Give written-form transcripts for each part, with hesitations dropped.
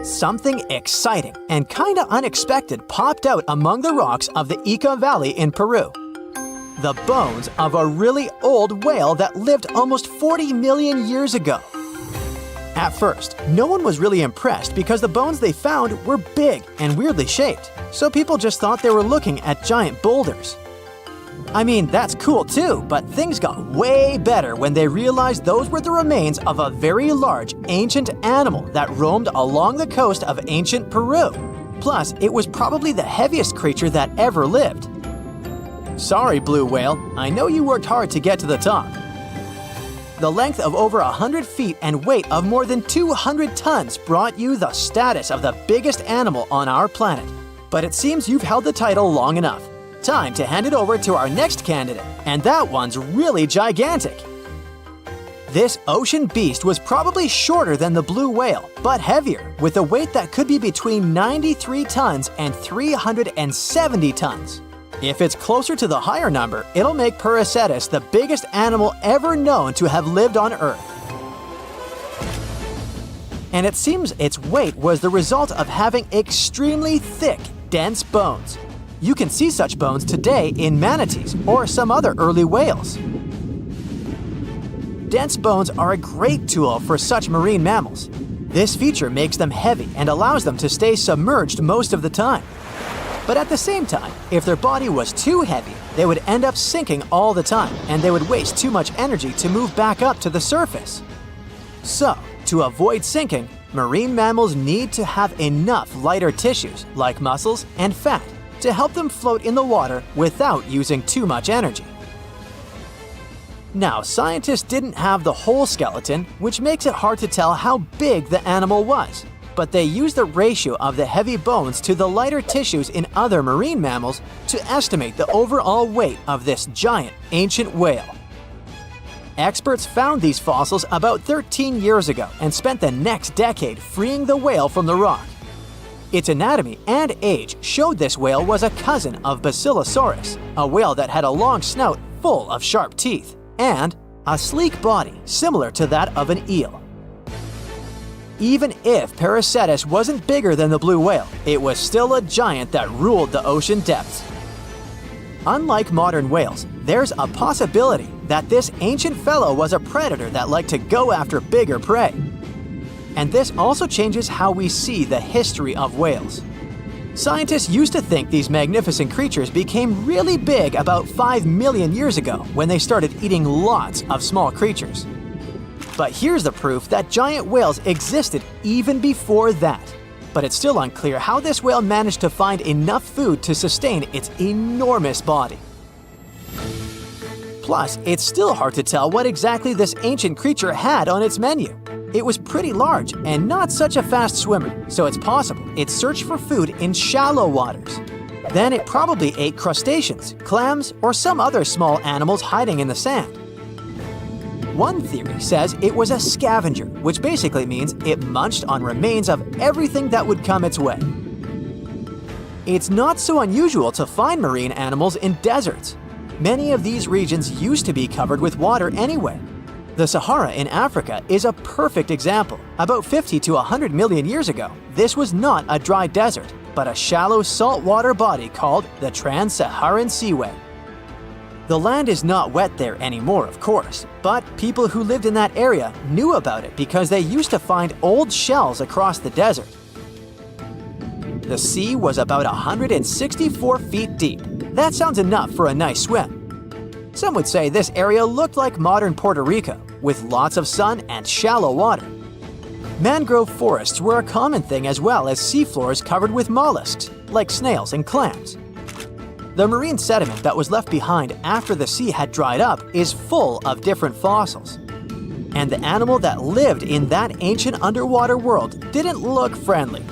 Something exciting and kinda unexpected popped out among the rocks of the Ica Valley in Peru. The bones of a really old whale that lived almost 40 million years ago. At first, no one was really impressed because the bones they found were big and weirdly shaped, so people just thought they were looking at giant boulders. I mean, that's cool too, but things got way better when they realized those were the remains of a very large ancient animal that roamed along the coast of ancient Peru. Plus, it was probably the heaviest creature that ever lived. Sorry, blue whale, I know you worked hard to get to the top. The length of over 100 feet and weight of more than 200 tons brought you the status of the biggest animal on our planet. But it seems you've held the title long enough. Time to hand it over to our next candidate, and that one's really gigantic. This ocean beast was probably shorter than the blue whale, but heavier, with a weight that could be between 93 tons and 370 tons. If it's closer to the higher number, it'll make Prehistoric the biggest animal ever known to have lived on Earth. And it seems its weight was the result of having extremely thick, dense bones. You can see such bones today in manatees or some other early whales. Dense bones are a great tool for such marine mammals. This feature makes them heavy and allows them to stay submerged most of the time. But at the same time, if their body was too heavy, they would end up sinking all the time and they would waste too much energy to move back up to the surface. So, to avoid sinking, marine mammals need to have enough lighter tissues, like muscles and fat, to help them float in the water without using too much energy. Now, scientists didn't have the whole skeleton, which makes it hard to tell how big the animal was, but they used the ratio of the heavy bones to the lighter tissues in other marine mammals to estimate the overall weight of this giant ancient whale. Experts found these fossils about 13 years ago and spent the next decade freeing the whale from the rock. Its anatomy and age showed this whale was a cousin of Basilosaurus, a whale that had a long snout full of sharp teeth, and a sleek body similar to that of an eel. Even if Prehistoric wasn't bigger than the blue whale, it was still a giant that ruled the ocean depths. Unlike modern whales, there's a possibility that this ancient fellow was a predator that liked to go after bigger prey. And this also changes how we see the history of whales. Scientists used to think these magnificent creatures became really big about 5 million years ago when they started eating lots of small creatures. But here's the proof that giant whales existed even before that. But it's still unclear how this whale managed to find enough food to sustain its enormous body. Plus, it's still hard to tell what exactly this ancient creature had on its menu. It was pretty large and not such a fast swimmer, so it's possible it searched for food in shallow waters. Then it probably ate crustaceans, clams, or some other small animals hiding in the sand. One theory says it was a scavenger, which basically means it munched on remains of everything that would come its way. It's not so unusual to find marine animals in deserts. Many of these regions used to be covered with water anyway. The Sahara in Africa is a perfect example. About 50 to 100 million years ago, this was not a dry desert, but a shallow saltwater body called the Trans-Saharan Seaway. The land is not wet there anymore, of course, but people who lived in that area knew about it because they used to find old shells across the desert. The sea was about 164 feet deep. That sounds enough for a nice swim. Some would say this area looked like modern Puerto Rico, with lots of sun and shallow water. Mangrove forests were a common thing as well as seafloors covered with mollusks, like snails and clams. The marine sediment that was left behind after the sea had dried up is full of different fossils. And the animal that lived in that ancient underwater world didn't look friendly.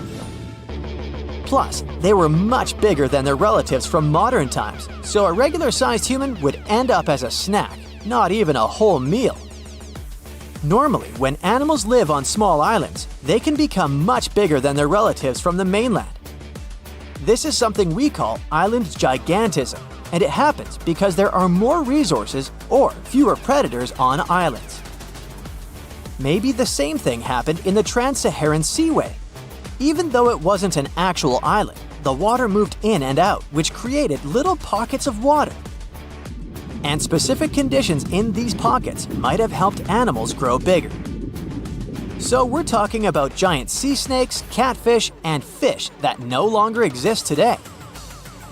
Plus, they were much bigger than their relatives from modern times, so a regular-sized human would end up as a snack, not even a whole meal. Normally, when animals live on small islands, they can become much bigger than their relatives from the mainland. This is something we call island gigantism, and it happens because there are more resources or fewer predators on islands. Maybe the same thing happened in the Trans-Saharan Seaway. Even though it wasn't an actual island, the water moved in and out, which created little pockets of water. And specific conditions in these pockets might have helped animals grow bigger. So we're talking about giant sea snakes, catfish, and fish that no longer exist today.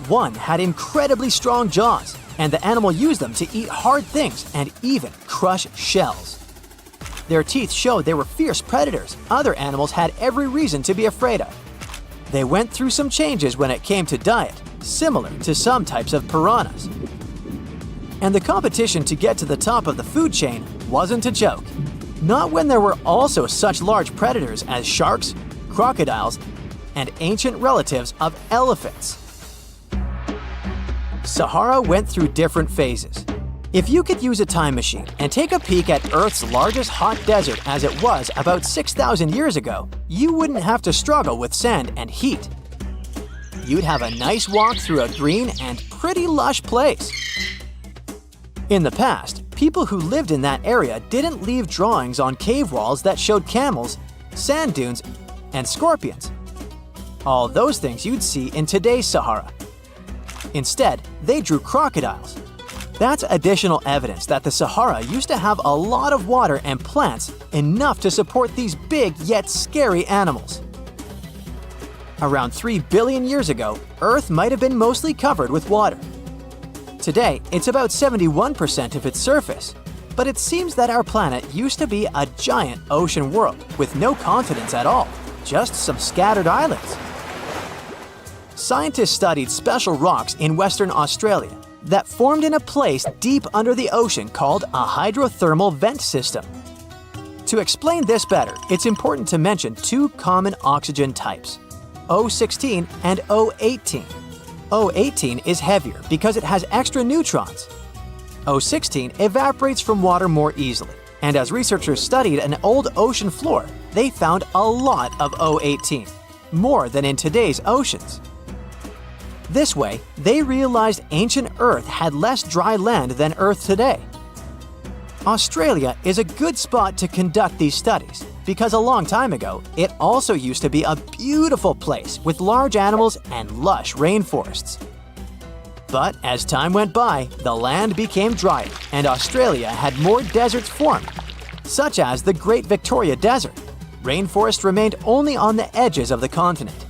One had incredibly strong jaws, and the animal used them to eat hard things and even crush shells. Their teeth showed they were fierce predators other animals had every reason to be afraid of. They went through some changes when it came to diet, similar to some types of piranhas. And the competition to get to the top of the food chain wasn't a joke. Not when there were also such large predators as sharks, crocodiles, and ancient relatives of elephants. Sahara went through different phases. If you could use a time machine and take a peek at Earth's largest hot desert as it was about 6,000 years ago, you wouldn't have to struggle with sand and heat. You'd have a nice walk through a green and pretty lush place. In the past, people who lived in that area didn't leave drawings on cave walls that showed camels, sand dunes, and scorpions. All those things you'd see in today's Sahara. Instead, they drew crocodiles. That's additional evidence that the Sahara used to have a lot of water and plants enough to support these big yet scary animals. Around 3 billion years ago, Earth might have been mostly covered with water. Today, it's about 71% of its surface, but it seems that our planet used to be a giant ocean world with no continents at all, just some scattered islands. Scientists studied special rocks in Western Australia that formed in a place deep under the ocean called a hydrothermal vent system. To explain this better, it's important to mention two common oxygen types, O16 and O18. O18 is heavier because it has extra neutrons. O16 evaporates from water more easily, and as researchers studied an old ocean floor, they found a lot of O18, more than in today's oceans. This way, they realized ancient Earth had less dry land than Earth today. Australia is a good spot to conduct these studies because a long time ago, it also used to be a beautiful place with large animals and lush rainforests. But as time went by, the land became drier and Australia had more deserts formed, such as the Great Victoria Desert. Rainforest remained only on the edges of the continent.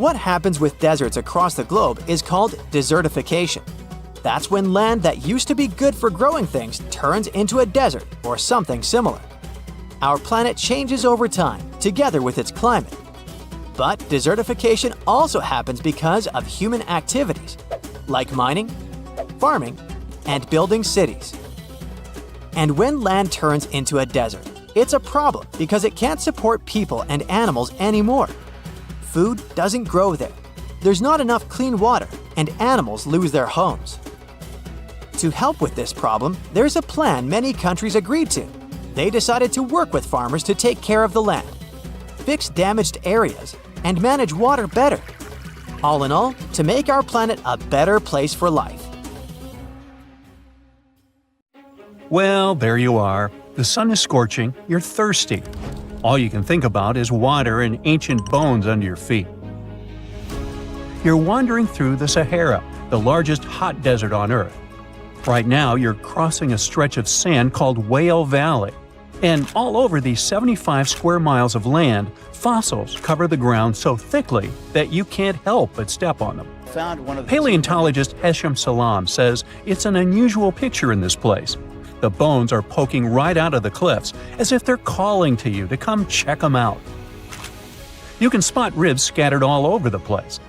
What happens with deserts across the globe is called desertification. That's when land that used to be good for growing things turns into a desert or something similar. Our planet changes over time, together with its climate. But desertification also happens because of human activities, like mining, farming, and building cities. And when land turns into a desert, it's a problem because it can't support people and animals anymore. Food doesn't grow there. There's not enough clean water, and animals lose their homes. To help with this problem, there's a plan many countries agreed to. They decided to work with farmers to take care of the land, fix damaged areas, and manage water better. All in all, to make our planet a better place for life. Well, there you are. The sun is scorching, you're thirsty. All you can think about is water and ancient bones under your feet. You're wandering through the Sahara, the largest hot desert on Earth. Right now, you're crossing a stretch of sand called Whale Valley. And all over these 75 square miles of land, fossils cover the ground so thickly that you can't help but step on them. Paleontologist Hesham Salam says it's an unusual picture in this place. The bones are poking right out of the cliffs, as if they're calling to you to come check them out. You can spot ribs scattered all over the place.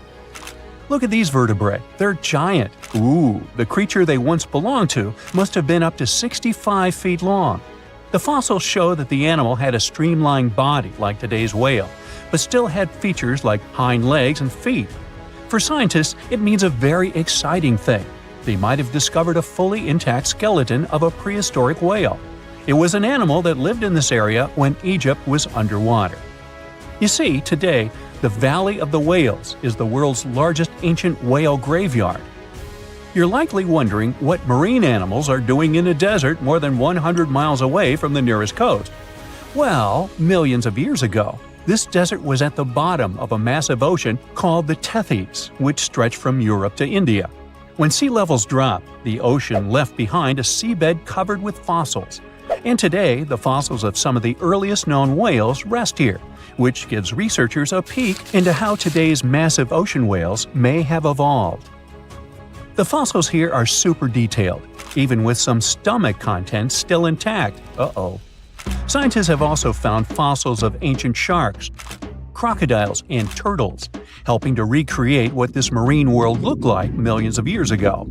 Look at these vertebrae. They're giant. Ooh, the creature they once belonged to must have been up to 65 feet long. The fossils show that the animal had a streamlined body like today's whale, but still had features like hind legs and feet. For scientists, it means a very exciting thing. They might have discovered a fully intact skeleton of a prehistoric whale. It was an animal that lived in this area when Egypt was underwater. You see, today, the Valley of the Whales is the world's largest ancient whale graveyard. You're likely wondering what marine animals are doing in a desert more than 100 miles away from the nearest coast. Well, millions of years ago, This desert was at the bottom of a massive ocean called the Tethys, which stretched from Europe to India. When sea levels dropped, the ocean left behind a seabed covered with fossils. And today, the fossils of some of the earliest known whales rest here, which gives researchers a peek into how today's massive ocean whales may have evolved. The fossils here are super detailed, even with some stomach contents still intact. Scientists have also found fossils of ancient sharks, crocodiles, and turtles, helping to recreate what this marine world looked like millions of years ago.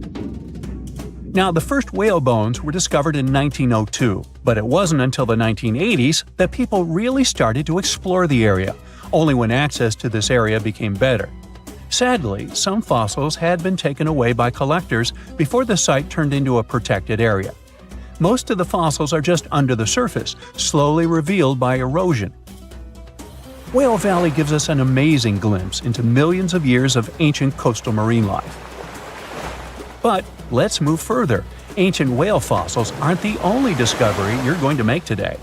Now, the first whale bones were discovered in 1902, but it wasn't until the 1980s that people really started to explore the area, only when access to this area became better. Sadly, some fossils had been taken away by collectors before the site turned into a protected area. Most of the fossils are just under the surface, slowly revealed by erosion. Whale Valley gives us an amazing glimpse into millions of years of ancient coastal marine life. But let's move further. Ancient whale fossils aren't the only discovery you're going to make today.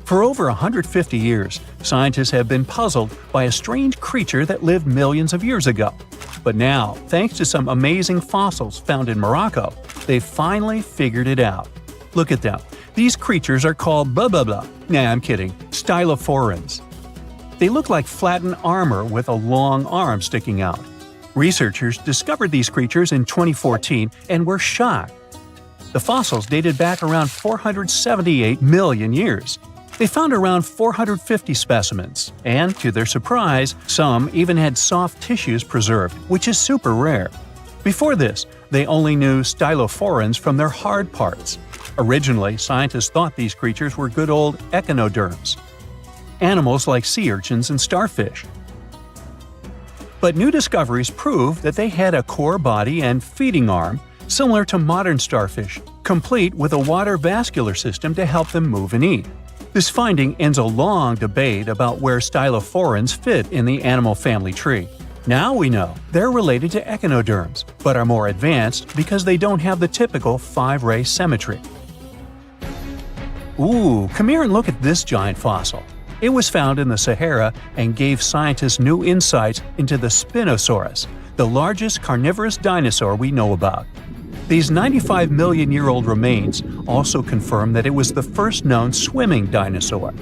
For over 150 years, scientists have been puzzled by a strange creature that lived millions of years ago. But now, thanks to some amazing fossils found in Morocco, they've finally figured it out. Look at them. These creatures are called blah blah blah. Nah, I'm kidding. Stylophorans. They look like flattened armor with a long arm sticking out. Researchers discovered these creatures in 2014 and were shocked. The fossils dated back around 478 million years. They found around 450 specimens, and to their surprise, some even had soft tissues preserved, which is super rare. Before this, they only knew stylophorans from their hard parts. Originally, scientists thought these creatures were good old echinoderms, animals like sea urchins and starfish. But new discoveries prove that they had a core body and feeding arm similar to modern starfish, complete with a water vascular system to help them move and eat. This finding ends a long debate about where stylophorans fit in the animal family tree. Now we know they're related to echinoderms, but are more advanced because they don't have the typical 5-ray symmetry. Ooh, come here and look at this giant fossil. It was found in the Sahara and gave scientists new insights into the Spinosaurus, the largest carnivorous dinosaur we know about. These 95 million-year-old remains also confirm that it was the first known swimming dinosaur.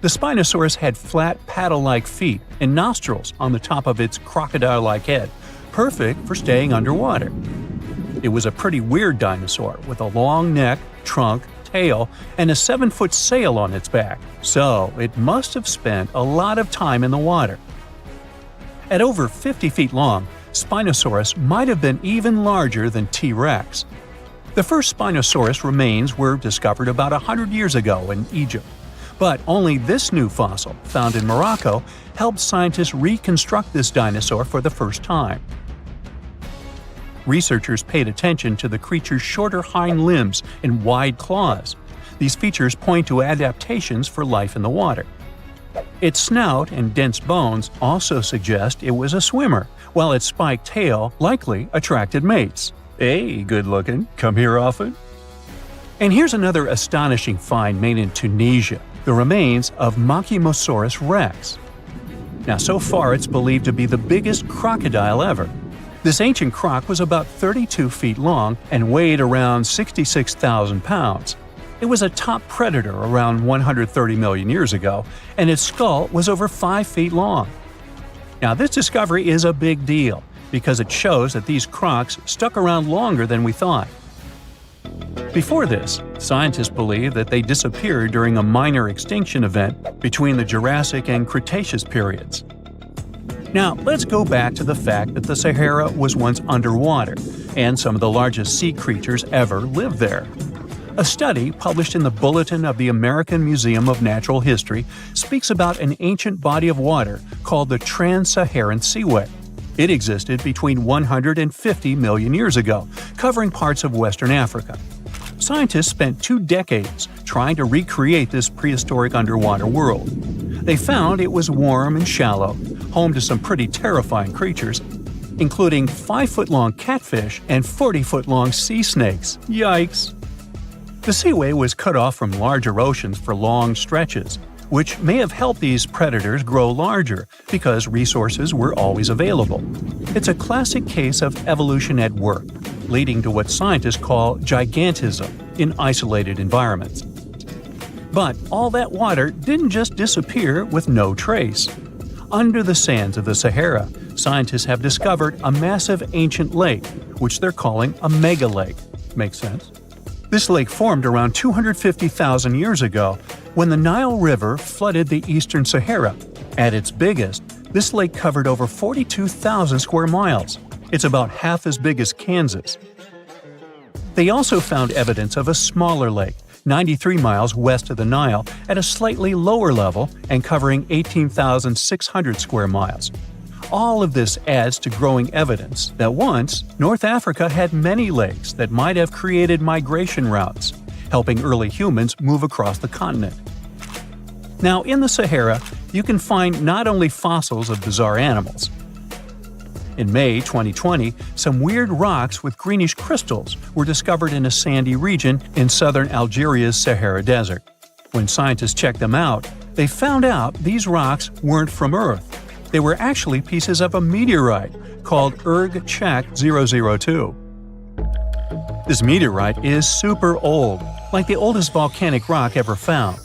The Spinosaurus had flat paddle-like feet and nostrils on the top of its crocodile-like head, perfect for staying underwater. It was a pretty weird dinosaur with a long neck, trunk, tail, and a 7-foot sail on its back, so it must have spent a lot of time in the water. At over 50 feet long, Spinosaurus might have been even larger than T-Rex. The first Spinosaurus remains were discovered about 100 years ago in Egypt, but only this new fossil, found in Morocco, helped scientists reconstruct this dinosaur for the first time. Researchers paid attention to the creature's shorter hind limbs and wide claws. These features point to adaptations for life in the water. Its snout and dense bones also suggest it was a swimmer, while its spiked tail likely attracted mates. Hey, good looking, come here often? And here's another astonishing find made in Tunisia, the remains of Machimosaurus rex. Now, so far it's believed to be the biggest crocodile ever. This ancient croc was about 32 feet long and weighed around 66,000 pounds. It was a top predator around 130 million years ago, and its skull was over 5 feet long. Now, this discovery is a big deal because it shows that these crocs stuck around longer than we thought. Before this, scientists believed that they disappeared during a minor extinction event between the Jurassic and Cretaceous periods. Now, let's go back to the fact that the Sahara was once underwater, and some of the largest sea creatures ever lived there. A study published in the Bulletin of the American Museum of Natural History speaks about an ancient body of water called the Trans-Saharan Seaway. It existed between 150 million years ago, covering parts of Western Africa. Scientists spent 2 decades trying to recreate this prehistoric underwater world. They found it was warm and shallow, home to some pretty terrifying creatures, including 5-foot-long catfish and 40-foot-long sea snakes. Yikes! The seaway was cut off from larger oceans for long stretches, which may have helped these predators grow larger because resources were always available. It's a classic case of evolution at work, leading to what scientists call gigantism in isolated environments. But all that water didn't just disappear with no trace. Under the sands of the Sahara, scientists have discovered a massive ancient lake, which they're calling a mega-lake. Makes sense? This lake formed around 250,000 years ago when the Nile River flooded the eastern Sahara. At its biggest, this lake covered over 42,000 square miles. It's about half as big as Kansas. They also found evidence of a smaller lake, 93 miles west of the Nile, at a slightly lower level and covering 18,600 square miles. All of this adds to growing evidence that once, North Africa had many lakes that might have created migration routes, helping early humans move across the continent. Now, in the Sahara, you can find not only fossils of bizarre animals. In May 2020, some weird rocks with greenish crystals were discovered in a sandy region in southern Algeria's Sahara Desert. When scientists checked them out, they found out these rocks weren't from Earth. They were actually pieces of a meteorite called erdstall. This meteorite is super old, like the oldest volcanic rock ever found.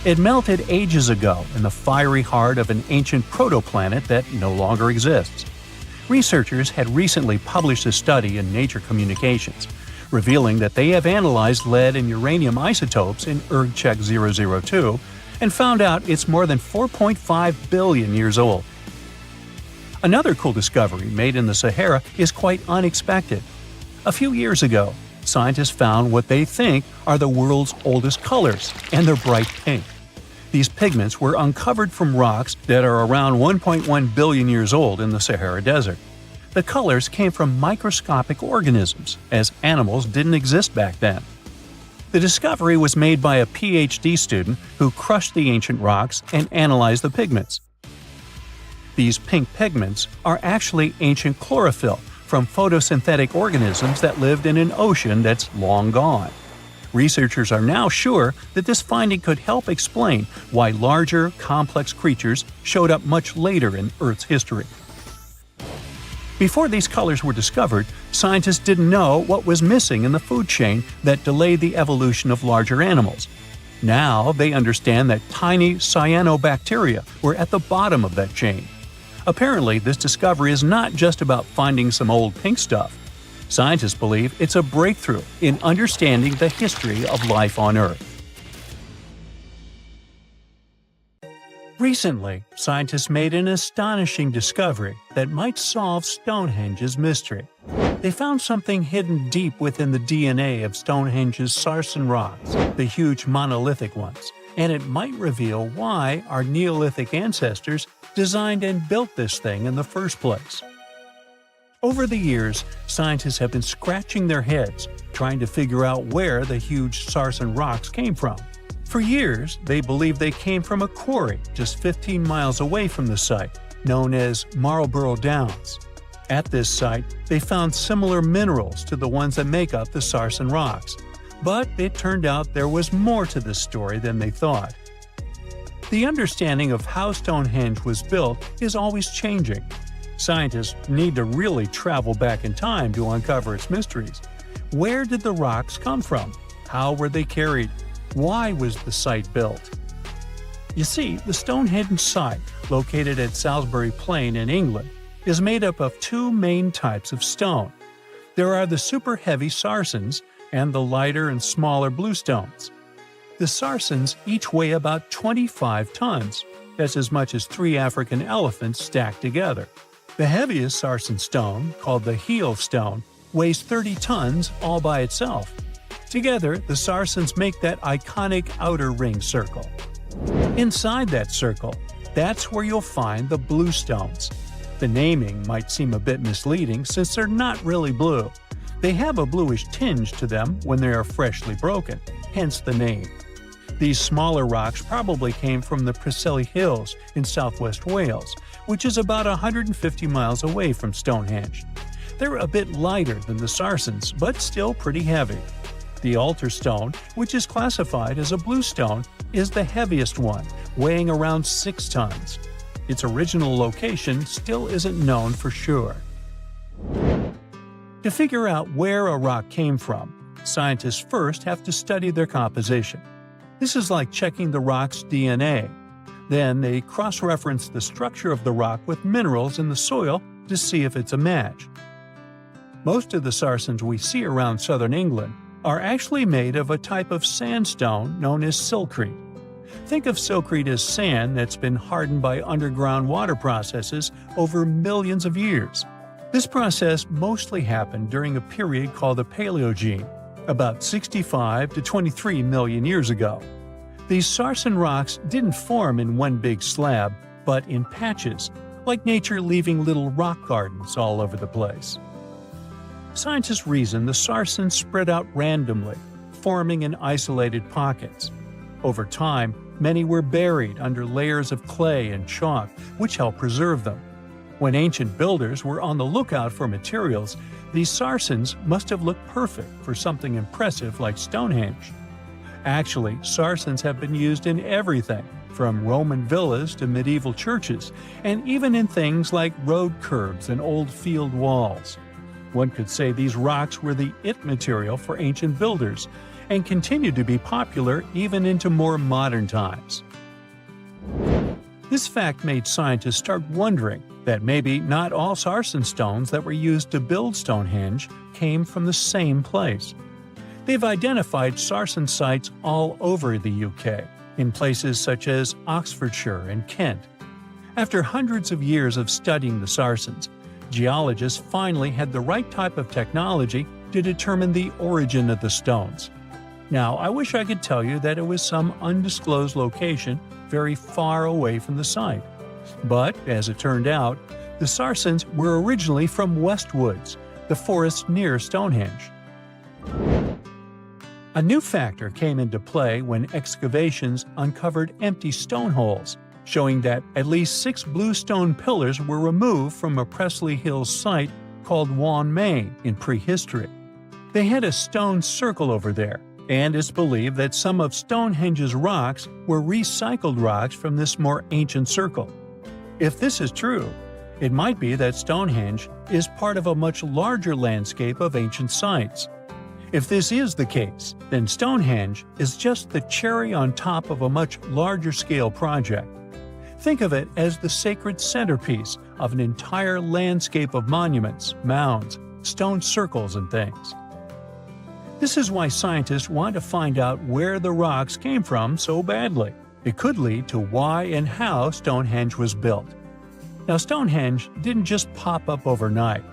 It melted ages ago in the fiery heart of an ancient protoplanet that no longer exists. Researchers had recently published a study in Nature Communications, revealing that they have analyzed lead and uranium isotopes in erdstall and found out it's more than 4.5 billion years old. Another cool discovery made in the Sahara is quite unexpected. A few years ago, scientists found what they think are the world's oldest colors, and they're bright pink. These pigments were uncovered from rocks that are around 1.1 billion years old in the Sahara Desert. The colors came from microscopic organisms, as animals didn't exist back then. The discovery was made by a PhD student who crushed the ancient rocks and analyzed the pigments. These pink pigments are actually ancient chlorophyll from photosynthetic organisms that lived in an ocean that's long gone. Researchers are now sure that this finding could help explain why larger, complex creatures showed up much later in Earth's history. Before these colors were discovered, scientists didn't know what was missing in the food chain that delayed the evolution of larger animals. Now they understand that tiny cyanobacteria were at the bottom of that chain. Apparently, this discovery is not just about finding some old pink stuff. Scientists believe it's a breakthrough in understanding the history of life on Earth. Recently, scientists made an astonishing discovery that might solve Stonehenge's mystery. They found something hidden deep within the DNA of Stonehenge's sarsen rocks, the huge monolithic ones, and it might reveal why our Neolithic ancestors designed and built this thing in the first place. Over the years, scientists have been scratching their heads trying to figure out where the huge sarsen rocks came from. For years, they believed they came from a quarry just 15 miles away from the site, known as Marlborough Downs. At this site, they found similar minerals to the ones that make up the sarsen rocks. But it turned out there was more to this story than they thought. The understanding of how Stonehenge was built is always changing. Scientists need to really travel back in time to uncover its mysteries. Where did the rocks come from? How were they carried? Why was the site built? You see, the Stonehenge site, located at Salisbury Plain in England, is made up of two main types of stone. There are the super heavy sarsens and the lighter and smaller bluestones. The sarsens each weigh about 25 tons. That's as much as 3 African elephants stacked together. The heaviest sarsen stone, called the heel stone, weighs 30 tons all by itself. Together, the sarsens make that iconic outer ring circle. Inside that circle, that's where you'll find the bluestones. The naming might seem a bit misleading since they're not really blue. They have a bluish tinge to them when they are freshly broken, hence the name. These smaller rocks probably came from the Preseli Hills in southwest Wales, which is about 150 miles away from Stonehenge. They're a bit lighter than the sarsens, but still pretty heavy. The altar stone, which is classified as a blue stone, is the heaviest one, weighing around 6 tons. Its original location still isn't known for sure. To figure out where a rock came from, scientists first have to study their composition. This is like checking the rock's DNA. Then they cross-reference the structure of the rock with minerals in the soil to see if it's a match. Most of the sarsens we see around southern England are actually made of a type of sandstone known as silcrete. Think of silcrete as sand that's been hardened by underground water processes over millions of years. This process mostly happened during a period called the Paleogene, about 65 to 23 million years ago. These sarsen rocks didn't form in one big slab, but in patches, like nature leaving little rock gardens all over the place. Scientists reason the sarsens spread out randomly, forming in isolated pockets. Over time, many were buried under layers of clay and chalk, which helped preserve them. When ancient builders were on the lookout for materials, these sarsens must have looked perfect for something impressive like Stonehenge. Actually, sarsens have been used in everything, from Roman villas to medieval churches, and even in things like road curbs and old field walls. One could say these rocks were the it material for ancient builders, and continue to be popular even into more modern times. This fact made scientists start wondering that maybe not all sarsen stones that were used to build Stonehenge came from the same place. They've identified sarsen sites all over the UK, in places such as Oxfordshire and Kent. After hundreds of years of studying the sarsens, geologists finally had the right type of technology to determine the origin of the stones. Now, I wish I could tell you that it was some undisclosed location very far away from the site. But, as it turned out, the sarsens were originally from Westwoods, the forest near Stonehenge. A new factor came into play when excavations uncovered empty stone holes, showing that at least 6 blue stone pillars were removed from a Pressley Hills site called Wan Main in prehistory. They had a stone circle over there, and it's believed that some of Stonehenge's rocks were recycled rocks from this more ancient circle. If this is true, it might be that Stonehenge is part of a much larger landscape of ancient sites. If this is the case, then Stonehenge is just the cherry on top of a much larger scale project. Think of it as the sacred centerpiece of an entire landscape of monuments, mounds, stone circles, and things. This is why scientists want to find out where the rocks came from so badly. It could lead to why and how Stonehenge was built. Now, Stonehenge didn't just pop up overnight.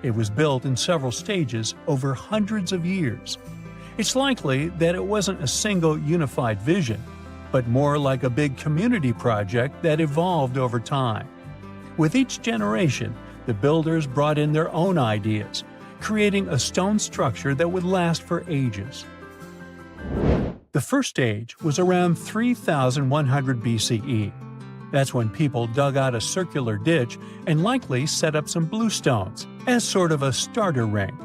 It was built in several stages over hundreds of years. It's likely that it wasn't a single unified vision, but more like a big community project that evolved over time. With each generation, the builders brought in their own ideas, creating a stone structure that would last for ages. The first stage was around 3100 BCE. That's when people dug out a circular ditch and likely set up some bluestones as sort of a starter ring.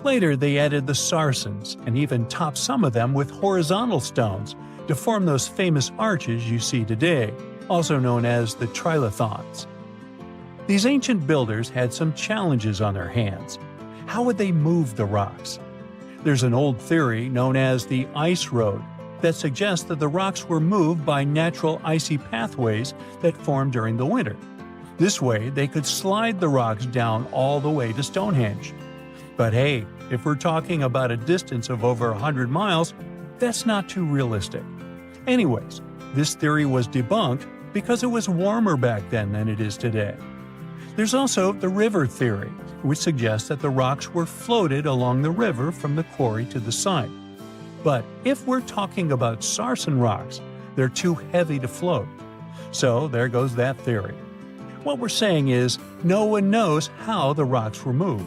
Later, they added the sarsens and even topped some of them with horizontal stones to form those famous arches you see today, also known as the trilithons. These ancient builders had some challenges on their hands. How would they move the rocks? There's an old theory known as the ice road that suggests that the rocks were moved by natural icy pathways that formed during the winter. This way, they could slide the rocks down all the way to Stonehenge. But hey, if we're talking about a distance of over 100 miles, that's not too realistic. Anyways, this theory was debunked because it was warmer back then than it is today. There's also the river theory, which suggests that the rocks were floated along the river from the quarry to the site. But if we're talking about sarsen rocks, they're too heavy to float. So there goes that theory. What we're saying is, no one knows how the rocks were moved.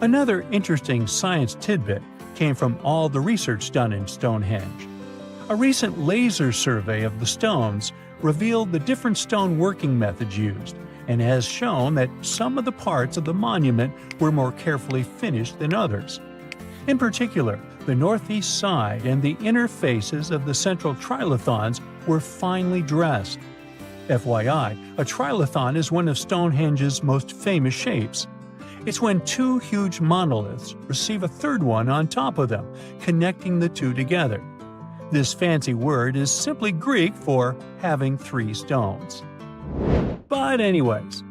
Another interesting science tidbit came from all the research done in Stonehenge. A recent laser survey of the stones revealed the different stone working methods used, and has shown that some of the parts of the monument were more carefully finished than others. In particular, the northeast side and the inner faces of the central trilithons were finely dressed. FYI, a trilithon is one of Stonehenge's most famous shapes. It's when two huge monoliths receive a third one on top of them, connecting the two together. This fancy word is simply Greek for having three stones. But anyways,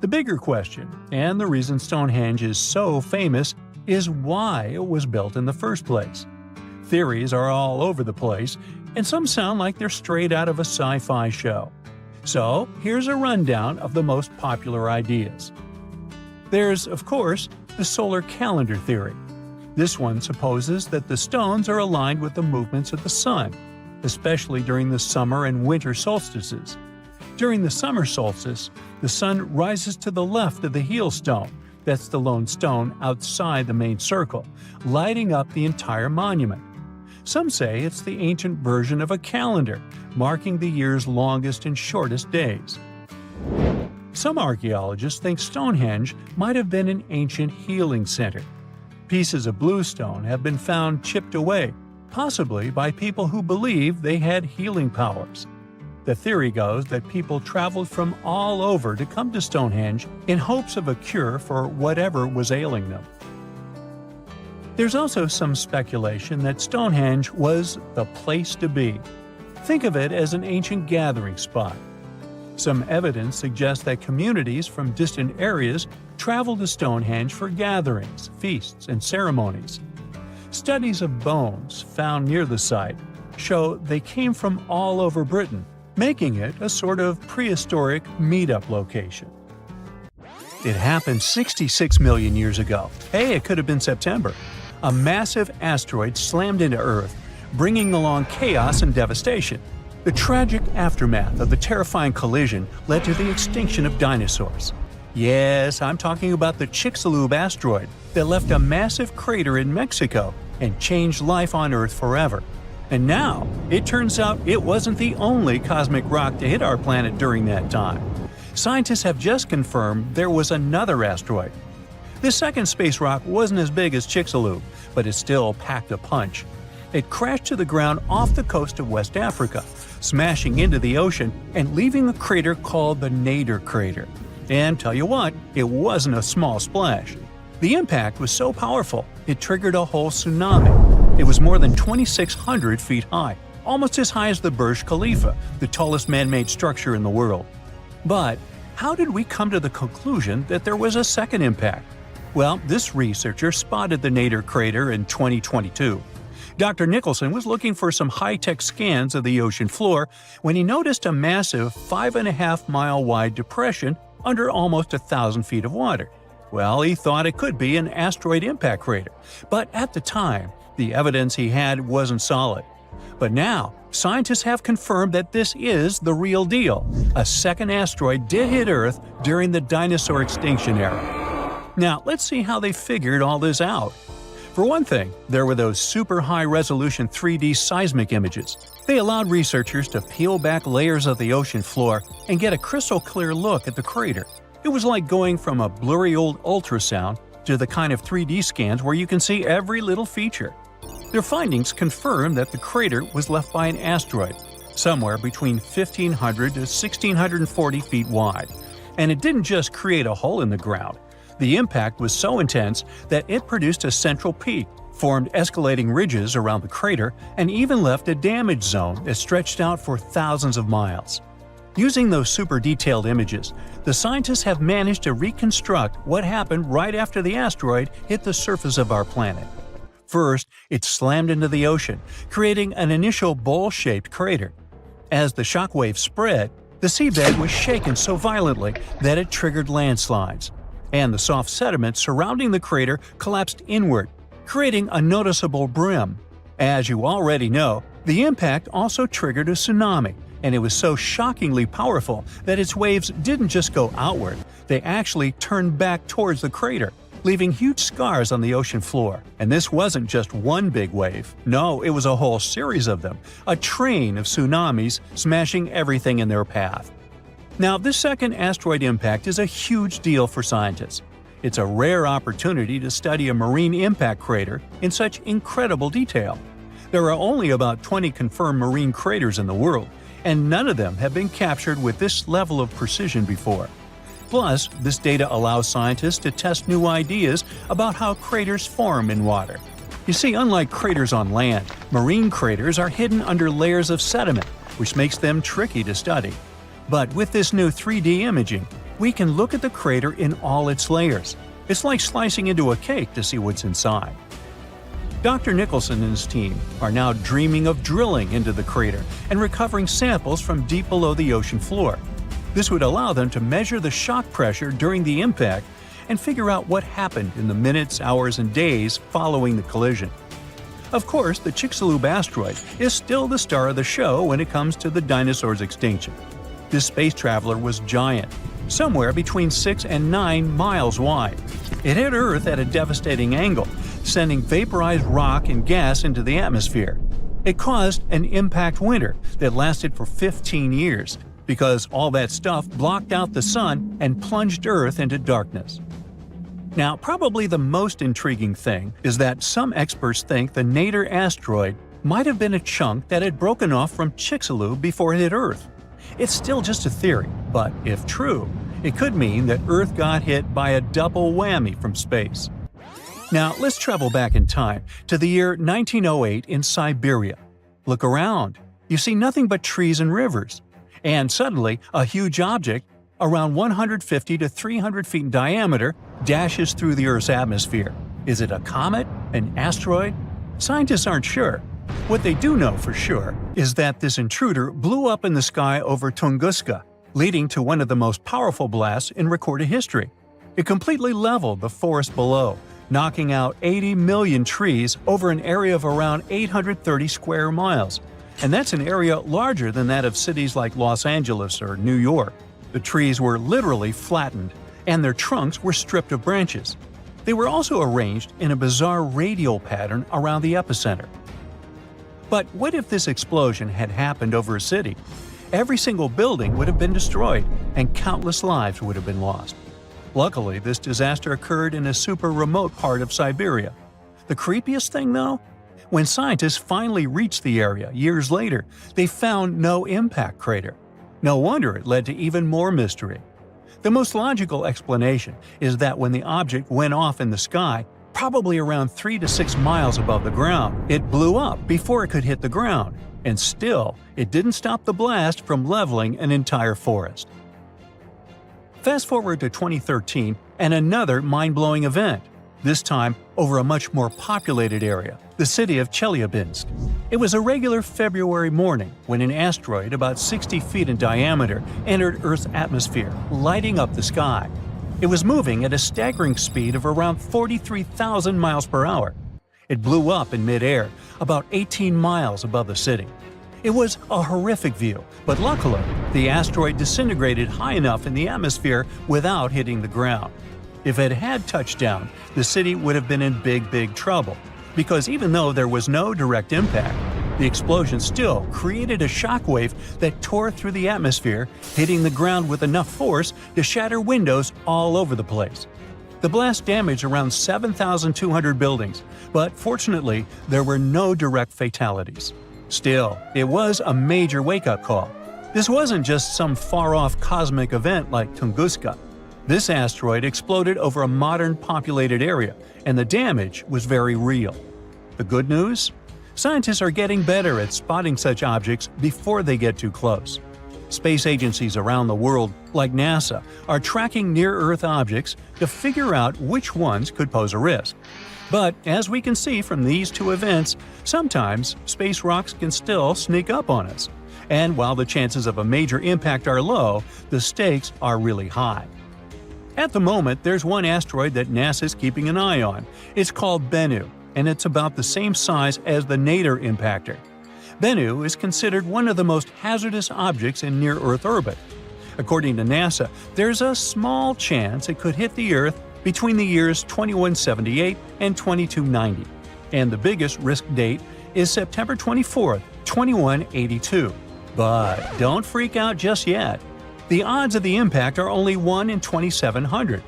the bigger question, and the reason Stonehenge is so famous, is why it was built in the first place. Theories are all over the place, and some sound like they're straight out of a sci-fi show. So here's a rundown of the most popular ideas. There's, of course, the solar calendar theory. This one supposes that the stones are aligned with the movements of the sun, especially during the summer and winter solstices. During the summer solstice, the sun rises to the left of the heel stone, that's the lone stone outside the main circle, lighting up the entire monument. Some say it's the ancient version of a calendar, marking the year's longest and shortest days. Some archaeologists think Stonehenge might have been an ancient healing center. Pieces of bluestone have been found chipped away, possibly by people who believe they had healing powers. The theory goes that people traveled from all over to come to Stonehenge in hopes of a cure for whatever was ailing them. There's also some speculation that Stonehenge was the place to be. Think of it as an ancient gathering spot. Some evidence suggests that communities from distant areas traveled to Stonehenge for gatherings, feasts, and ceremonies. Studies of bones found near the site show they came from all over Britain, making it a sort of prehistoric meetup location. It happened 66 million years ago. Hey, it could have been September. A massive asteroid slammed into Earth, bringing along chaos and devastation. The tragic aftermath of the terrifying collision led to the extinction of dinosaurs. Yes, I'm talking about the Chicxulub asteroid that left a massive crater in Mexico and changed life on Earth forever. And now, it turns out it wasn't the only cosmic rock to hit our planet during that time. Scientists have just confirmed there was another asteroid. This second space rock wasn't as big as Chicxulub, but it still packed a punch. It crashed to the ground off the coast of West Africa, smashing into the ocean and leaving a crater called the Nadir crater. And tell you what, it wasn't a small splash. The impact was so powerful, it triggered a whole tsunami. It was more than 2,600 feet high, almost as high as the Burj Khalifa, the tallest man-made structure in the world. But how did we come to the conclusion that there was a second impact? Well, this researcher spotted the Nadir crater in 2022. Dr. Nicholson was looking for some high-tech scans of the ocean floor when he noticed a massive 5.5-mile-wide depression under almost 1,000 feet of water. Well, he thought it could be an asteroid impact crater, but at the time, the evidence he had wasn't solid. But now, scientists have confirmed that this is the real deal. A second asteroid did hit Earth during the dinosaur extinction era. Now, let's see how they figured all this out. For one thing, there were those super high-resolution 3D seismic images. They allowed researchers to peel back layers of the ocean floor and get a crystal-clear look at the crater. It was like going from a blurry old ultrasound to the kind of 3D scans where you can see every little feature. Their findings confirm that the crater was left by an asteroid, somewhere between 1,500 to 1,640 feet wide. And it didn't just create a hole in the ground. The impact was so intense that it produced a central peak, formed escalating ridges around the crater, and even left a damage zone that stretched out for thousands of miles. Using those super detailed images, the scientists have managed to reconstruct what happened right after the asteroid hit the surface of our planet. First, it slammed into the ocean, creating an initial bowl-shaped crater. As the shockwave spread, the seabed was shaken so violently that it triggered landslides, and the soft sediment surrounding the crater collapsed inward, creating a noticeable brim. As you already know, the impact also triggered a tsunami, and it was so shockingly powerful that its waves didn't just go outward, they actually turned back towards the crater, leaving huge scars on the ocean floor. And this wasn't just one big wave. No, it was a whole series of them, a train of tsunamis smashing everything in their path. Now, this second asteroid impact is a huge deal for scientists. It's a rare opportunity to study a marine impact crater in such incredible detail. There are only about 20 confirmed marine craters in the world, and none of them have been captured with this level of precision before. Plus, this data allows scientists to test new ideas about how craters form in water. You see, unlike craters on land, marine craters are hidden under layers of sediment, which makes them tricky to study. But with this new 3D imaging, we can look at the crater in all its layers. It's like slicing into a cake to see what's inside. Dr. Nicholson and his team are now dreaming of drilling into the crater and recovering samples from deep below the ocean floor. This would allow them to measure the shock pressure during the impact and figure out what happened in the minutes, hours, and days following the collision. Of course, the Chicxulub asteroid is still the star of the show when it comes to the dinosaurs' extinction. This space traveler was giant, somewhere between 6 and 9 miles wide. It hit Earth at a devastating angle, sending vaporized rock and gas into the atmosphere. It caused an impact winter that lasted for 15 years, because all that stuff blocked out the sun and plunged Earth into darkness. Now, probably the most intriguing thing is that some experts think the Nader asteroid might have been a chunk that had broken off from Chicxulub before it hit Earth. It's still just a theory, but if true, it could mean that Earth got hit by a double whammy from space. Now, let's travel back in time to the year 1908 in Siberia. Look around. You see nothing but trees and rivers. And suddenly, a huge object, around 150 to 300 feet in diameter, dashes through the Earth's atmosphere. Is it a comet? An asteroid? Scientists aren't sure. What they do know for sure is that this intruder blew up in the sky over Tunguska, leading to one of the most powerful blasts in recorded history. It completely leveled the forest below, knocking out 80 million trees over an area of around 830 square miles. And that's an area larger than that of cities like Los Angeles or New York. The trees were literally flattened, and their trunks were stripped of branches. They were also arranged in a bizarre radial pattern around the epicenter. But what if this explosion had happened over a city? Every single building would have been destroyed, and countless lives would have been lost. Luckily, this disaster occurred in a super remote part of Siberia. The creepiest thing, though? When scientists finally reached the area years later, they found no impact crater. No wonder it led to even more mystery. The most logical explanation is that when the object went off in the sky, probably around 3 to 6 miles above the ground, it blew up before it could hit the ground, and still, it didn't stop the blast from leveling an entire forest. Fast forward to 2013 and another mind-blowing event, this time over a much more populated area, the city of Chelyabinsk. It was a regular February morning when an asteroid about 60 feet in diameter entered Earth's atmosphere, lighting up the sky. It was moving at a staggering speed of around 43,000 miles per hour. It blew up in midair, about 18 miles above the city. It was a horrific view, but luckily, the asteroid disintegrated high enough in the atmosphere without hitting the ground. If it had touched down, the city would have been in big trouble, because even though there was no direct impact, the explosion still created a shockwave that tore through the atmosphere, hitting the ground with enough force to shatter windows all over the place. The blast damaged around 7,200 buildings, but fortunately, there were no direct fatalities. Still, it was a major wake-up call. This wasn't just some far-off cosmic event like Tunguska. This asteroid exploded over a modern populated area, and the damage was very real. The good news? Scientists are getting better at spotting such objects before they get too close. Space agencies around the world, like NASA, are tracking near-Earth objects to figure out which ones could pose a risk. But as we can see from these two events, sometimes space rocks can still sneak up on us. And while the chances of a major impact are low, the stakes are really high. At the moment, there's one asteroid that NASA's keeping an eye on. It's called Bennu, and it's about the same size as the Nader impactor. Bennu is considered one of the most hazardous objects in near-Earth orbit. According to NASA, there's a small chance it could hit the Earth between the years 2178 and 2290, and the biggest risk date is September 24, 2182. But don't freak out just yet. The odds of the impact are only 1 in 2,700,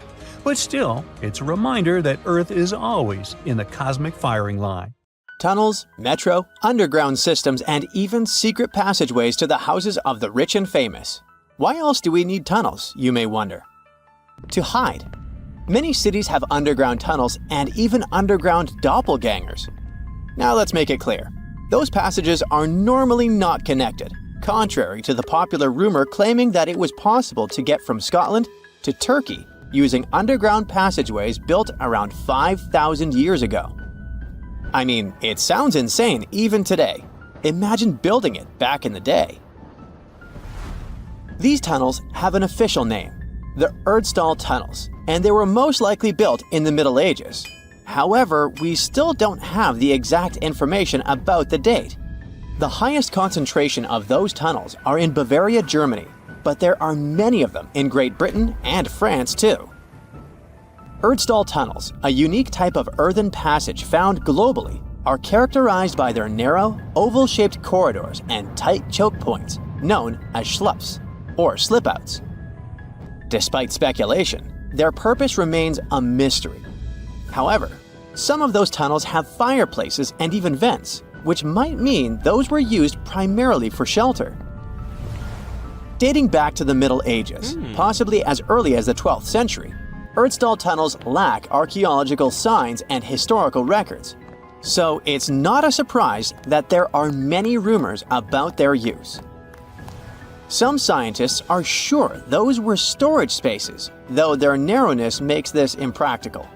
But still, it's a reminder that Earth is always in the cosmic firing line. Tunnels, metro, underground systems, and even secret passageways to the houses of the rich and famous. Why else do we need tunnels, you may wonder? To hide. Many cities have underground tunnels and even underground doppelgangers. Now let's make it clear. Those passages are normally not connected, contrary to the popular rumor claiming that it was possible to get from Scotland to Turkey using underground passageways built around 5,000 years ago. I mean, it sounds insane even today. Imagine building it back in the day. These tunnels have an official name, the Erdstall tunnels, and they were most likely built in the Middle Ages. However, we still don't have the exact information about the date. The highest concentration of those tunnels are in Bavaria, Germany, but there are many of them in Great Britain and France too. Erdstall tunnels, a unique type of earthen passage found globally, are characterized by their narrow, oval-shaped corridors and tight choke points, known as schlups, or slip-outs. Despite speculation, their purpose remains a mystery. However, some of those tunnels have fireplaces and even vents, which might mean those were used primarily for shelter. Dating back to the Middle Ages, possibly as early as the 12th century, Erdstall tunnels lack archaeological signs and historical records, so it's not a surprise that there are many rumors about their use. Some scientists are sure those were storage spaces, though their narrowness makes this impractical.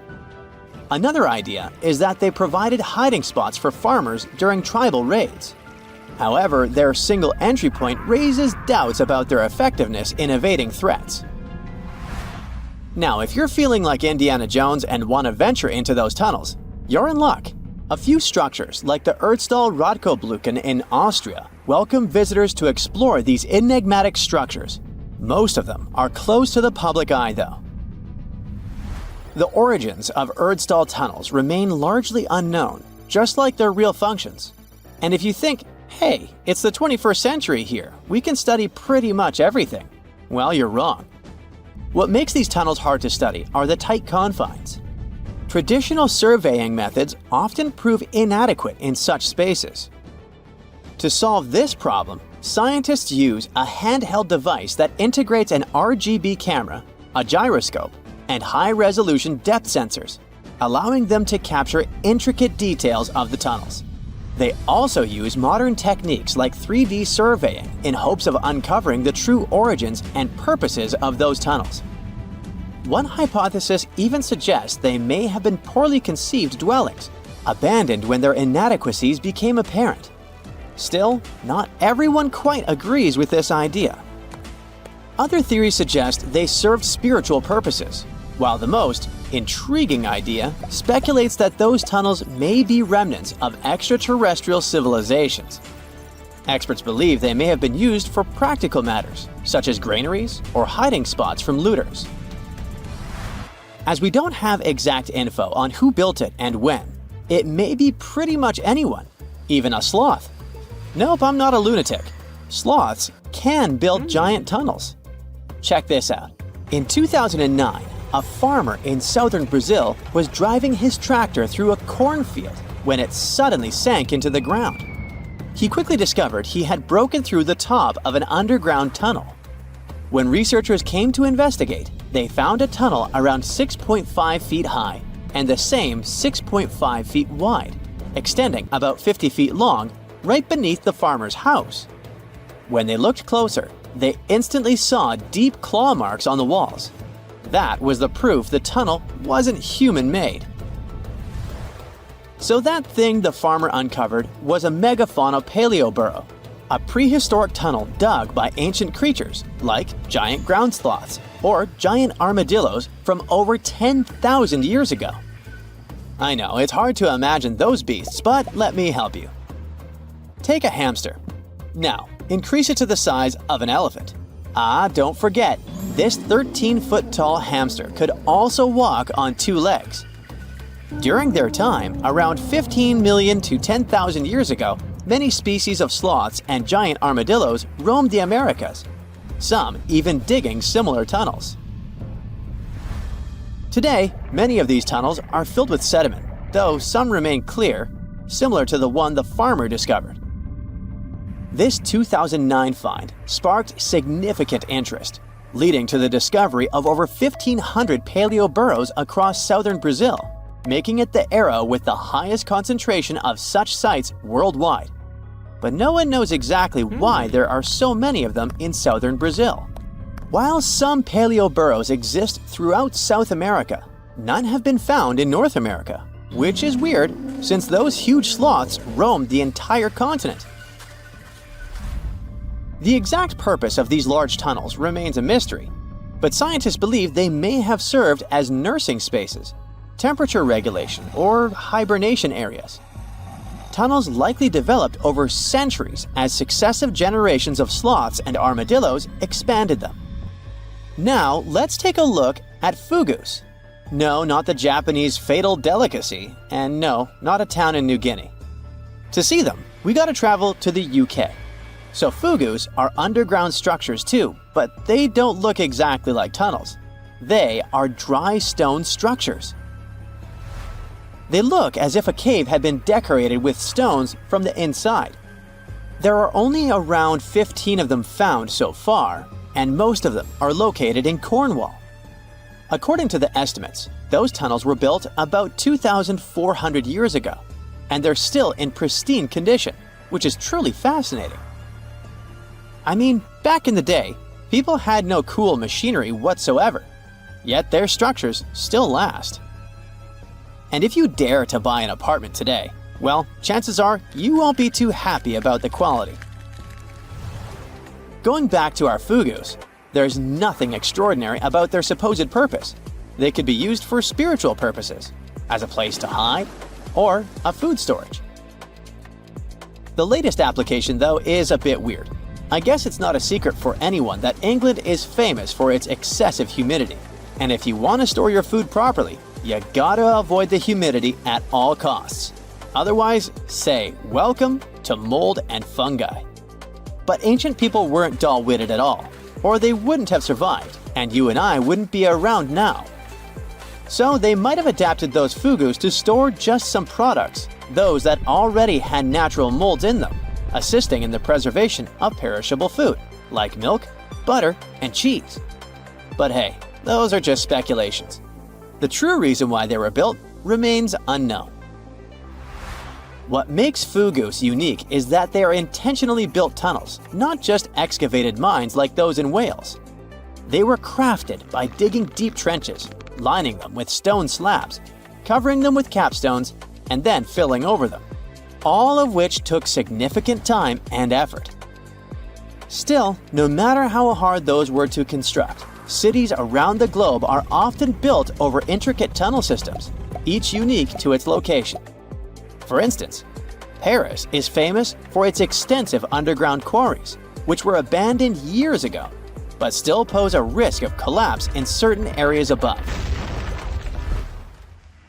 Another idea is that they provided hiding spots for farmers during tribal raids. However, their single entry point raises doubts about their effectiveness in evading threats. Now, if you're feeling like Indiana Jones and want to venture into those tunnels, you're in luck. A few structures, like the Erdstall Radkobluken in Austria, welcome visitors to explore these enigmatic structures. Most of them are closed to the public eye, though. The origins of Erdstall tunnels remain largely unknown, just like their real functions. And if you think, hey, it's the 21st century here, we can study pretty much everything, well, you're wrong. What makes these tunnels hard to study are the tight confines. Traditional surveying methods often prove inadequate in such spaces. To solve this problem, scientists use a handheld device that integrates an RGB camera, a gyroscope, and high-resolution depth sensors, allowing them to capture intricate details of the tunnels. They also use modern techniques like 3D surveying in hopes of uncovering the true origins and purposes of those tunnels. One hypothesis even suggests they may have been poorly conceived dwellings, abandoned when their inadequacies became apparent. Still, not everyone quite agrees with this idea. Other theories suggest they served spiritual purposes, while the most intriguing idea speculates that those tunnels may be remnants of extraterrestrial civilizations. Experts believe they may have been used for practical matters, such as granaries or hiding spots from looters. As we don't have exact info on who built it and when, it may be pretty much anyone, even a sloth. Nope, I'm not a lunatic. Sloths can build giant tunnels. Check this out. In 2009, a farmer in southern Brazil was driving his tractor through a cornfield when it suddenly sank into the ground. He quickly discovered he had broken through the top of an underground tunnel. When researchers came to investigate, they found a tunnel around 6.5 feet high and the same 6.5 feet wide, extending about 50 feet long right beneath the farmer's house. When they looked closer, they instantly saw deep claw marks on the walls. That was the proof the tunnel wasn't human-made. So that thing the farmer uncovered was a megafauna paleoburrow, a prehistoric tunnel dug by ancient creatures like giant ground sloths or giant armadillos from over 10,000 years ago. I know, it's hard to imagine those beasts, but let me help you. Take a hamster. Now, increase it to the size of an elephant. Don't forget, this 13-foot-tall hamster could also walk on two legs. During their time, around 15 million to 10,000 years ago, many species of sloths and giant armadillos roamed the Americas, some even digging similar tunnels. Today, many of these tunnels are filled with sediment, though some remain clear, similar to the one the farmer discovered. This 2009 find sparked significant interest, leading to the discovery of over 1,500 paleo burrows across southern Brazil, making it the era with the highest concentration of such sites worldwide. But no one knows exactly why there are so many of them in southern Brazil. While some paleo burrows exist throughout South America, none have been found in North America, which is weird since those huge sloths roamed the entire continent. The exact purpose of these large tunnels remains a mystery, but scientists believe they may have served as nursing spaces, temperature regulation, or hibernation areas. Tunnels likely developed over centuries as successive generations of sloths and armadillos expanded them. Now, let's take a look at fugus. No, not the Japanese fatal delicacy, and no, not a town in New Guinea. To see them, we gotta travel to the UK. So fugus are underground structures too, but they don't look exactly like tunnels. They are dry stone structures. They look as if a cave had been decorated with stones from the inside. There are only around 15 of them found so far, and most of them are located in Cornwall. According to the estimates, those tunnels were built about 2,400 years ago, and they're still in pristine condition, which is truly fascinating. I mean, back in the day, people had no cool machinery whatsoever, yet their structures still last. And if you dare to buy an apartment today, well, chances are you won't be too happy about the quality. Going back to our fugus, there's nothing extraordinary about their supposed purpose. They could be used for spiritual purposes, as a place to hide, or a food storage. The latest application, though, is a bit weird. I guess it's not a secret for anyone that England is famous for its excessive humidity. And if you want to store your food properly, you gotta avoid the humidity at all costs. Otherwise, say welcome to mold and fungi. But ancient people weren't dull-witted at all, or they wouldn't have survived, and you and I wouldn't be around now. So they might have adapted those fugus to store just some products, those that already had natural molds in them, assisting in the preservation of perishable food, like milk, butter, and cheese. But hey, those are just speculations. The true reason why they were built remains unknown. What makes fugus unique is that they are intentionally built tunnels, not just excavated mines like those in Wales. They were crafted by digging deep trenches, lining them with stone slabs, covering them with capstones, and then filling over them, all of which took significant time and effort. Still, no matter how hard those were to construct, cities around the globe are often built over intricate tunnel systems, each unique to its location. For instance, Paris is famous for its extensive underground quarries, which were abandoned years ago, but still pose a risk of collapse in certain areas above.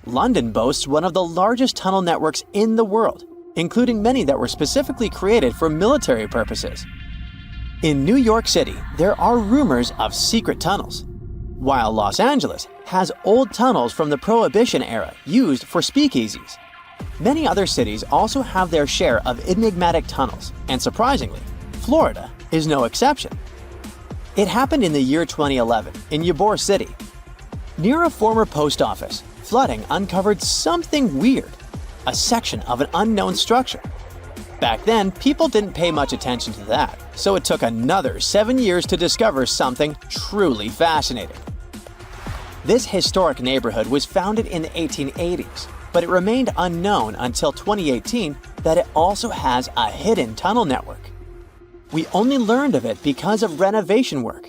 London boasts one of the largest tunnel networks in the world, including many that were specifically created for military purposes. In New York City, there are rumors of secret tunnels, while Los Angeles has old tunnels from the Prohibition era used for speakeasies. Many other cities also have their share of enigmatic tunnels, and surprisingly, Florida is no exception. It happened in the year 2011 in Ybor City. Near a former post office, flooding uncovered something weird, a section of an unknown structure. Back then, people didn't pay much attention to that, so it took another 7 years to discover something truly fascinating. This historic neighborhood was founded in the 1880s, but it remained unknown until 2018 that it also has a hidden tunnel network. We only learned of it because of renovation work.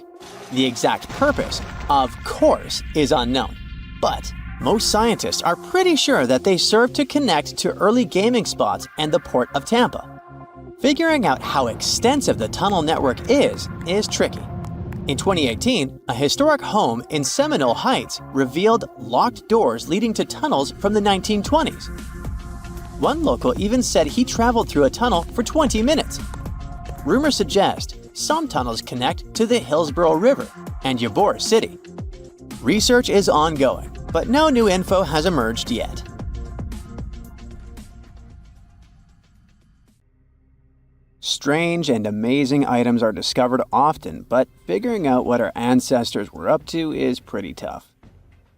The exact purpose, of course, is unknown, but most scientists are pretty sure that they serve to connect to early gaming spots and the port of Tampa. Figuring out how extensive the tunnel network is tricky. In 2018, a historic home in Seminole Heights revealed locked doors leading to tunnels from the 1920s. One local even said he traveled through a tunnel for 20 minutes. Rumors suggest some tunnels connect to the Hillsborough River and Ybor City. Research is ongoing, but no new info has emerged yet. Strange and amazing items are discovered often, but figuring out what our ancestors were up to is pretty tough.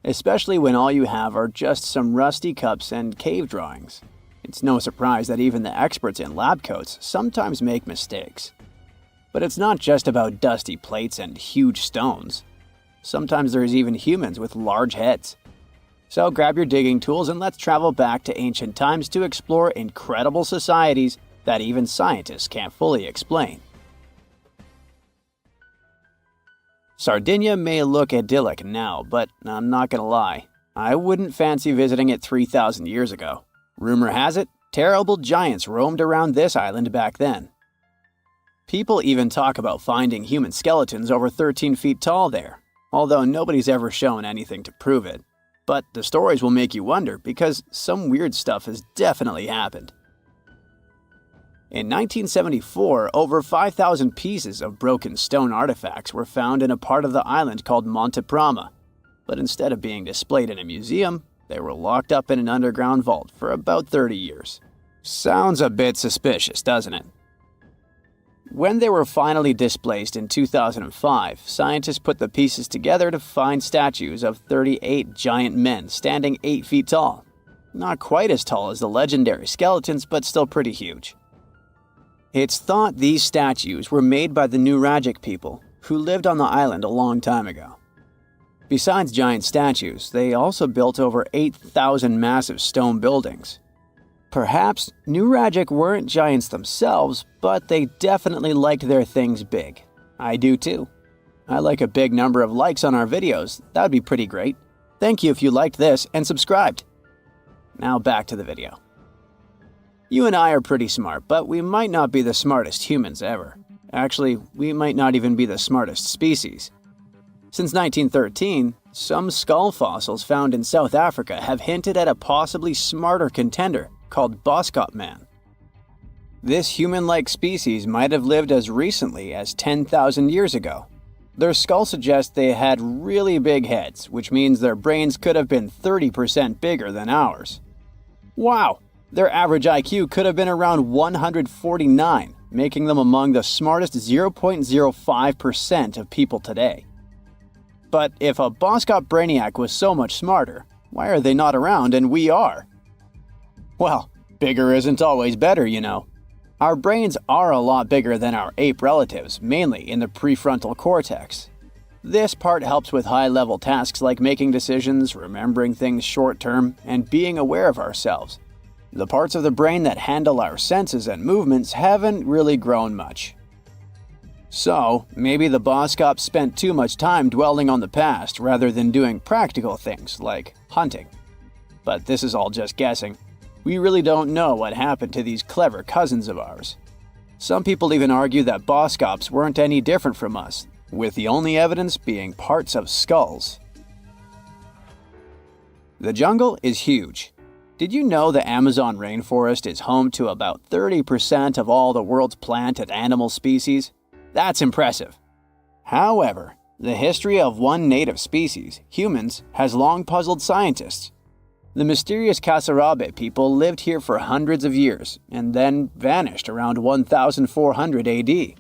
Especially when all you have are just some rusty cups and cave drawings. It's no surprise that even the experts in lab coats sometimes make mistakes. But it's not just about dusty plates and huge stones. Sometimes there's even humans with large heads. So grab your digging tools and let's travel back to ancient times to explore incredible societies that even scientists can't fully explain. Sardinia may look idyllic now, but I'm not gonna lie, I wouldn't fancy visiting it 3,000 years ago. Rumor has it, terrible giants roamed around this island back then. People even talk about finding human skeletons over 13 feet tall there, although nobody's ever shown anything to prove it. But the stories will make you wonder because some weird stuff has definitely happened. In 1974, over 5,000 pieces of broken stone artifacts were found in a part of the island called Monte Prama, but instead of being displayed in a museum, they were locked up in an underground vault for about 30 years. Sounds a bit suspicious, doesn't it? When they were finally displaced in 2005, scientists put the pieces together to find statues of 38 giant men standing 8 feet tall. Not quite as tall as the legendary skeletons, but still pretty huge. It's thought these statues were made by the Nuragic people, who lived on the island a long time ago. Besides giant statues, they also built over 8,000 massive stone buildings. Perhaps Nuragic weren't giants themselves, but they definitely liked their things big. I do too. I like a big number of likes on our videos. That'd be pretty great. Thank you if you liked this and subscribed. Now back to the video. You and I are pretty smart, but we might not be the smartest humans ever. Actually, we might not even be the smartest species. Since 1913, some skull fossils found in South Africa have hinted at a possibly smarter contender called boscop man. This human-like species might have lived as recently as 10,000 years ago. Their skull suggests they had really big heads, which means their brains could have been 30% bigger than ours. Wow! Their average IQ could have been around 149, making them among the smartest 0.05% of people today. But if a boscop brainiac was so much smarter, why are they not around and we are? Well, bigger isn't always better, you know. Our brains are a lot bigger than our ape relatives, mainly in the prefrontal cortex. This part helps with high-level tasks like making decisions, remembering things short-term, and being aware of ourselves. The parts of the brain that handle our senses and movements haven't really grown much. So, maybe the boscop spent too much time dwelling on the past rather than doing practical things like hunting. But this is all just guessing. We really don't know what happened to these clever cousins of ours. Some people even argue that boscops weren't any different from us, with the only evidence being parts of skulls. The jungle is huge. Did you know the Amazon rainforest is home to about 30% of all the world's plant and animal species? That's impressive. However, the history of one native species, humans, has long puzzled scientists. The mysterious Kasarabe people lived here for hundreds of years and then vanished around 1400 AD.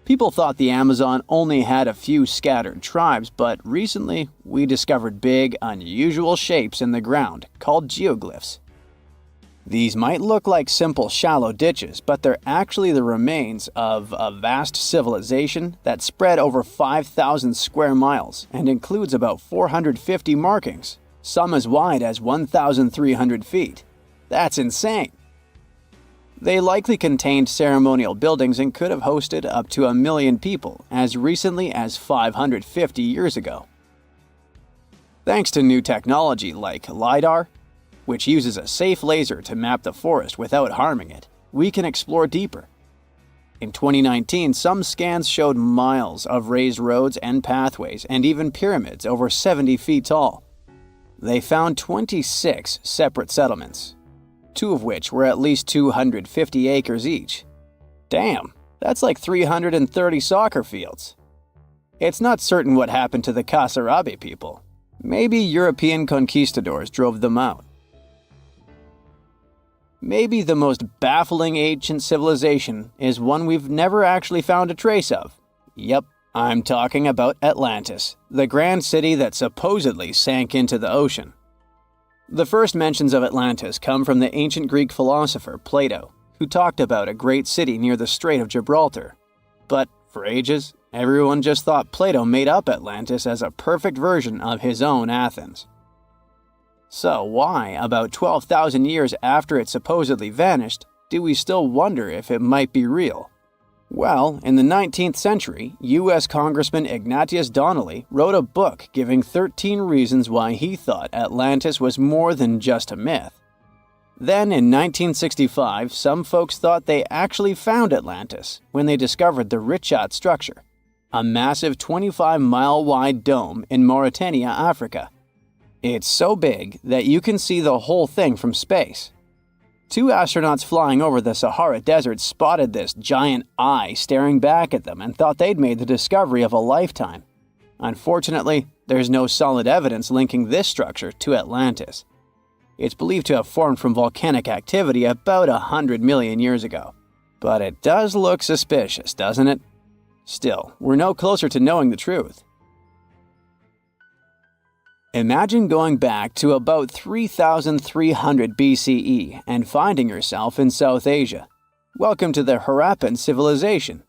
People thought the Amazon only had a few scattered tribes, but recently we discovered big, unusual shapes in the ground called geoglyphs. These might look like simple shallow ditches, but they're actually the remains of a vast civilization that spread over 5,000 square miles and includes about 450 markings, some as wide as 1,300 feet. That's insane! They likely contained ceremonial buildings and could have hosted up to 1 million people as recently as 550 years ago. Thanks to new technology like LiDAR, which uses a safe laser to map the forest without harming it, we can explore deeper. In 2019, some scans showed miles of raised roads and pathways and even pyramids over 70 feet tall. They found 26 separate settlements, 2 of which were at least 250 acres each. Damn, that's like 330 soccer fields. It's not certain what happened to the Kasarabe people. Maybe European conquistadors drove them out. Maybe the most baffling ancient civilization is one we've never actually found a trace of. Yep, I'm talking about Atlantis, the grand city that supposedly sank into the ocean. The first mentions of Atlantis come from the ancient Greek philosopher Plato, who talked about a great city near the Strait of Gibraltar. But for ages, everyone just thought Plato made up Atlantis as a perfect version of his own Athens. So why, about 12,000 years after it supposedly vanished, do we still wonder if it might be real? Well, in the 19th century, U.S. Congressman Ignatius Donnelly wrote a book giving 13 reasons why he thought Atlantis was more than just a myth. Then, in 1965, some folks thought they actually found Atlantis when they discovered the Richat structure, a massive 25-mile-wide dome in Mauritania, Africa. It's so big that you can see the whole thing from space. 2 astronauts flying over the Sahara Desert spotted this giant eye staring back at them and thought they'd made the discovery of a lifetime. Unfortunately, there's no solid evidence linking this structure to Atlantis. It's believed to have formed from volcanic activity about 100 million years ago. But it does look suspicious, doesn't it? Still, we're no closer to knowing the truth. Imagine going back to about 3300 BCE and finding yourself in South Asia. Welcome to the Harappan civilization.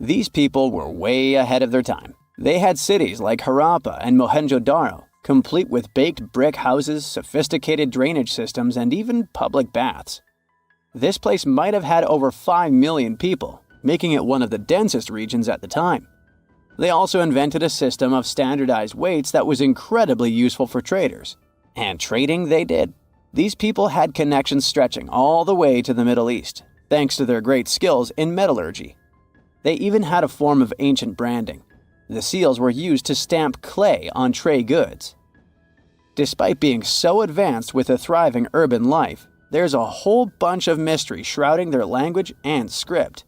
These people were way ahead of their time. They had cities like Harappa and Mohenjo-daro, complete with baked brick houses, sophisticated drainage systems, and even public baths. This place might have had over 5 million people, making it one of the densest regions at the time. They also invented a system of standardized weights that was incredibly useful for traders. And trading they did. These people had connections stretching all the way to the Middle East, thanks to their great skills in metallurgy. They even had a form of ancient branding. The seals were used to stamp clay on trade goods. Despite being so advanced with a thriving urban life, there's a whole bunch of mystery shrouding their language and script.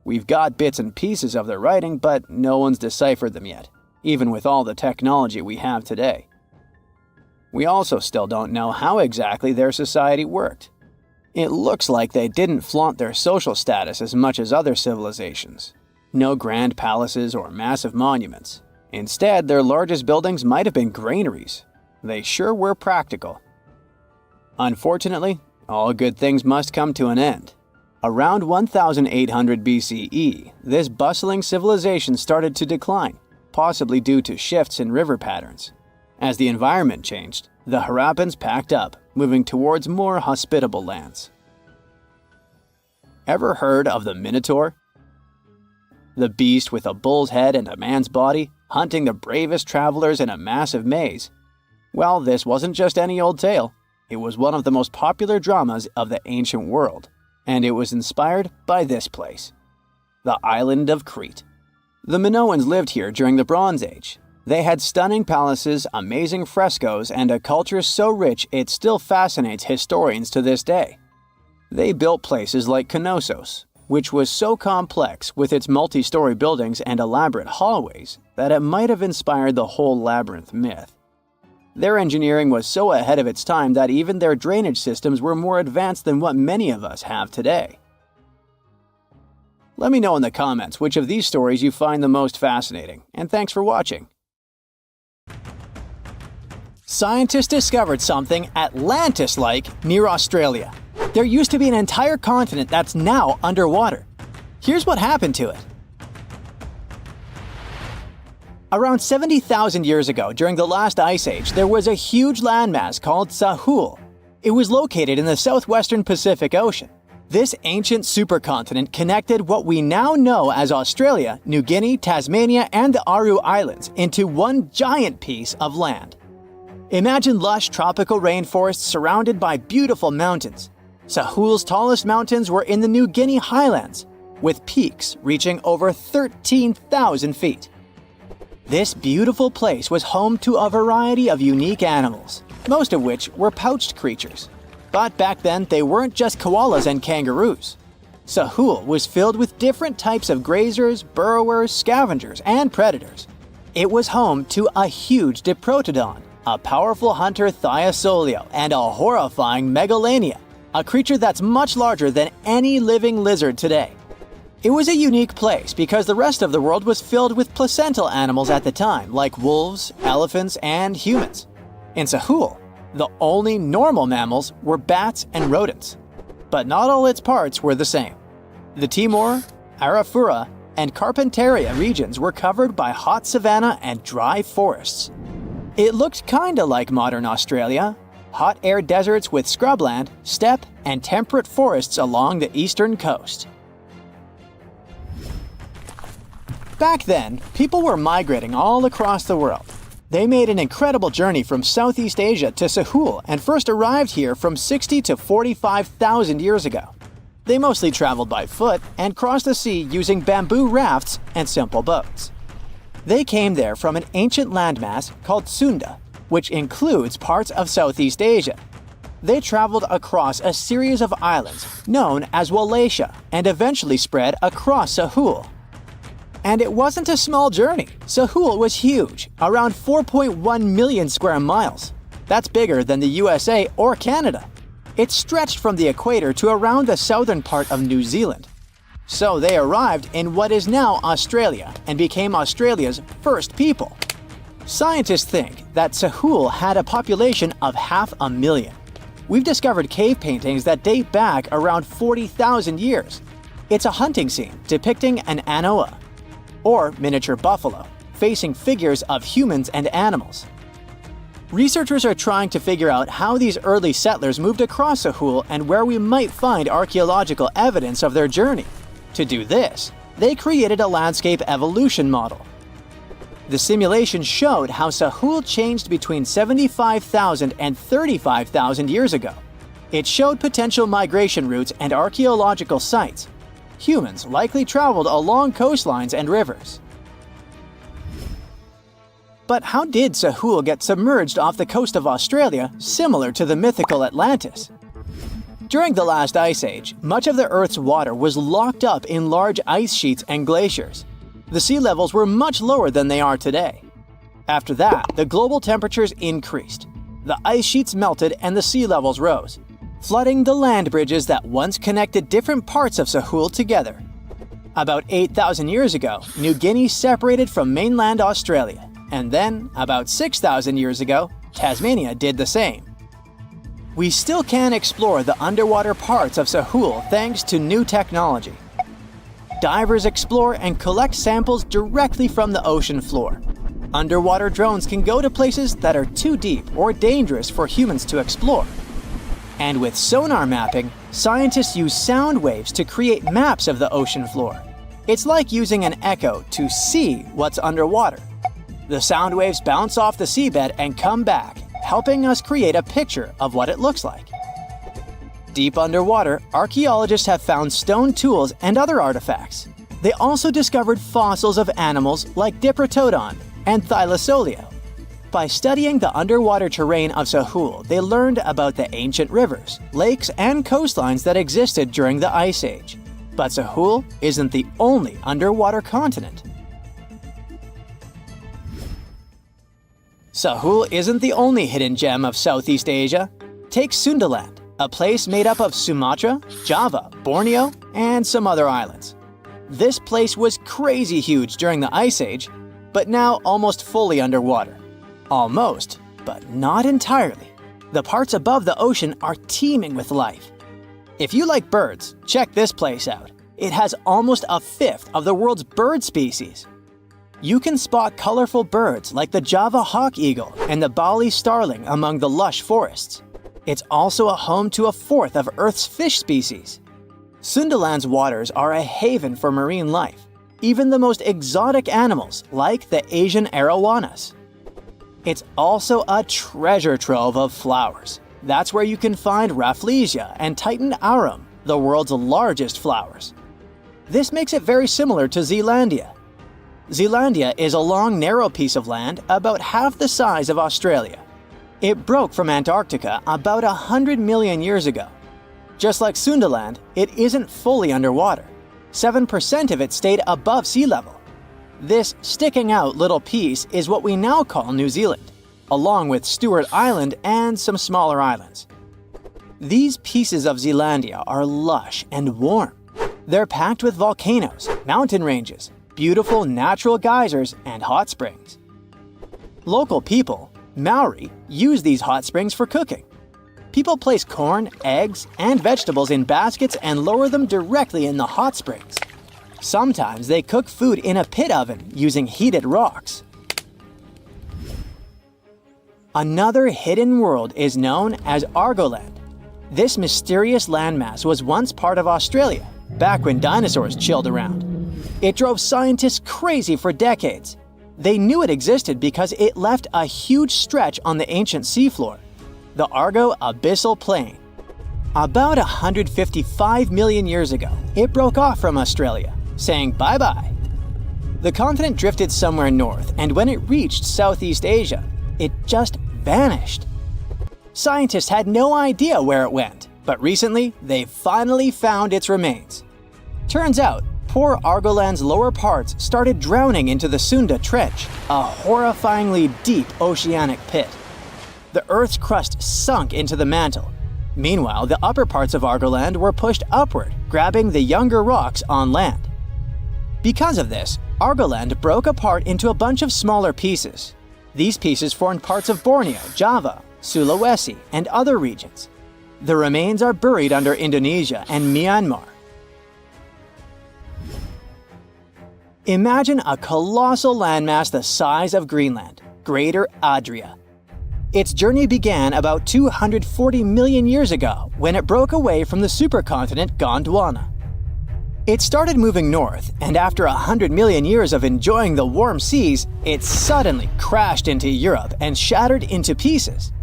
We've got bits and pieces of their writing, but no one's deciphered them yet, even with all the technology we have today. We also still don't know how exactly their society worked. It looks like they didn't flaunt their social status as much as other civilizations. No grand palaces or massive monuments. Instead, their largest buildings might have been granaries. They sure were practical. Unfortunately, all good things must come to an end. Around 1800 BCE, this bustling civilization started to decline, possibly due to shifts in river patterns. As the environment changed, the Harappans packed up, moving towards more hospitable lands. Ever heard of the Minotaur? The beast with a bull's head and a man's body, hunting the bravest travelers in a massive maze. Well, this wasn't just any old tale. It was one of the most popular dramas of the ancient world. And it was inspired by this place, the island of Crete. The Minoans lived here during the Bronze Age. They had stunning palaces, amazing frescoes, and a culture so rich it still fascinates historians to this day. They built places like Knossos, which was so complex with its multi-story buildings and elaborate hallways that it might have inspired the whole labyrinth myth. Their engineering was so ahead of its time that even their drainage systems were more advanced than what many of us have today. Let me know in the comments which of these stories you find the most fascinating, and thanks for watching. Scientists discovered something Atlantis-like near Australia. There used to be an entire continent that's now underwater. Here's what happened to it. Around 70,000 years ago, during the last ice age, there was a huge landmass called Sahul. It was located in the southwestern Pacific Ocean. This ancient supercontinent connected what we now know as Australia, New Guinea, Tasmania, and the Aru Islands into one giant piece of land. Imagine lush tropical rainforests surrounded by beautiful mountains. Sahul's tallest mountains were in the New Guinea highlands, with peaks reaching over 13,000 feet. This beautiful place was home to a variety of unique animals, most of which were pouched creatures. But back then, they weren't just koalas and kangaroos. Sahul was filled with different types of grazers, burrowers, scavengers, and predators. It was home to a huge diprotodon, a powerful hunter Theia, and a horrifying Megalania, a creature that's much larger than any living lizard today. It was a unique place because the rest of the world was filled with placental animals at the time, like wolves, elephants, and humans. In Sahul, the only normal mammals were bats and rodents. But not all its parts were the same. The Timor, Arafura, and Carpentaria regions were covered by hot savanna and dry forests. It looked kinda like modern Australia, hot air deserts with scrubland, steppe, and temperate forests along the eastern coast. Back then, people were migrating all across the world. They made an incredible journey from Southeast Asia to Sahul and first arrived here from 60 to 45,000 years ago. They mostly traveled by foot and crossed the sea using bamboo rafts and simple boats. They came there from an ancient landmass called Sunda, which includes parts of Southeast Asia. They traveled across a series of islands known as Wallachia and eventually spread across Sahul. And it wasn't a small journey. Sahul was huge, around 4.1 million square miles. That's bigger than the USA or Canada. It stretched from the equator to around the southern part of New Zealand. So they arrived in what is now Australia and became Australia's first people. Scientists think that Sahul had a population of 500,000. We've discovered cave paintings that date back around 40,000 years. It's a hunting scene depicting an anoa, or miniature buffalo, facing figures of humans and animals. Researchers are trying to figure out how these early settlers moved across Sahul and where we might find archaeological evidence of their journey. To do this, they created a landscape evolution model. The simulation showed how Sahul changed between 75,000 and 35,000 years ago. It showed potential migration routes and archaeological sites. Humans likely traveled along coastlines and rivers. But how did Sahul get submerged off the coast of Australia, similar to the mythical Atlantis? During the last ice age, much of the Earth's water was locked up in large ice sheets and glaciers. The sea levels were much lower than they are today. After that, the global temperatures increased. The ice sheets melted and the sea levels rose, flooding the land bridges that once connected different parts of Sahul together. About 8,000 years ago, New Guinea separated from mainland Australia, and then, about 6,000 years ago, Tasmania did the same. We still can explore the underwater parts of Sahul thanks to new technology. Divers explore and collect samples directly from the ocean floor. Underwater drones can go to places that are too deep or dangerous for humans to explore. And with sonar mapping, scientists use sound waves to create maps of the ocean floor. It's like using an echo to see what's underwater. The sound waves bounce off the seabed and come back, helping us create a picture of what it looks like. Deep underwater, archaeologists have found stone tools and other artifacts. They also discovered fossils of animals like Diprotodon and Thylacoleo. By studying the underwater terrain of Sahul, they learned about the ancient rivers, lakes, and coastlines that existed during the Ice Age. But Sahul isn't the only underwater continent. Sahul isn't the only hidden gem of Southeast Asia. Take Sundaland, a place made up of Sumatra, Java, Borneo, and some other islands. This place was crazy huge during the Ice Age, but now almost fully underwater. Almost, but not entirely. The parts above the ocean are teeming with life. If you like birds, check this place out. It has almost a fifth of the world's bird species. You can spot colorful birds like the Java hawk eagle and the Bali starling among the lush forests. It's also a home to a fourth of Earth's fish species. Sundaland's waters are a haven for marine life, even the most exotic animals like the Asian arowanas. It's also a treasure trove of flowers. That's where you can find Rafflesia and Titan arum, the world's largest flowers. This makes it very similar to Zealandia. Zealandia is a long, narrow piece of land about half the size of Australia. It broke from Antarctica about 100 million years ago. Just like Sundaland, it isn't fully underwater. 7% of it stayed above sea level. This sticking out little piece is what we now call New Zealand, along with Stewart Island and some smaller islands. These pieces of Zealandia are lush and warm. They're packed with volcanoes, mountain ranges, beautiful natural geysers, and hot springs. Local people, Maori, use these hot springs for cooking. People place corn, eggs, and vegetables in baskets and lower them directly in the hot springs. Sometimes they cook food in a pit oven using heated rocks. Another hidden world is known as Argoland. This mysterious landmass was once part of Australia, back when dinosaurs chilled around. It drove scientists crazy for decades. They knew it existed because it left a huge stretch on the ancient seafloor, the Argo Abyssal Plain. About 155 million years ago, it broke off from Australia, saying bye-bye. The continent drifted somewhere north, and when it reached Southeast Asia, it just vanished. Scientists had no idea where it went, but recently they finally found its remains. Turns out, poor Argoland's lower parts started drowning into the Sunda Trench, a horrifyingly deep oceanic pit. The Earth's crust sunk into the mantle. Meanwhile, the upper parts of Argoland were pushed upward, grabbing the younger rocks on land. Because of this, Argoland broke apart into a bunch of smaller pieces. These pieces formed parts of Borneo, Java, Sulawesi, and other regions. The remains are buried under Indonesia and Myanmar. Imagine a colossal landmass the size of Greenland, Greater Adria. Its journey began about 240 million years ago when it broke away from the supercontinent Gondwana. It started moving north, and after 100 million years of enjoying the warm seas, it suddenly crashed into Europe and shattered into pieces.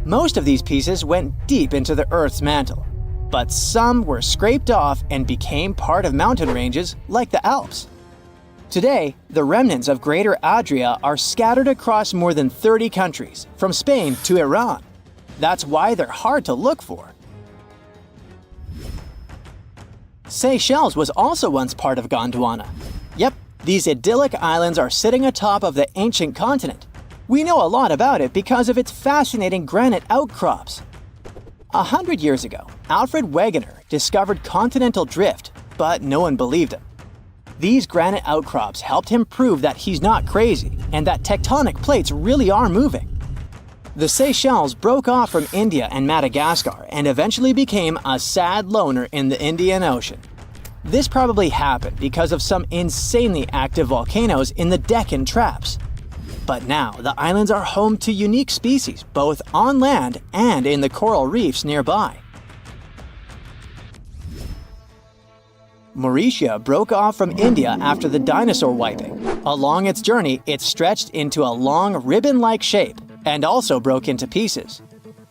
Most of these pieces went deep into the Earth's mantle, but some were scraped off and became part of mountain ranges like the Alps. Today, the remnants of Greater Adria are scattered across more than 30 countries, from Spain to Iran. That's why they're hard to look for. Seychelles was also once part of Gondwana. Yep, these idyllic islands are sitting atop of the ancient continent. We know a lot about it because of its fascinating granite outcrops. 100 years ago, Alfred Wegener discovered continental drift, but no one believed him. These granite outcrops helped him prove that he's not crazy and that tectonic plates really are moving. The Seychelles broke off from India and Madagascar and eventually became a sad loner in the Indian Ocean. This probably happened because of some insanely active volcanoes in the Deccan Traps. But now, the islands are home to unique species both on land and in the coral reefs nearby. Mauritius broke off from India after the dinosaur wiping. Along its journey, it stretched into a long ribbon-like shape and also broke into pieces.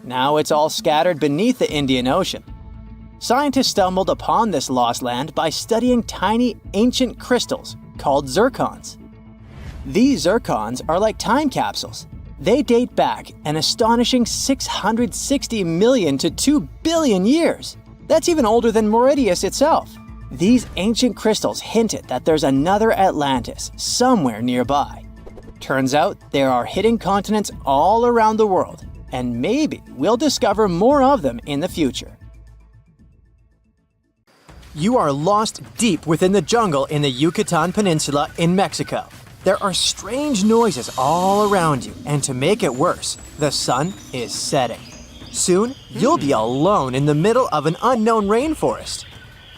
Now it's all scattered beneath the Indian Ocean. Scientists stumbled upon this lost land by studying tiny ancient crystals called zircons. These zircons are like time capsules. They date back an astonishing 660 million to 2 billion years. That's even older than Mauritius itself. These ancient crystals hinted that there's another Atlantis somewhere nearby. Turns out there are hidden continents all around the world, and maybe we'll discover more of them in the future. You are lost deep within the jungle in the Yucatan Peninsula in Mexico. There are strange noises all around you, and to make it worse, the sun is setting. Soon, you'll be alone in the middle of an unknown rainforest.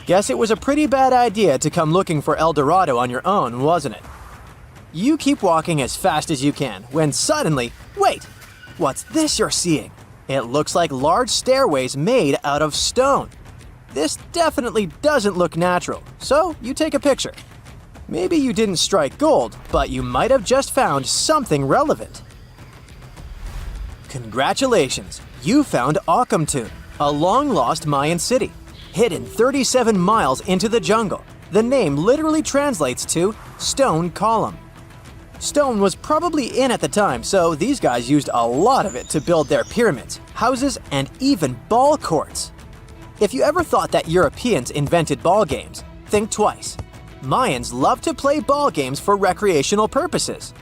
Guess it was a pretty bad idea to come looking for El Dorado on your own, wasn't it? You keep walking as fast as you can when suddenly, wait, what's this you're seeing? It looks like large stairways made out of stone. This definitely doesn't look natural, so you take a picture. Maybe you didn't strike gold, but you might have just found something relevant. Congratulations, you found Akamtun, a long-lost Mayan city. Hidden 37 miles into the jungle, the name literally translates to stone column. Stone was probably in at the time, so these guys used a lot of it to build their pyramids, houses, and even ball courts. If you ever thought that Europeans invented ball games, think twice. Mayans loved to play ball games for recreational purposes.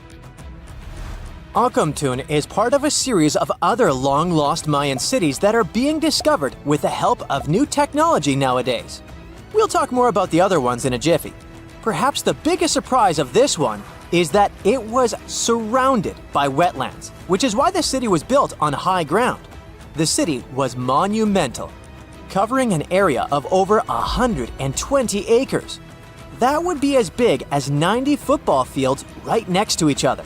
Ancamtun is part of a series of other long-lost Mayan cities that are being discovered with the help of new technology nowadays. We'll talk more about the other ones in a jiffy. Perhaps the biggest surprise of this one is that it was surrounded by wetlands, which is why the city was built on high ground. The city was monumental, covering an area of over 120 acres. That would be as big as 90 football fields right next to each other.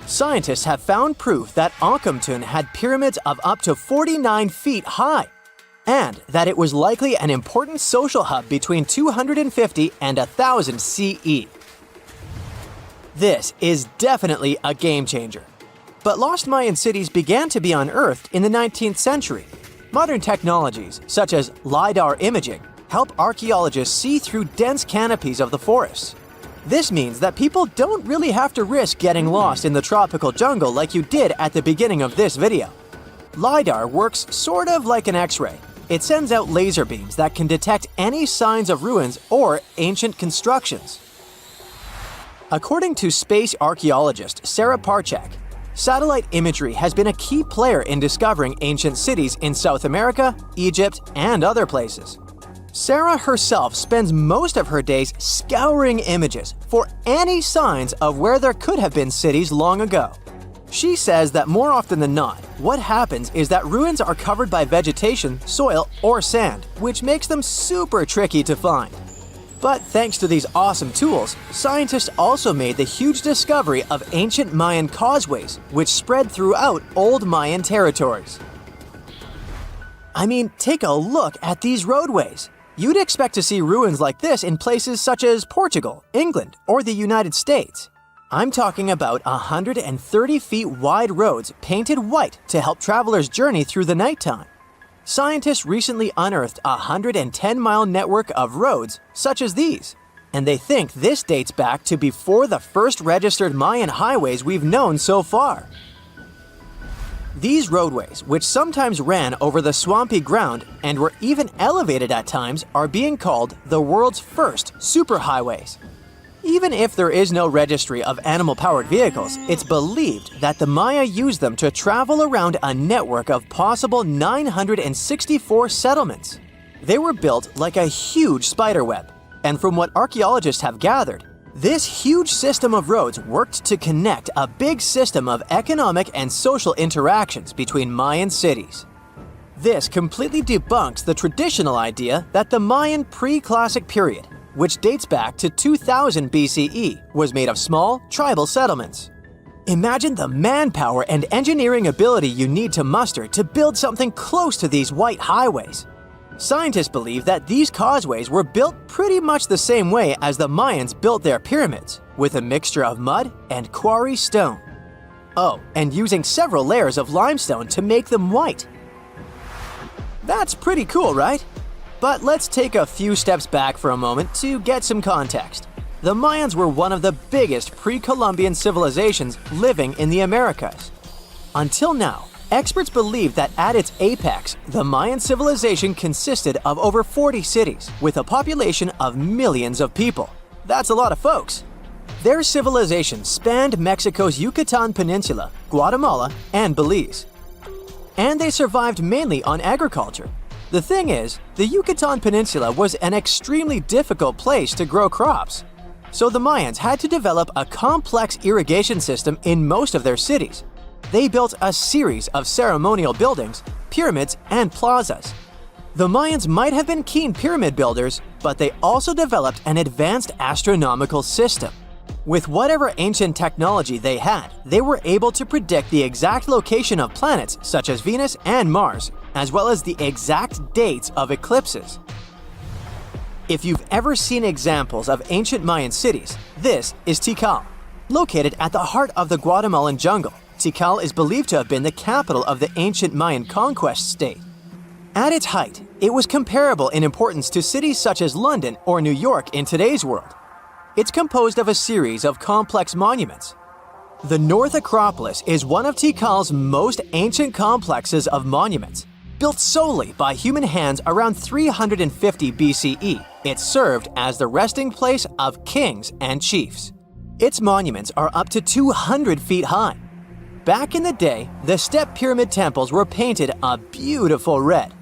Scientists have found proof that Ancamtun had pyramids of up to 49 feet high, and that it was likely an important social hub between 250 and 1000 CE. This is definitely a game changer. But lost Mayan cities began to be unearthed in the 19th century. Modern technologies, such as LiDAR imaging, help archaeologists see through dense canopies of the forests. This means that people don't really have to risk getting lost in the tropical jungle like you did at the beginning of this video. LiDAR works sort of like an X-ray. It sends out laser beams that can detect any signs of ruins or ancient constructions. According to space archaeologist Sarah Parchak, satellite imagery has been a key player in discovering ancient cities in South America, Egypt, and other places. Sarah herself spends most of her days scouring images for any signs of where there could have been cities long ago. She says that more often than not, what happens is that ruins are covered by vegetation, soil, or sand, which makes them super tricky to find. But thanks to these awesome tools, scientists also made the huge discovery of ancient Mayan causeways, which spread throughout old Mayan territories. I mean, take a look at these roadways. You'd expect to see ruins like this in places such as Portugal, England, or the United States. I'm talking about 130 feet wide roads painted white to help travelers journey through the nighttime. Scientists recently unearthed a 110-mile network of roads such as these, and they think this dates back to before the first registered Mayan highways we've known so far. These roadways, which sometimes ran over the swampy ground and were even elevated at times, are being called the world's first superhighways. Even if there is no registry of animal-powered vehicles, it's believed that the Maya used them to travel around a network of possible 964 settlements. They were built like a huge spiderweb, and from what archaeologists have gathered, this huge system of roads worked to connect a big system of economic and social interactions between Mayan cities. This completely debunks the traditional idea that the Mayan pre-classic period, which dates back to 2000 BCE, was made of small, tribal settlements. Imagine the manpower and engineering ability you need to muster to build something close to these white highways. Scientists believe that these causeways were built pretty much the same way as the Mayans built their pyramids, with a mixture of mud and quarry stone. Oh, and using several layers of limestone to make them white. That's pretty cool, right? But let's take a few steps back for a moment to get some context. The Mayans were one of the biggest pre-Columbian civilizations living in the Americas. Until now, experts believe that at its apex, the Mayan civilization consisted of over 40 cities with a population of millions of people. That's a lot of folks. Their civilization spanned Mexico's Yucatan Peninsula, Guatemala, and Belize. And they survived mainly on agriculture. The thing is, the Yucatan Peninsula was an extremely difficult place to grow crops. So the Mayans had to develop a complex irrigation system in most of their cities. They built a series of ceremonial buildings, pyramids, and plazas. The Mayans might have been keen pyramid builders, but they also developed an advanced astronomical system. With whatever ancient technology they had, they were able to predict the exact location of planets such as Venus and Mars, as well as the exact dates of eclipses. If you've ever seen examples of ancient Mayan cities, this is Tikal. Located at the heart of the Guatemalan jungle, Tikal is believed to have been the capital of the ancient Mayan conquest state. At its height, it was comparable in importance to cities such as London or New York in today's world. It's composed of a series of complex monuments. The North Acropolis is one of Tikal's most ancient complexes of monuments, Built solely by human hands around 350 BCE, it served as the resting place of kings and chiefs. Its monuments are up to 200 feet high. Back in the day, the step pyramid temples were painted a beautiful red.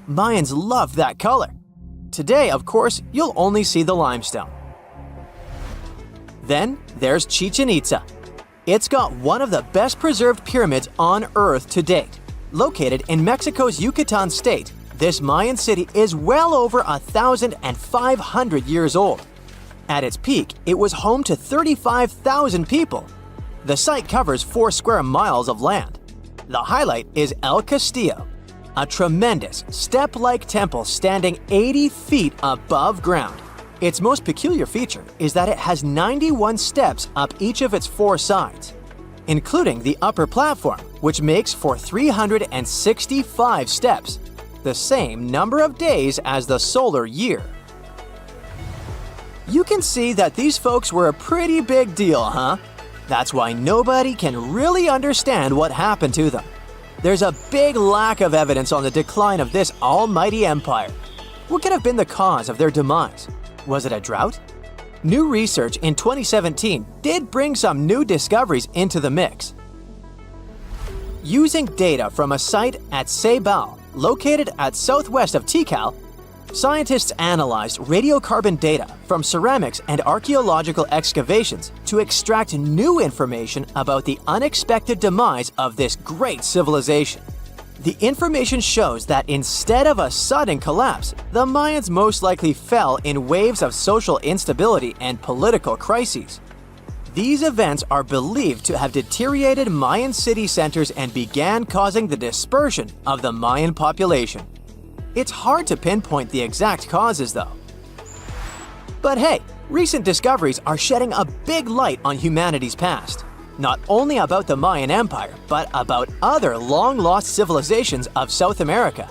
Mayans loved that color. Today, of course, you'll only see the limestone. Then there's Chichen Itza. It's got one of the best preserved pyramids on Earth to date. Located in Mexico's Yucatan state, this Mayan city is well over 1,500 years old. At its peak, it was home to 35,000 people. The site covers 4 square miles of land. The highlight is El Castillo, a tremendous step-like temple standing 80 feet above ground. Its most peculiar feature is that it has 91 steps up each of its 4 sides, including the upper platform, which makes for 365 steps, the same number of days as the solar year. You can see that these folks were a pretty big deal, huh? That's why nobody can really understand what happened to them. There's a big lack of evidence on the decline of this almighty empire. What could have been the cause of their demise? Was it a drought? New research in 2017 did bring some new discoveries into the mix. Using data from a site at Ceibal, located at southwest of Tikal, scientists analyzed radiocarbon data from ceramics and archaeological excavations to extract new information about the unexpected demise of this great civilization. The information shows that instead of a sudden collapse, the Mayans most likely fell in waves of social instability and political crises. These events are believed to have deteriorated Mayan city centers and began causing the dispersion of the Mayan population. It's hard to pinpoint the exact causes, though. But hey, recent discoveries are shedding a big light on humanity's past. Not only about the Mayan Empire, but about other long-lost civilizations of South America.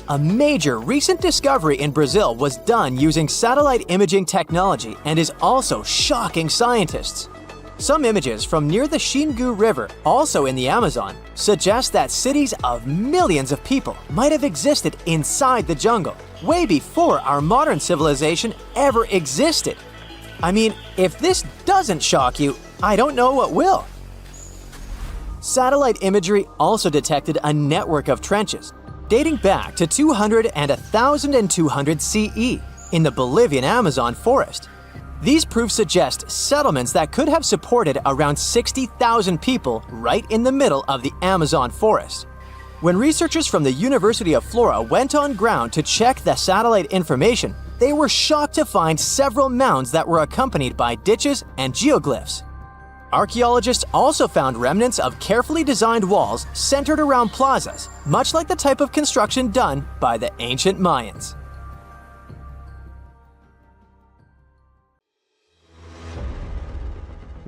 A major recent discovery in Brazil was done using satellite imaging technology and is also shocking scientists. Some images from near the Xingu River, also in the Amazon, suggest that cities of millions of people might have existed inside the jungle, way before our modern civilization ever existed. I mean, if this doesn't shock you, I don't know what will. Satellite imagery also detected a network of trenches dating back to 200 and 1,200 CE in the Bolivian Amazon forest. These proofs suggest settlements that could have supported around 60,000 people right in the middle of the Amazon forest. When researchers from the University of Florida went on ground to check the satellite information, they were shocked to find several mounds that were accompanied by ditches and geoglyphs. Archaeologists also found remnants of carefully designed walls centered around plazas, much like the type of construction done by the ancient Mayans.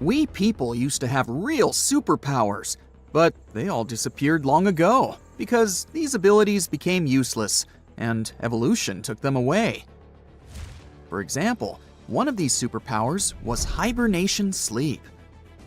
We people used to have real superpowers, but they all disappeared long ago because these abilities became useless and evolution took them away. For example, one of these superpowers was hibernation sleep.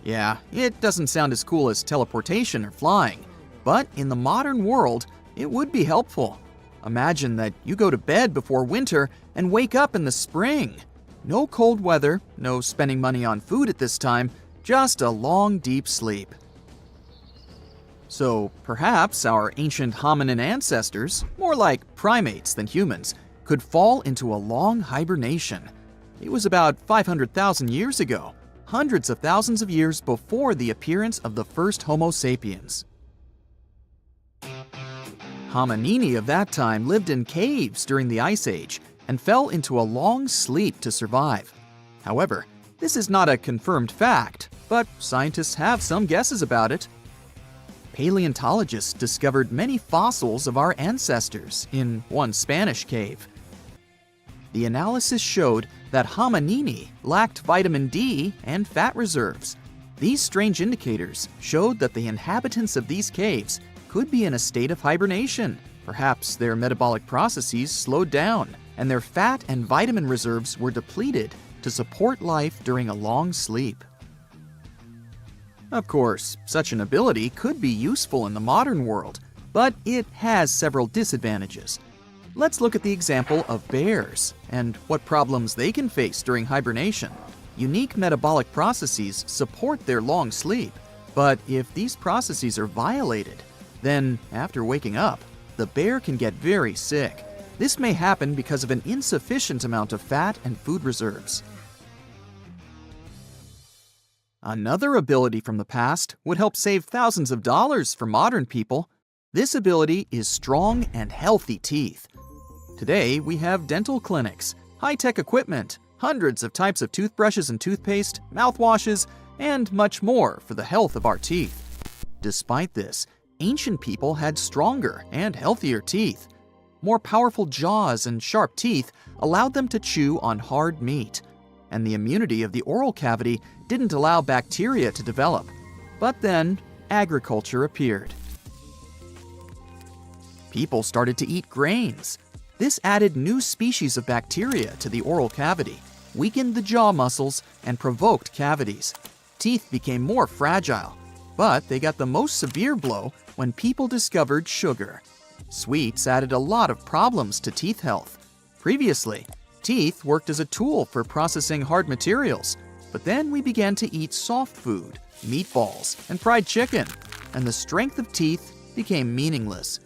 Yeah, it doesn't sound as cool as teleportation or flying, but in the modern world, it would be helpful. Imagine that you go to bed before winter and wake up in the spring. No cold weather, no spending money on food at this time, just a long, deep sleep. So perhaps our ancient hominin ancestors, more like primates than humans, could fall into a long hibernation. It was about 500,000 years ago, hundreds of thousands of years before the appearance of the first Homo sapiens. Hominini of that time lived in caves during the Ice Age and fell into a long sleep to survive. However, this is not a confirmed fact, but scientists have some guesses about it. Paleontologists discovered many fossils of our ancestors in one Spanish cave. The analysis showed that hominini lacked vitamin D and fat reserves. These strange indicators showed that the inhabitants of these caves could be in a state of hibernation. Perhaps their metabolic processes slowed down and their fat and vitamin reserves were depleted to support life during a long sleep. Of course, such an ability could be useful in the modern world, but it has several disadvantages. Let's look at the example of bears and what problems they can face during hibernation. Unique metabolic processes support their long sleep, but if these processes are violated, then after waking up, the bear can get very sick. This may happen because of an insufficient amount of fat and food reserves. Another ability from the past would help save thousands of dollars for modern people. This ability is strong and healthy teeth. Today, we have dental clinics, high-tech equipment, hundreds of types of toothbrushes and toothpaste, mouthwashes, and much more for the health of our teeth. Despite this, ancient people had stronger and healthier teeth. More powerful jaws and sharp teeth allowed them to chew on hard meat, and the immunity of the oral cavity didn't allow bacteria to develop. But then, agriculture appeared. People started to eat grains. This added new species of bacteria to the oral cavity, weakened the jaw muscles, and provoked cavities. Teeth became more fragile, but they got the most severe blow when people discovered sugar. Sweets added a lot of problems to teeth health. Previously, teeth worked as a tool for processing hard materials, but then we began to eat soft food, meatballs, and fried chicken, and the strength of teeth became meaningless.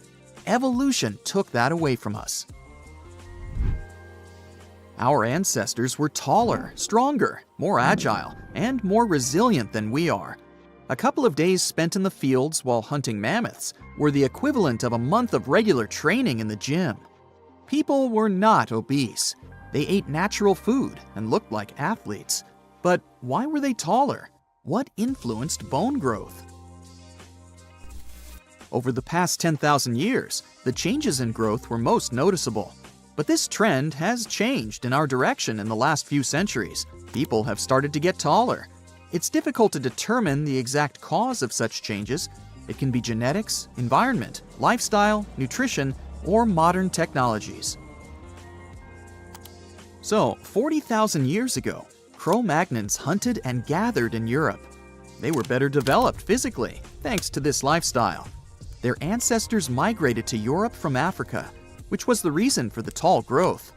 Evolution took that away from us. Our ancestors were taller, stronger, more agile, and more resilient than we are. A couple of days spent in the fields while hunting mammoths were the equivalent of a month of regular training in the gym. People were not obese. They ate natural food and looked like athletes. But why were they taller? What influenced bone growth? Over the past 10,000 years, the changes in growth were most noticeable. But this trend has changed in our direction in the last few centuries. People have started to get taller. It's difficult to determine the exact cause of such changes. It can be genetics, environment, lifestyle, nutrition, or modern technologies. So, 40,000 years ago, Cro-Magnons hunted and gathered in Europe. They were better developed physically, thanks to this lifestyle. Their ancestors migrated to Europe from Africa, which was the reason for the tall growth.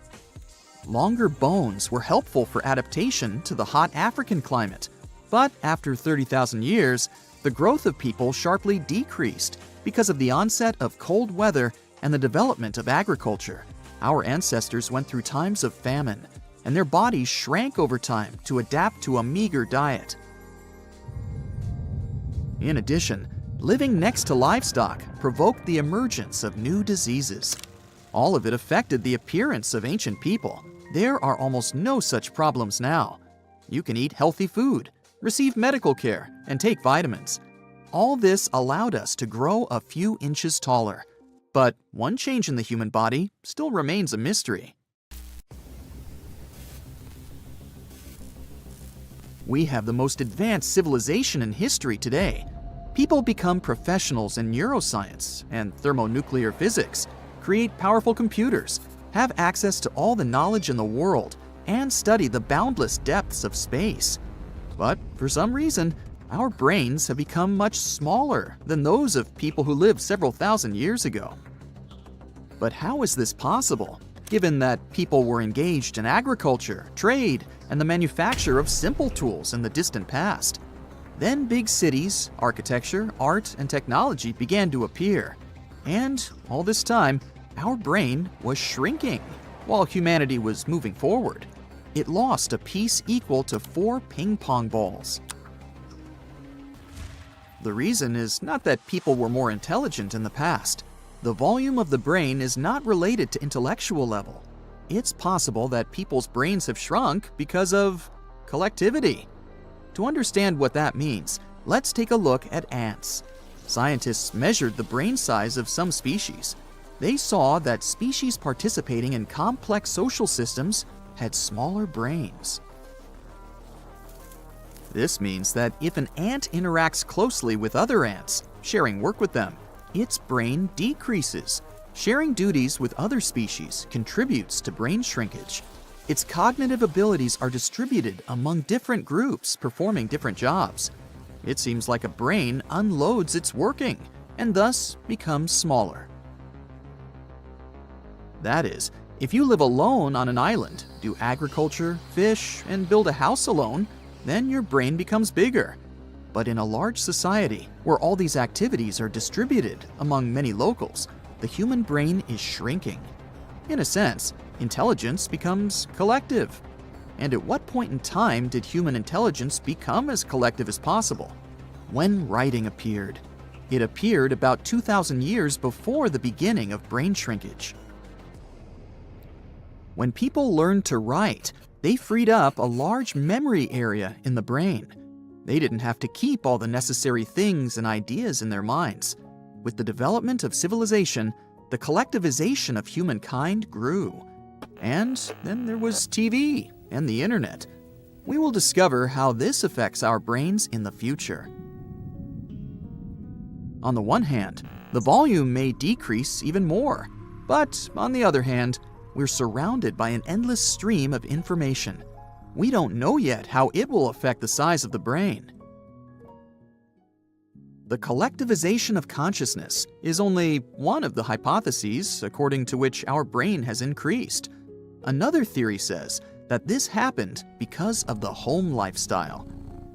Longer bones were helpful for adaptation to the hot African climate, but after 30,000 years, the growth of people sharply decreased because of the onset of cold weather and the development of agriculture. Our ancestors went through times of famine, and their bodies shrank over time to adapt to a meager diet. In addition, living next to livestock provoked the emergence of new diseases. All of it affected the appearance of ancient people. There are almost no such problems now. You can eat healthy food, receive medical care, and take vitamins. All this allowed us to grow a few inches taller. But one change in the human body still remains a mystery. We have the most advanced civilization in history today. People become professionals in neuroscience and thermonuclear physics, create powerful computers, have access to all the knowledge in the world, and study the boundless depths of space. But for some reason, our brains have become much smaller than those of people who lived several thousand years ago. But how is this possible, given that people were engaged in agriculture, trade, and the manufacture of simple tools in the distant past? Then big cities, architecture, art, and technology began to appear. And all this time, our brain was shrinking while humanity was moving forward. It lost a piece equal to 4 ping pong balls. The reason is not that people were more intelligent in the past. The volume of the brain is not related to intellectual level. It's possible that people's brains have shrunk because of collectivity. To understand what that means, let's take a look at ants. Scientists measured the brain size of some species. They saw that species participating in complex social systems had smaller brains. This means that if an ant interacts closely with other ants, sharing work with them, its brain decreases. Sharing duties with other species contributes to brain shrinkage. Its cognitive abilities are distributed among different groups performing different jobs. It seems like a brain unloads its working, and thus becomes smaller. That is, if you live alone on an island, do agriculture, fish, and build a house alone, then your brain becomes bigger. But in a large society, where all these activities are distributed among many locals, the human brain is shrinking. In a sense, intelligence becomes collective. And at what point in time did human intelligence become as collective as possible? When writing appeared. It appeared about 2,000 years before the beginning of brain shrinkage. When people learned to write, they freed up a large memory area in the brain. They didn't have to keep all the necessary things and ideas in their minds. With the development of civilization, the collectivization of humankind grew. And then there was TV and the internet. We will discover how this affects our brains in the future. On the one hand, the volume may decrease even more, but on the other hand, we're surrounded by an endless stream of information. We don't know yet how it will affect the size of the brain. The collectivization of consciousness is only one of the hypotheses according to which our brain has increased. Another theory says that this happened because of the home lifestyle.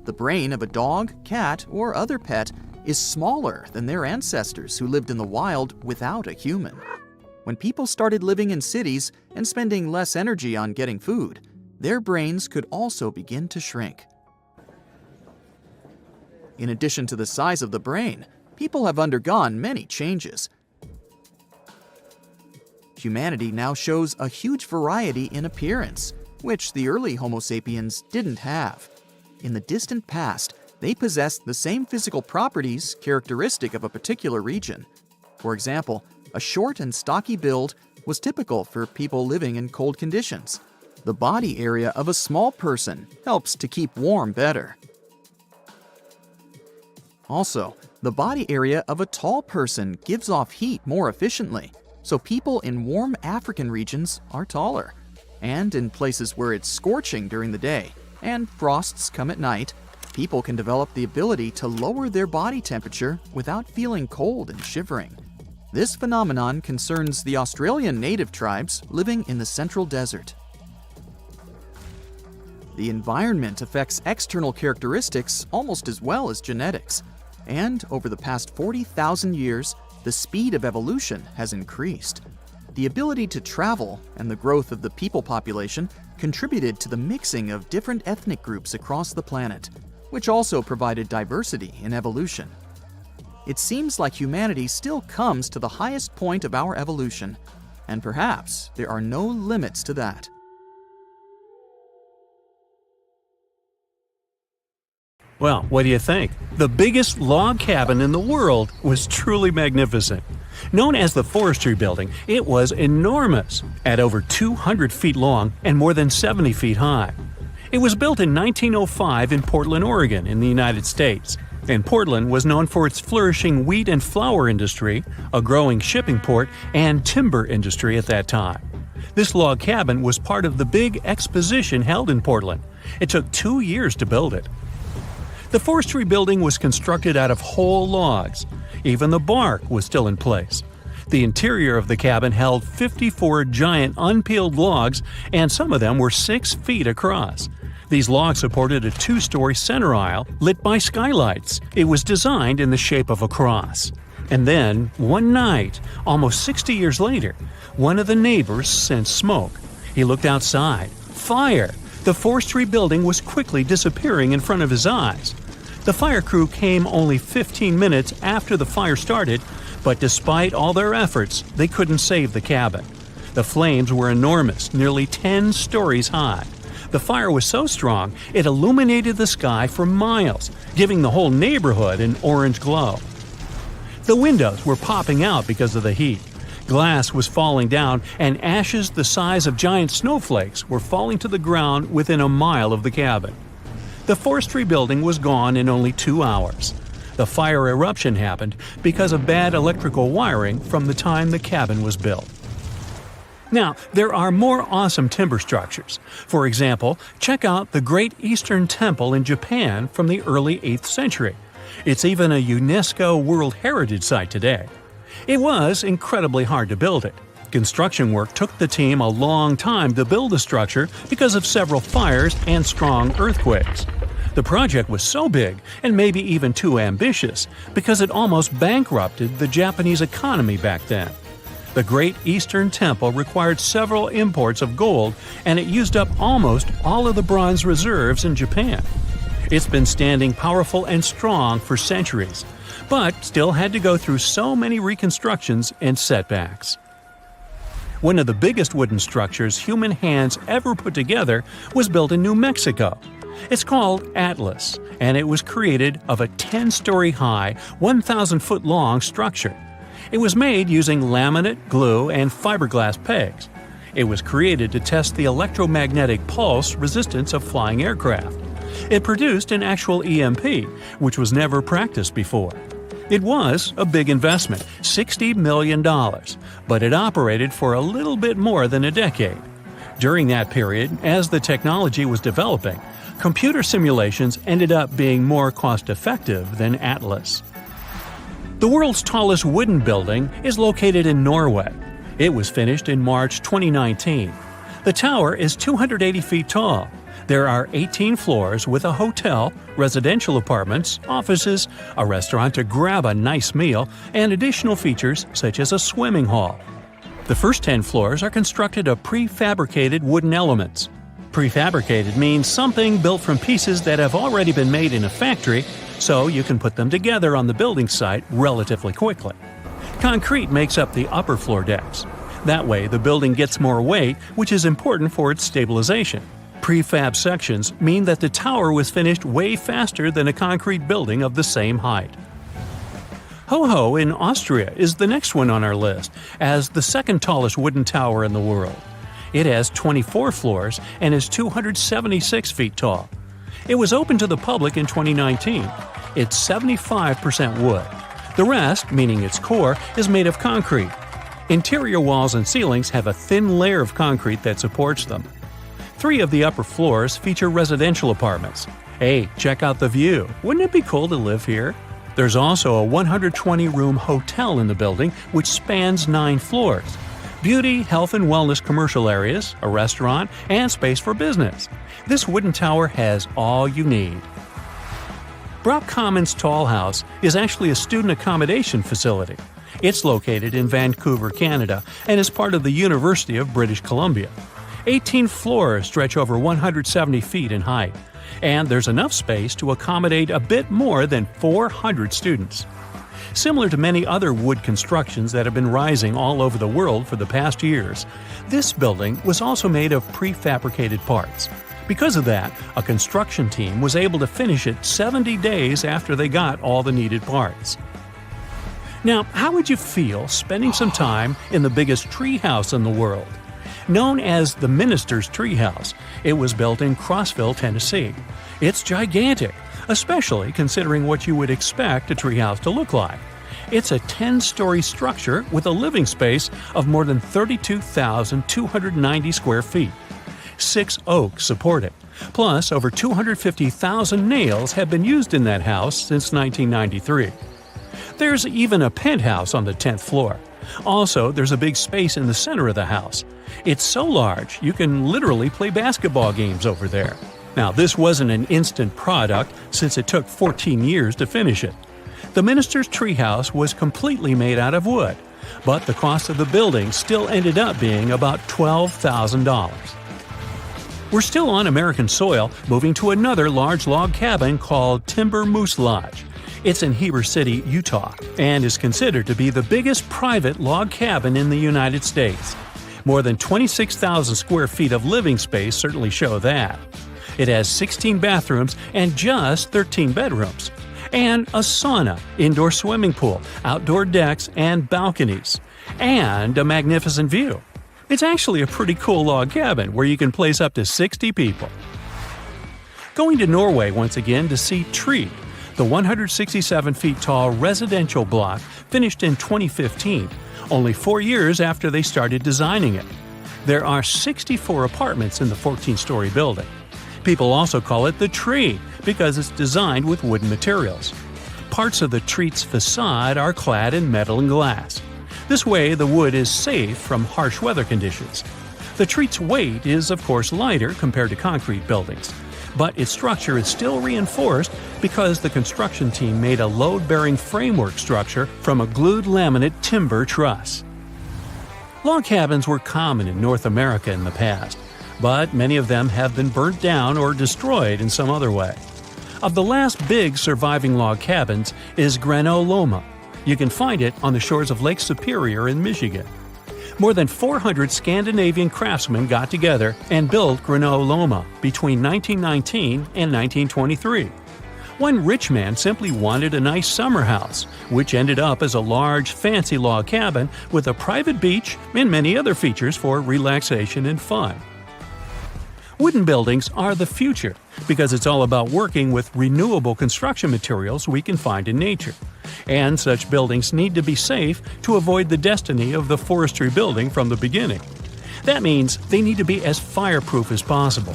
The brain of a dog, cat, or other pet is smaller than their ancestors who lived in the wild without a human. When people started living in cities and spending less energy on getting food, their brains could also begin to shrink. In addition to the size of the brain, people have undergone many changes. Humanity now shows a huge variety in appearance, which the early Homo sapiens didn't have. In the distant past, they possessed the same physical properties characteristic of a particular region. For example, a short and stocky build was typical for people living in cold conditions. The body area of a small person helps to keep warm better. Also, the body area of a tall person gives off heat more efficiently, so people in warm African regions are taller. And in places where it's scorching during the day and frosts come at night, people can develop the ability to lower their body temperature without feeling cold and shivering. This phenomenon concerns the Australian native tribes living in the central desert. The environment affects external characteristics almost as well as genetics. And over the past 40,000 years, the speed of evolution has increased. The ability to travel and the growth of the people population contributed to the mixing of different ethnic groups across the planet, which also provided diversity in evolution. It seems like humanity still comes to the highest point of our evolution, and perhaps there are no limits to that. Well, what do you think? The biggest log cabin in the world was truly magnificent. Known as the Forestry Building, it was enormous, at over 200 feet long and more than 70 feet high. It was built in 1905 in Portland, Oregon, in the United States. And Portland was known for its flourishing wheat and flour industry, a growing shipping port, and timber industry at that time. This log cabin was part of the big exposition held in Portland. It took 2 years to build it. The Forestry Building was constructed out of whole logs. Even the bark was still in place. The interior of the cabin held 54 giant unpeeled logs, and some of them were 6 feet across. These logs supported a 2-story center aisle lit by skylights. It was designed in the shape of a cross. And then, one night, almost 60 years later, one of the neighbors sensed smoke. He looked outside. Fire! The Forestry Building was quickly disappearing in front of his eyes. The fire crew came only 15 minutes after the fire started, but despite all their efforts, they couldn't save the cabin. The flames were enormous, nearly 10 stories high. The fire was so strong, it illuminated the sky for miles, giving the whole neighborhood an orange glow. The windows were popping out because of the heat. Glass was falling down, and ashes the size of giant snowflakes were falling to the ground within a mile of the cabin. The Forestry Building was gone in only 2 hours. The fire eruption happened because of bad electrical wiring from the time the cabin was built. Now, there are more awesome timber structures. For example, check out the Great Eastern Temple in Japan from the early 8th century. It's even a UNESCO World Heritage Site today. It was incredibly hard to build it. Construction work took the team a long time to build the structure because of several fires and strong earthquakes. The project was so big, and maybe even too ambitious, because it almost bankrupted the Japanese economy back then. The Great Eastern Temple required several imports of gold, and it used up almost all of the bronze reserves in Japan. It's been standing powerful and strong for centuries, but still had to go through so many reconstructions and setbacks. One of the biggest wooden structures human hands ever put together was built in New Mexico. It's called Atlas, and it was created of a 10-story high, 1,000-foot-long structure. It was made using laminate, glue, and fiberglass pegs. It was created to test the electromagnetic pulse resistance of flying aircraft. It produced an actual EMP, which was never practiced before. It was a big investment, $60 million, but it operated for a little bit more than a decade. During that period, as the technology was developing, computer simulations ended up being more cost-effective than Atlas. The world's tallest wooden building is located in Norway. It was finished in March 2019. The tower is 280 feet tall. There are 18 floors with a hotel, residential apartments, offices, a restaurant to grab a nice meal, and additional features such as a swimming hall. The first 10 floors are constructed of prefabricated wooden elements. Prefabricated means something built from pieces that have already been made in a factory, so you can put them together on the building site relatively quickly. Concrete makes up the upper floor decks. That way, the building gets more weight, which is important for its stabilization. Prefab sections mean that the tower was finished way faster than a concrete building of the same height. Ho in Austria is the next one on our list, as the second tallest wooden tower in the world. It has 24 floors and is 276 feet tall. It was open to the public in 2019. It's 75% wood. The rest, meaning its core, is made of concrete. Interior walls and ceilings have a thin layer of concrete that supports them. 3 of the upper floors feature residential apartments. Hey, check out the view. Wouldn't it be cool to live here? There's also a 120-room hotel in the building, which spans 9 floors. Beauty, health and wellness commercial areas, a restaurant, and space for business. This wooden tower has all you need. Brock Commons Tall House is actually a student accommodation facility. It's located in Vancouver, Canada, and is part of the University of British Columbia. 18 floors stretch over 170 feet in height, and there's enough space to accommodate a bit more than 400 students. Similar to many other wood constructions that have been rising all over the world for the past years, this building was also made of prefabricated parts. Because of that, a construction team was able to finish it 70 days after they got all the needed parts. Now, how would you feel spending some time in the biggest treehouse in the world? Known as the Minister's Treehouse, it was built in Crossville, Tennessee. It's gigantic, especially considering what you would expect a treehouse to look like. It's a 10-story structure with a living space of more than 32,290 square feet. 6 oaks support it. Plus, over 250,000 nails have been used in that house since 1993. There's even a penthouse on the 10th floor. Also, there's a big space in the center of the house. It's so large, you can literally play basketball games over there. Now, this wasn't an instant product since it took 14 years to finish it. The Minister's Treehouse was completely made out of wood, but the cost of the building still ended up being about $12,000. We're still on American soil, moving to another large log cabin called Timber Moose Lodge. It's in Heber City, Utah, and is considered to be the biggest private log cabin in the United States. More than 26,000 square feet of living space certainly show that. It has 16 bathrooms and just 13 bedrooms. And a sauna, indoor swimming pool, outdoor decks, and balconies. And a magnificent view. It's actually a pretty cool log cabin where you can place up to 60 people. Going to Norway once again to see Tree, the 167 feet tall residential block finished in 2015, only 4 years after they started designing it. There are 64 apartments in the 14-story building. People also call it the Tree because it's designed with wooden materials. parts of the treat's facade are clad in metal and glass. This way, the wood is safe from harsh weather conditions. The treat's weight is, of course, lighter compared to concrete buildings, but its structure is still reinforced because the construction team made a load-bearing framework structure from a glued laminate timber truss. Log cabins were common in North America in the past, but many of them have been burnt down or destroyed in some other way. Of the last big surviving log cabins is Granot Loma. You can find it on the shores of Lake Superior in Michigan. More than 400 Scandinavian craftsmen got together and built Granot Loma between 1919 and 1923. One rich man simply wanted a nice summer house, which ended up as a large, fancy log cabin with a private beach and many other features for relaxation and fun. Wooden buildings are the future because it's all about working with renewable construction materials we can find in nature. And such buildings need to be safe to avoid the destiny of the forestry building from the beginning. That means they need to be as fireproof as possible.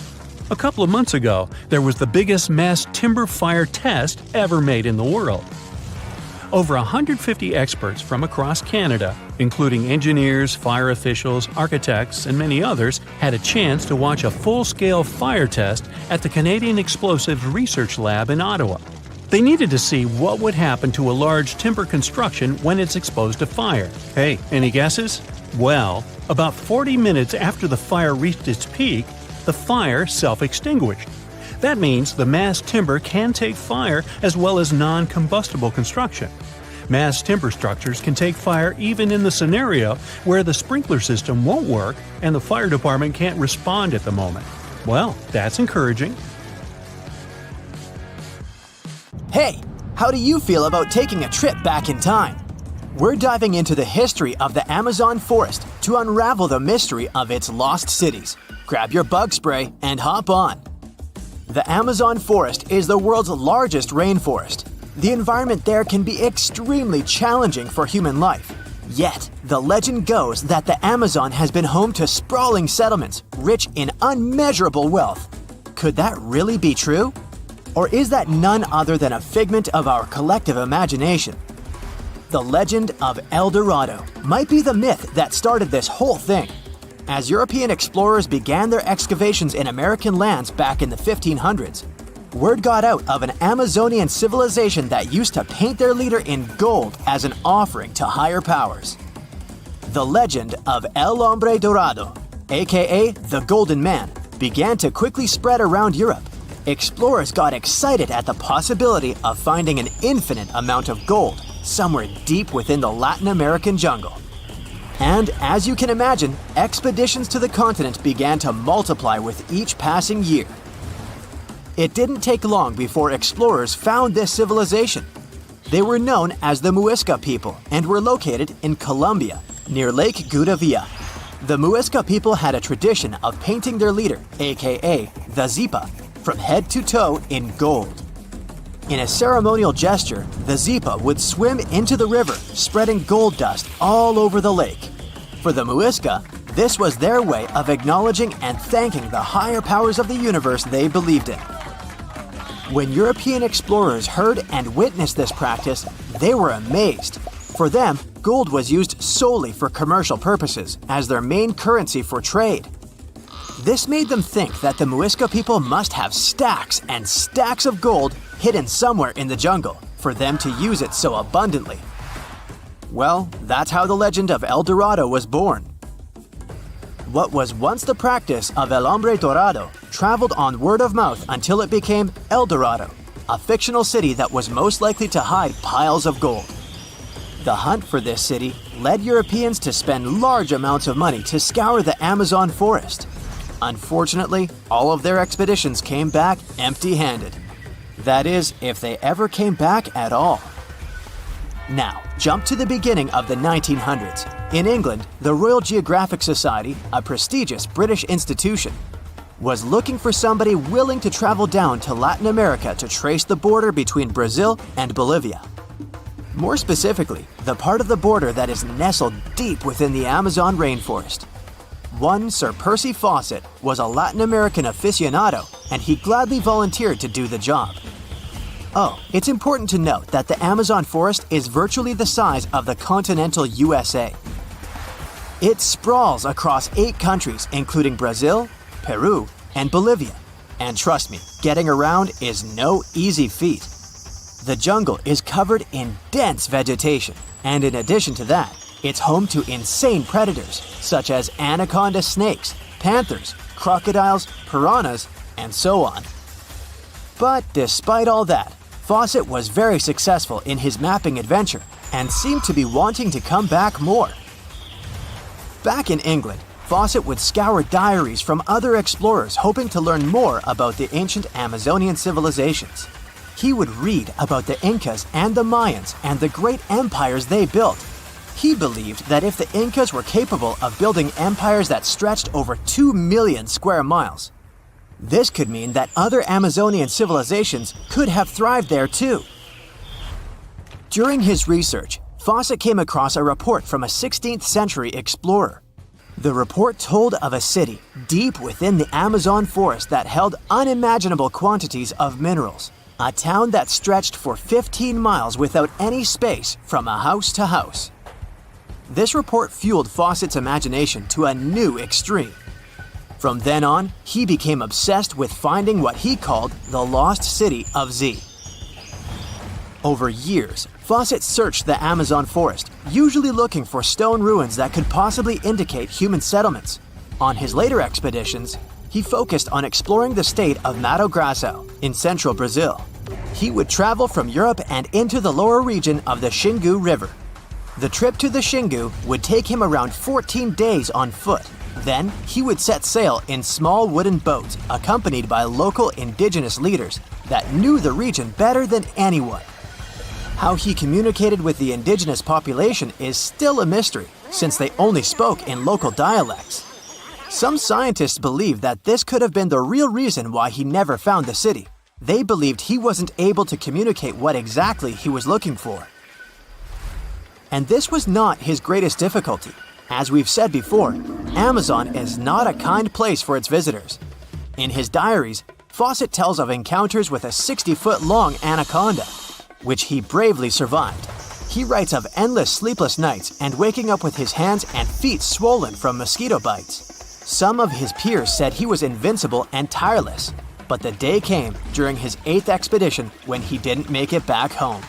A couple of months ago, there was the biggest mass timber fire test ever made in the world. Over 150 experts from across Canada, including engineers, fire officials, architects, and many others, had a chance to watch a full-scale fire test at the Canadian Explosives Research Lab in Ottawa. They needed to see what would happen to a large timber construction when it's exposed to fire. Hey, any guesses? Well, about 40 minutes after the fire reached its peak, the fire self-extinguished. That means the mass timber can take fire as well as non-combustible construction. Mass timber structures can take fire even in the scenario where the sprinkler system won't work and the fire department can't respond at the moment. Well, that's encouraging. Hey, how do you feel about taking a trip back in time? We're diving into the history of the Amazon forest to unravel the mystery of its lost cities. Grab your bug spray and hop on. The Amazon forest is the world's largest rainforest. The environment there can be extremely challenging for human life. Yet, the legend goes that the Amazon has been home to sprawling settlements rich in unmeasurable wealth. Could that really be true? Or is that none other than a figment of our collective imagination? The legend of El Dorado might be the myth that started this whole thing. As European explorers began their excavations in American lands back in the 1500s, word got out of an Amazonian civilization that used to paint their leader in gold as an offering to higher powers. The legend of El Hombre Dorado, aka the Golden Man, began to quickly spread around Europe. Explorers got excited at the possibility of finding an infinite amount of gold somewhere deep within the Latin American jungle. And as you can imagine, expeditions to the continent began to multiply with each passing year. It didn't take long before explorers found this civilization. They were known as the Muisca people and were located in Colombia, near Lake Gudavia. The Muisca people had a tradition of painting their leader, aka the Zipa, from head to toe in gold. In a ceremonial gesture, the Zipa would swim into the river, spreading gold dust all over the lake. For the Muisca, this was their way of acknowledging and thanking the higher powers of the universe they believed in. When European explorers heard and witnessed this practice, they were amazed. For them, gold was used solely for commercial purposes as their main currency for trade. This made them think that the Muisca people must have stacks and stacks of gold hidden somewhere in the jungle for them to use it so abundantly. Well, that's how the legend of El Dorado was born. What was once the practice of El Hombre Dorado traveled on word of mouth until it became El Dorado, a fictional city that was most likely to hide piles of gold. The hunt for this city led Europeans to spend large amounts of money to scour the Amazon forest. Unfortunately, all of their expeditions came back empty-handed. That is, if they ever came back at all. Now, jump to the beginning of the 1900s. In England, the Royal Geographic Society, a prestigious British institution, was looking for somebody willing to travel down to Latin America to trace the border between Brazil and Bolivia. More specifically, the part of the border that is nestled deep within the Amazon rainforest. One Sir Percy Fawcett was a Latin American aficionado, and he gladly volunteered to do the job. Oh, it's important to note that the Amazon forest is virtually the size of the continental USA. It sprawls across 8 countries, including Brazil, Peru, and Bolivia. And trust me, getting around is no easy feat. The jungle is covered in dense vegetation, and in addition to that, it's home to insane predators such as anaconda snakes, panthers, crocodiles, piranhas, and so on. But despite all that, Fawcett was very successful in his mapping adventure and seemed to be wanting to come back more. Back in England, Fawcett would scour diaries from other explorers hoping to learn more about the ancient Amazonian civilizations. He would read about the Incas and the Mayans and the great empires they built. He believed that if the Incas were capable of building empires that stretched over 2 million square miles, this could mean that other Amazonian civilizations could have thrived there too. During his research, Fawcett came across a report from a 16th century explorer. The report told of a city deep within the Amazon forest that held unimaginable quantities of minerals. A town that stretched for 15 miles without any space from a house to house. This report fueled Fawcett's imagination to a new extreme. From then on, he became obsessed with finding what he called the lost city of Z. Over years, Fawcett searched the Amazon forest, usually looking for stone ruins that could possibly indicate human settlements. On his later expeditions, he focused on exploring the state of Mato Grosso in central Brazil. He would travel from Europe and into the lower region of the Xingu River. The trip to the Xingu would take him around 14 days on foot. Then, he would set sail in small wooden boats accompanied by local indigenous leaders that knew the region better than anyone. How he communicated with the indigenous population is still a mystery, since they only spoke in local dialects. Some scientists believe that this could have been the real reason why he never found the city. They believed he wasn't able to communicate what exactly he was looking for. And this was not his greatest difficulty. As we've said before, Amazon is not a kind place for its visitors. In his diaries, Fawcett tells of encounters with a 60-foot-long anaconda, which he bravely survived. He writes of endless sleepless nights and waking up with his hands and feet swollen from mosquito bites. Some of his peers said he was invincible and tireless, but the day came during his 8th expedition when he didn't make it back home.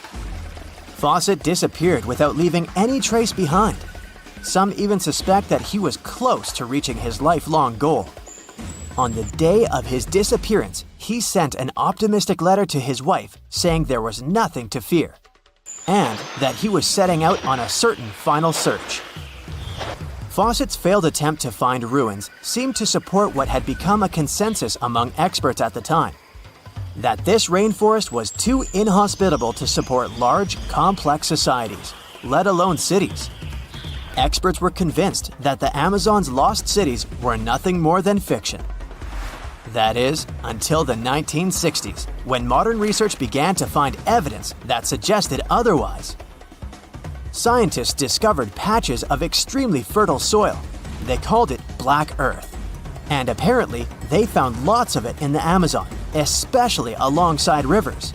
Fawcett disappeared without leaving any trace behind. Some even suspect that he was close to reaching his lifelong goal. On the day of his disappearance, he sent an optimistic letter to his wife saying there was nothing to fear, and that he was setting out on a certain final search. Fawcett's failed attempt to find ruins seemed to support what had become a consensus among experts at the time, that this rainforest was too inhospitable to support large, complex societies, let alone cities. Experts were convinced that the Amazon's lost cities were nothing more than fiction. That is, until the 1960s, when modern research began to find evidence that suggested otherwise. Scientists discovered patches of extremely fertile soil. They called it Black Earth. And apparently, they found lots of it in the Amazon, especially alongside rivers.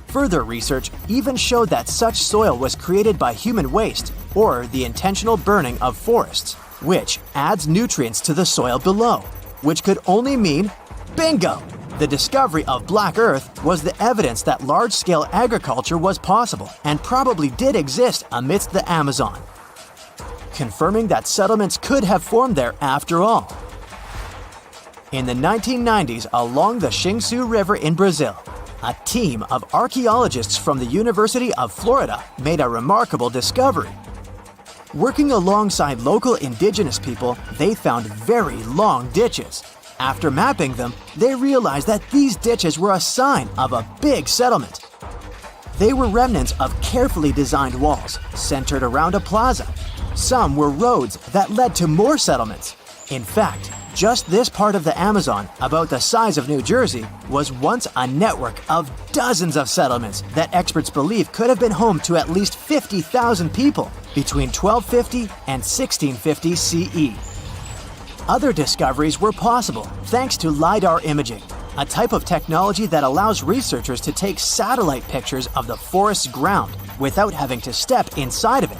Further research even showed that such soil was created by human waste or the intentional burning of forests, which adds nutrients to the soil below, which could only mean bingo! The discovery of Black Earth was the evidence that large-scale agriculture was possible and probably did exist amidst the Amazon, confirming that settlements could have formed there after all. In the 1990s, along the Xingu River in Brazil, a team of archaeologists from the University of Florida made a remarkable discovery. Working alongside local indigenous people, they found very long ditches. After mapping them, they realized that these ditches were a sign of a big settlement. They were remnants of carefully designed walls centered around a plaza. Some were roads that led to more settlements. In fact, just this part of the Amazon, about the size of New Jersey, was once a network of dozens of settlements that experts believe could have been home to at least 50,000 people between 1250 and 1650 CE. Other discoveries were possible thanks to LiDAR imaging. a type of technology that allows researchers to take satellite pictures of the forest's ground without having to step inside of it.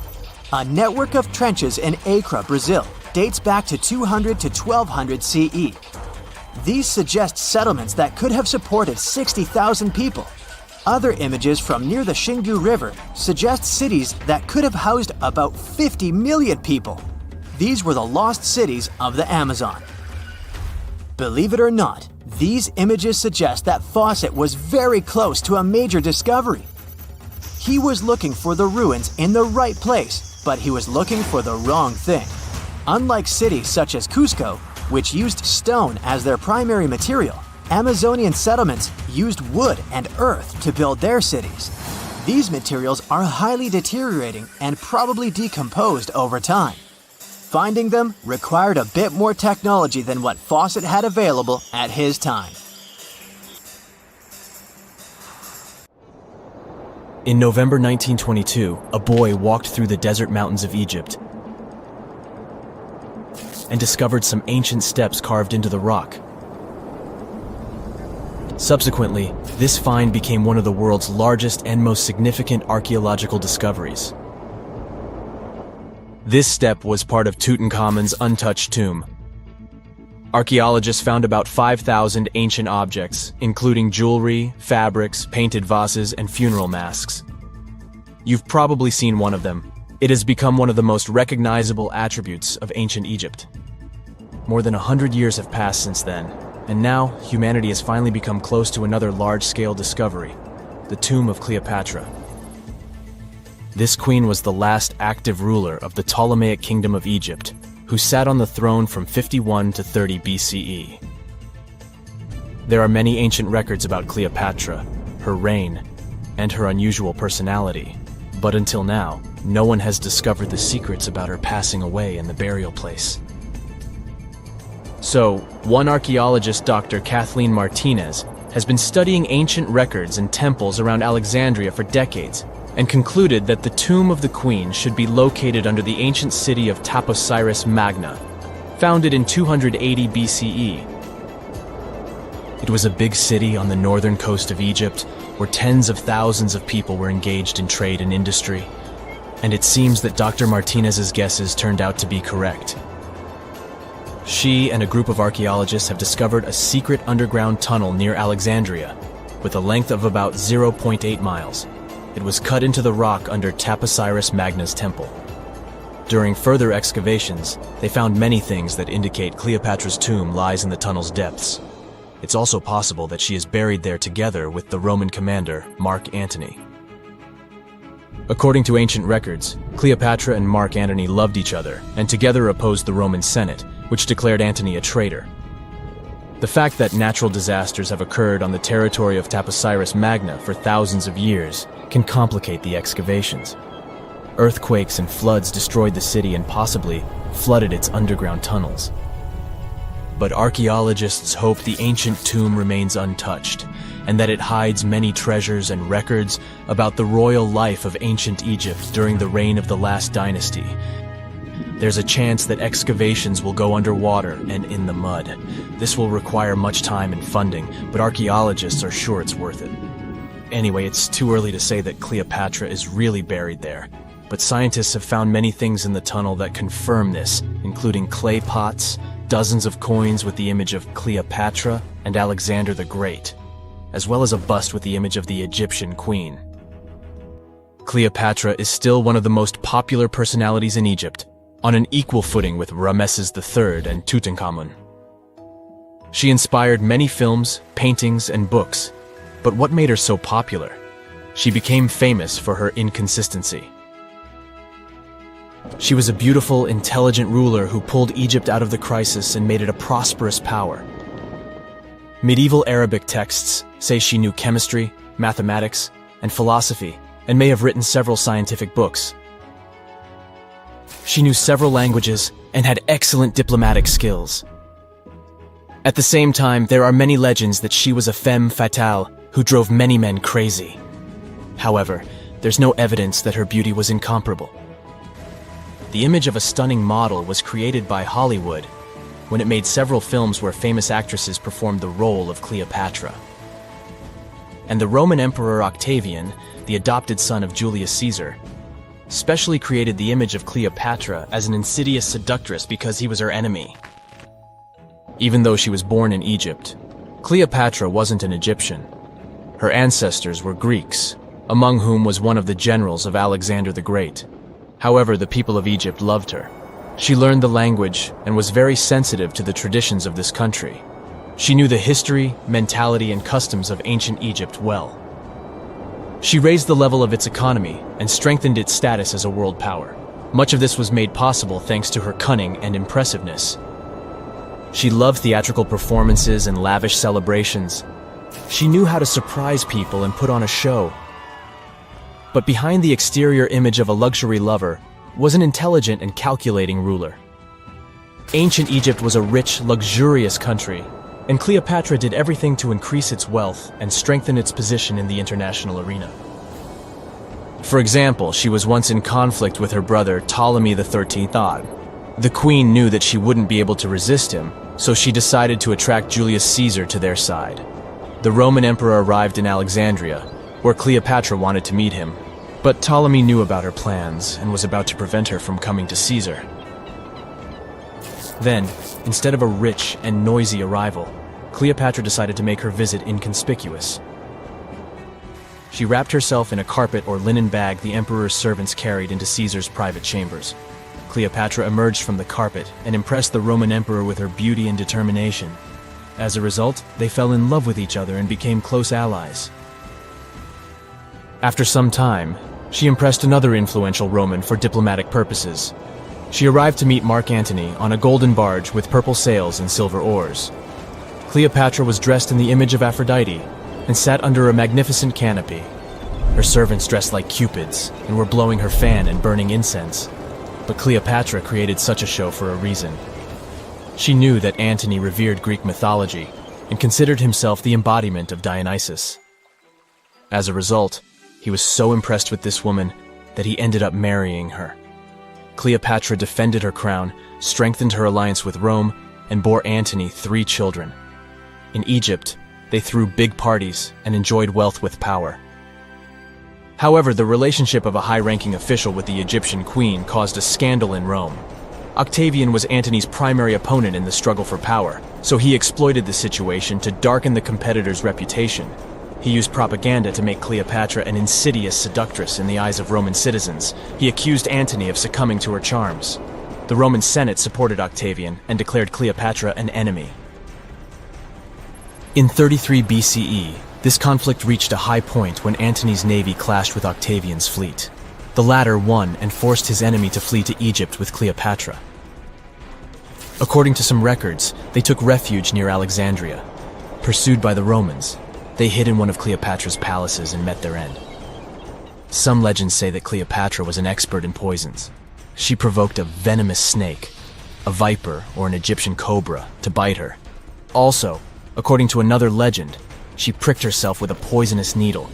A network of trenches in Acre, Brazil, dates back to 200 to 1200 CE. These suggest settlements that could have supported 60,000 people. Other images from near the Xingu River suggest cities that could have housed about 50 million people. These were the lost cities of the Amazon. Believe it or not, these images suggest that Fawcett was very close to a major discovery. He was looking for the ruins in the right place, but he was looking for the wrong thing. Unlike cities such as Cusco, which used stone as their primary material, Amazonian settlements used wood and earth to build their cities. These materials are highly deteriorating and probably decomposed over time. Finding them required a bit more technology than what Fawcett had available at his time. In November 1922, a boy walked through the desert mountains of Egypt and discovered some ancient steps carved into the rock. Subsequently, this find became one of the world's largest and most significant archaeological discoveries. This step was part of Tutankhamun's untouched tomb. Archaeologists found about 5,000 ancient objects, including jewelry, fabrics, painted vases, and funeral masks. You've probably seen one of them. It has become one of the most recognizable attributes of ancient Egypt. More than 100 years have passed since then, and now humanity has finally become close to another large-scale discovery, the tomb of Cleopatra. This queen was the last active ruler of the Ptolemaic Kingdom of Egypt, who sat on the throne from 51 to 30 BCE. There are many ancient records about Cleopatra, her reign, and her unusual personality, but until now, no one has discovered the secrets about her passing away in the burial place. So, one archaeologist, Dr. Kathleen Martinez, has been studying ancient records and temples around Alexandria for decades, and concluded that the tomb of the queen should be located under the ancient city of Taposiris Magna, founded in 280 BCE. It was a big city on the northern coast of Egypt, where tens of thousands of people were engaged in trade and industry, and it seems that Dr. Martinez's guesses turned out to be correct. She and a group of archaeologists have discovered a secret underground tunnel near Alexandria, with a length of about 0.8 miles. It was cut into the rock under Taposiris Magna's temple. During further excavations, they found many things that indicate Cleopatra's tomb lies in the tunnel's depths. It's also possible that she is buried there together with the Roman commander, Mark Antony. According to ancient records, Cleopatra and Mark Antony loved each other and together opposed the Roman Senate, which declared Antony a traitor. The fact that natural disasters have occurred on the territory of Taposiris Magna for thousands of years can complicate the excavations. Earthquakes and floods destroyed the city and possibly flooded its underground tunnels. But archaeologists hope the ancient tomb remains untouched, and that it hides many treasures and records about the royal life of ancient Egypt during the reign of the last dynasty. There's a chance that excavations will go underwater and in the mud. This will require much time and funding, but archaeologists are sure it's worth it. Anyway, it's too early to say that Cleopatra is really buried there, but scientists have found many things in the tunnel that confirm this, including clay pots, dozens of coins with the image of Cleopatra and Alexander the Great, as well as a bust with the image of the Egyptian queen. Cleopatra is still one of the most popular personalities in Egypt, on an equal footing with Ramesses III and Tutankhamun. She inspired many films, paintings, and books, but what made her so popular? She became famous for her inconsistency. She was a beautiful, intelligent ruler who pulled Egypt out of the crisis and made it a prosperous power. Medieval Arabic texts say she knew chemistry, mathematics, and philosophy, and may have written several scientific books. She knew several languages and had excellent diplomatic skills. At the same time, there are many legends that she was a femme fatale who drove many men crazy. However, there's no evidence that her beauty was incomparable. The image of a stunning model was created by Hollywood, when it made several films where famous actresses performed the role of Cleopatra. And the Roman Emperor Octavian, the adopted son of Julius Caesar, specially created the image of Cleopatra as an insidious seductress because he was her enemy. Even though she was born in Egypt, Cleopatra wasn't an Egyptian. Her ancestors were Greeks, among whom was one of the generals of Alexander the Great. However, the people of Egypt loved her. She learned the language and was very sensitive to the traditions of this country. She knew the history, mentality, and customs of ancient Egypt well. She raised the level of its economy and strengthened its status as a world power. Much of this was made possible thanks to her cunning and impressiveness. She loved theatrical performances and lavish celebrations. She knew how to surprise people and put on a show. But behind the exterior image of a luxury lover was an intelligent and calculating ruler. Ancient Egypt was a rich, luxurious country, and Cleopatra did everything to increase its wealth and strengthen its position in the international arena. For example, she was once in conflict with her brother Ptolemy XIII. The queen knew that she wouldn't be able to resist him, so she decided to attract Julius Caesar to their side. The Roman emperor arrived in Alexandria, where Cleopatra wanted to meet him, but Ptolemy knew about her plans and was about to prevent her from coming to Caesar. Then, instead of a rich and noisy arrival, Cleopatra decided to make her visit inconspicuous. She wrapped herself in a carpet or linen bag the emperor's servants carried into Caesar's private chambers. Cleopatra emerged from the carpet and impressed the Roman emperor with her beauty and determination. As a result, they fell in love with each other and became close allies. After some time, she impressed another influential Roman for diplomatic purposes. She arrived to meet Mark Antony on a golden barge with purple sails and silver oars. Cleopatra was dressed in the image of Aphrodite and sat under a magnificent canopy. Her servants dressed like cupids and were blowing her fan and burning incense. But Cleopatra created such a show for a reason. She knew that Antony revered Greek mythology and considered himself the embodiment of Dionysus. As a result, he was so impressed with this woman that he ended up marrying her. Cleopatra defended her crown, strengthened her alliance with Rome, and bore Antony 3 children. In Egypt, they threw big parties and enjoyed wealth with power. However, the relationship of a high-ranking official with the Egyptian queen caused a scandal in Rome. Octavian was Antony's primary opponent in the struggle for power, so he exploited the situation to darken the competitor's reputation. He used propaganda to make Cleopatra an insidious seductress in the eyes of Roman citizens. He accused Antony of succumbing to her charms. The Roman Senate supported Octavian and declared Cleopatra an enemy. In 33 BCE, this conflict reached a high point when Antony's navy clashed with Octavian's fleet. The latter won and forced his enemy to flee to Egypt with Cleopatra. According to some records, they took refuge near Alexandria. Pursued by the Romans, they hid in one of Cleopatra's palaces and met their end. Some legends say that Cleopatra was an expert in poisons. She provoked a venomous snake, a viper or an Egyptian cobra, to bite her. Also, according to another legend, she pricked herself with a poisonous needle.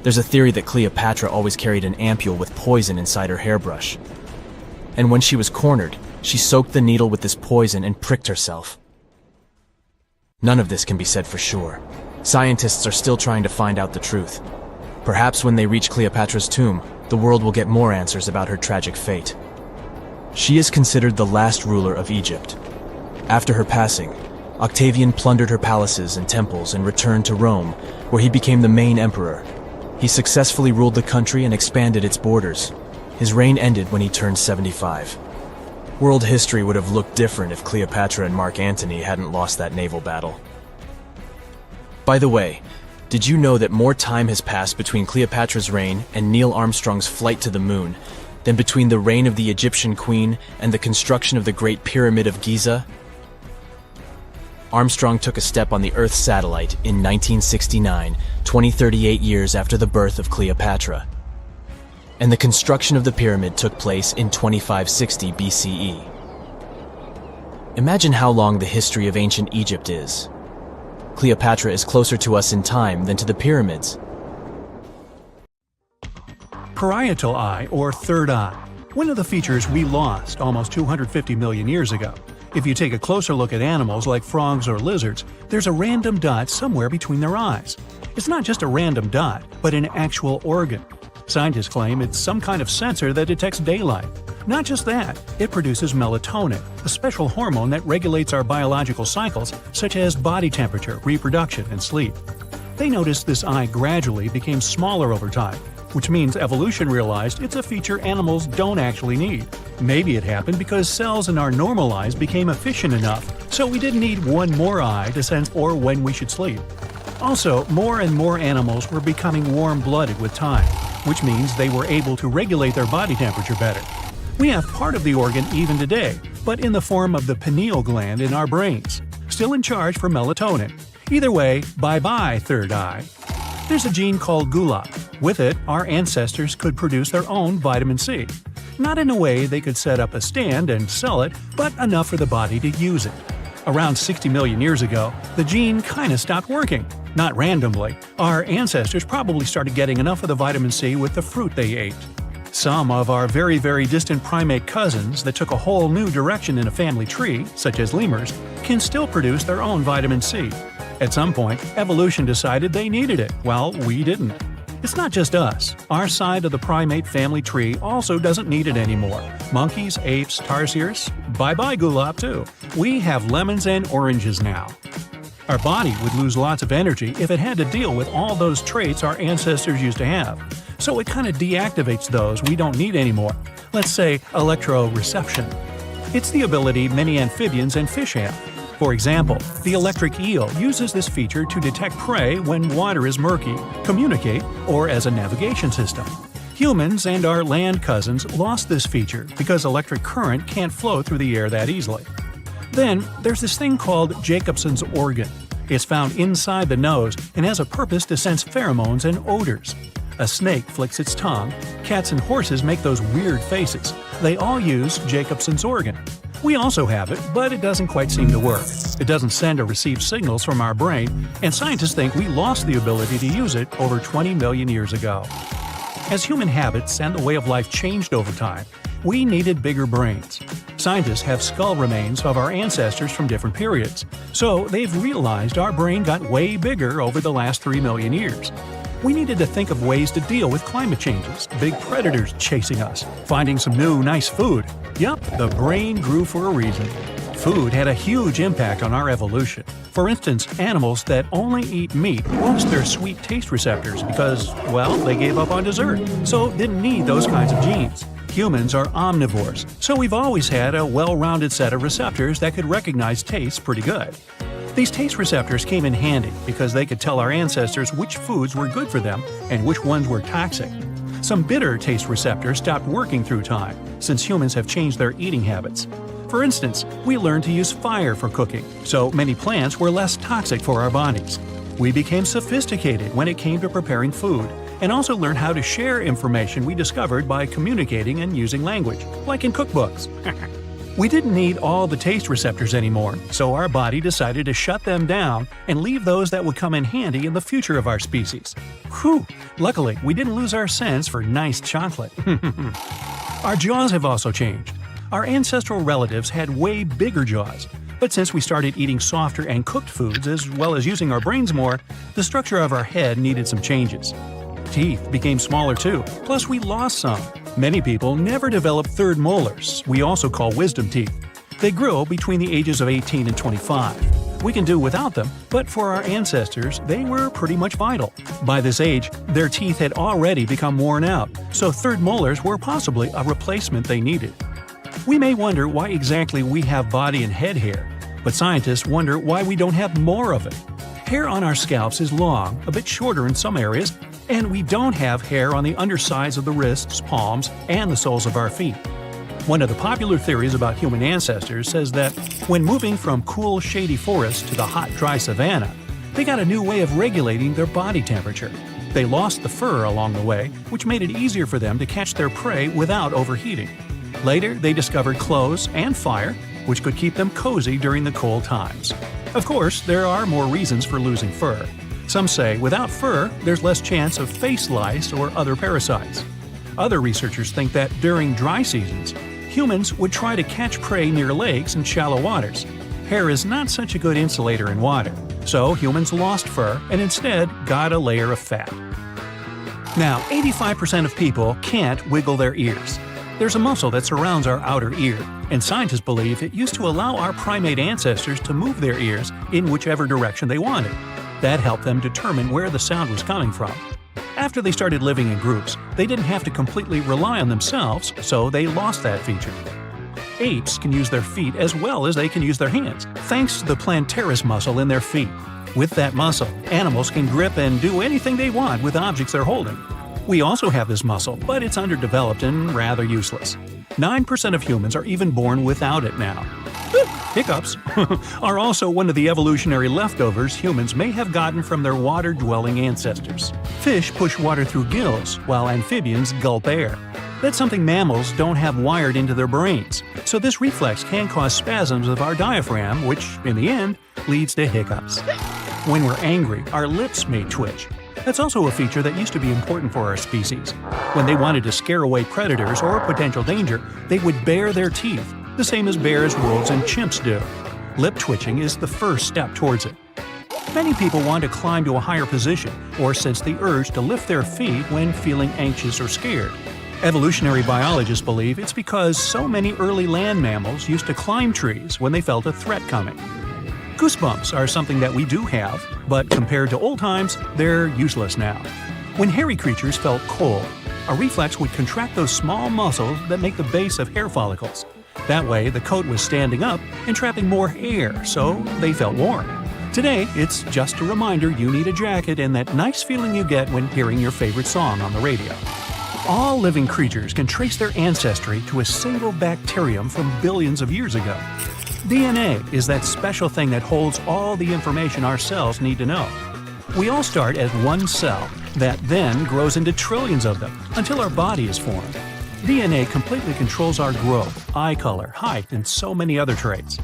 There's a theory that Cleopatra always carried an ampule with poison inside her hairbrush. And when she was cornered, she soaked the needle with this poison and pricked herself. None of this can be said for sure. Scientists are still trying to find out the truth. Perhaps when they reach Cleopatra's tomb, the world will get more answers about her tragic fate. She is considered the last ruler of Egypt. After her passing, Octavian plundered her palaces and temples and returned to Rome, where he became the main emperor. He successfully ruled the country and expanded its borders. His reign ended when he turned 75. World history would have looked different if Cleopatra and Mark Antony hadn't lost that naval battle. By the way, did you know that more time has passed between Cleopatra's reign and Neil Armstrong's flight to the moon than between the reign of the Egyptian queen and the construction of the Great Pyramid of Giza? Armstrong took a step on the Earth satellite in 1969, 38 years after the birth of Cleopatra. And the construction of the pyramid took place in 2560 BCE. Imagine how long the history of ancient Egypt is. Cleopatra is closer to us in time than to the pyramids. Parietal eye, or third eye, one of the features we lost almost 250 million years ago. If you take a closer look at animals like frogs or lizards, there's a random dot somewhere between their eyes. It's not just a random dot, but an actual organ. Scientists claim it's some kind of sensor that detects daylight. Not just that, it produces melatonin, a special hormone that regulates our biological cycles such as body temperature, reproduction, and sleep. They noticed this eye gradually became smaller over time, which means evolution realized it's a feature animals don't actually need. Maybe it happened because cells in our normal eyes became efficient enough, so we didn't need one more eye to sense or when we should sleep. Also, more and more animals were becoming warm-blooded with time, which means they were able to regulate their body temperature better. We have part of the organ even today, but in the form of the pineal gland in our brains, still in charge for melatonin. Either way, bye-bye, third eye. There's a gene called GULAP. With it, our ancestors could produce their own vitamin C. Not in a way they could set up a stand and sell it, but enough for the body to use it. Around 60 million years ago, the gene kinda stopped working. Not randomly, our ancestors probably started getting enough of the vitamin C with the fruit they ate. Some of our very, very distant primate cousins that took a whole new direction in a family tree, such as lemurs, can still produce their own vitamin C. At some point, evolution decided they needed it, while we didn't. It's not just us. Our side of the primate family tree also doesn't need it anymore. Monkeys, apes, tarsiers, bye-bye gulab too. We have lemons and oranges now. Our body would lose lots of energy if it had to deal with all those traits our ancestors used to have. So it kind of deactivates those we don't need anymore. Let's say electroreception. It's the ability many amphibians and fish have. For example, the electric eel uses this feature to detect prey when water is murky, communicate, or as a navigation system. Humans and our land cousins lost this feature because electric current can't flow through the air that easily. Then, there's this thing called Jacobson's organ. It's found inside the nose and has a purpose to sense pheromones and odors. A snake flicks its tongue, cats and horses make those weird faces. They all use Jacobson's organ. We also have it, but it doesn't quite seem to work. It doesn't send or receive signals from our brain, and scientists think we lost the ability to use it over 20 million years ago. As human habits and the way of life changed over time, we needed bigger brains. Scientists have skull remains of our ancestors from different periods, so they've realized our brain got way bigger over the last 3 million years. We needed to think of ways to deal with climate changes, big predators chasing us, finding some new, nice food. Yup, the brain grew for a reason. Food had a huge impact on our evolution. For instance, animals that only eat meat lost their sweet taste receptors because, well, they gave up on dessert, so didn't need those kinds of genes. Humans are omnivores, so we've always had a well-rounded set of receptors that could recognize taste pretty good. These taste receptors came in handy because they could tell our ancestors which foods were good for them and which ones were toxic. Some bitter taste receptors stopped working through time, since humans have changed their eating habits. For instance, we learned to use fire for cooking, so many plants were less toxic for our bodies. We became sophisticated when it came to preparing food, and also learned how to share information we discovered by communicating and using language, like in cookbooks. We didn't need all the taste receptors anymore, so our body decided to shut them down and leave those that would come in handy in the future of our species. Whew! Luckily, we didn't lose our sense for nice chocolate. Our jaws have also changed. Our ancestral relatives had way bigger jaws, but since we started eating softer and cooked foods as well as using our brains more, the structure of our head needed some changes. Teeth became smaller too, plus we lost some. Many people never developed third molars, we also call wisdom teeth. They grew between the ages of 18 and 25. We can do without them, but for our ancestors, they were pretty much vital. By this age, their teeth had already become worn out, so third molars were possibly a replacement they needed. We may wonder why exactly we have body and head hair, but scientists wonder why we don't have more of it. Hair on our scalps is long, a bit shorter in some areas, and we don't have hair on the undersides of the wrists, palms, and the soles of our feet. One of the popular theories about human ancestors says that when moving from cool, shady forests to the hot, dry savanna, they got a new way of regulating their body temperature. They lost the fur along the way, which made it easier for them to catch their prey without overheating. Later, they discovered clothes and fire, which could keep them cozy during the cold times. Of course, there are more reasons for losing fur. Some say without fur, there's less chance of face lice or other parasites. Other researchers think that during dry seasons, Humans would try to catch prey near lakes and shallow waters. Hair is not such a good insulator in water, so humans lost fur and instead got a layer of fat. Now, 85% of people can't wiggle their ears. There's a muscle that surrounds our outer ear, and scientists believe it used to allow our primate ancestors to move their ears in whichever direction they wanted. That helped them determine where the sound was coming from. After they started living in groups, they didn't have to completely rely on themselves, so they lost that feature. Apes can use their feet as well as they can use their hands, thanks to the plantaris muscle in their feet. With that muscle, animals can grip and do anything they want with objects they're holding. We also have this muscle, but it's underdeveloped and rather useless. 9% of humans are even born without it now. Hiccups are also one of the evolutionary leftovers humans may have gotten from their water-dwelling ancestors. Fish push water through gills, while amphibians gulp air. That's something mammals don't have wired into their brains, so this reflex can cause spasms of our diaphragm, which, in the end, leads to hiccups. When we're angry, our lips may twitch. That's also a feature that used to be important for our species. When they wanted to scare away predators or potential danger, they would bare their teeth, the same as bears, wolves, and chimps do. Lip twitching is the first step towards it. Many people want to climb to a higher position or sense the urge to lift their feet when feeling anxious or scared. Evolutionary biologists believe it's because so many early land mammals used to climb trees when they felt a threat coming. Goosebumps are something that we do have, but compared to old times, they're useless now. When hairy creatures felt cold, a reflex would contract those small muscles that make the base of hair follicles. That way, the coat was standing up and trapping more air, so they felt warm. Today, it's just a reminder you need a jacket and that nice feeling you get when hearing your favorite song on the radio. All living creatures can trace their ancestry to a single bacterium from billions of years ago. DNA is that special thing that holds all the information our cells need to know. We all start as one cell that then grows into trillions of them until our body is formed. DNA completely controls our growth, eye color, height, and so many other traits.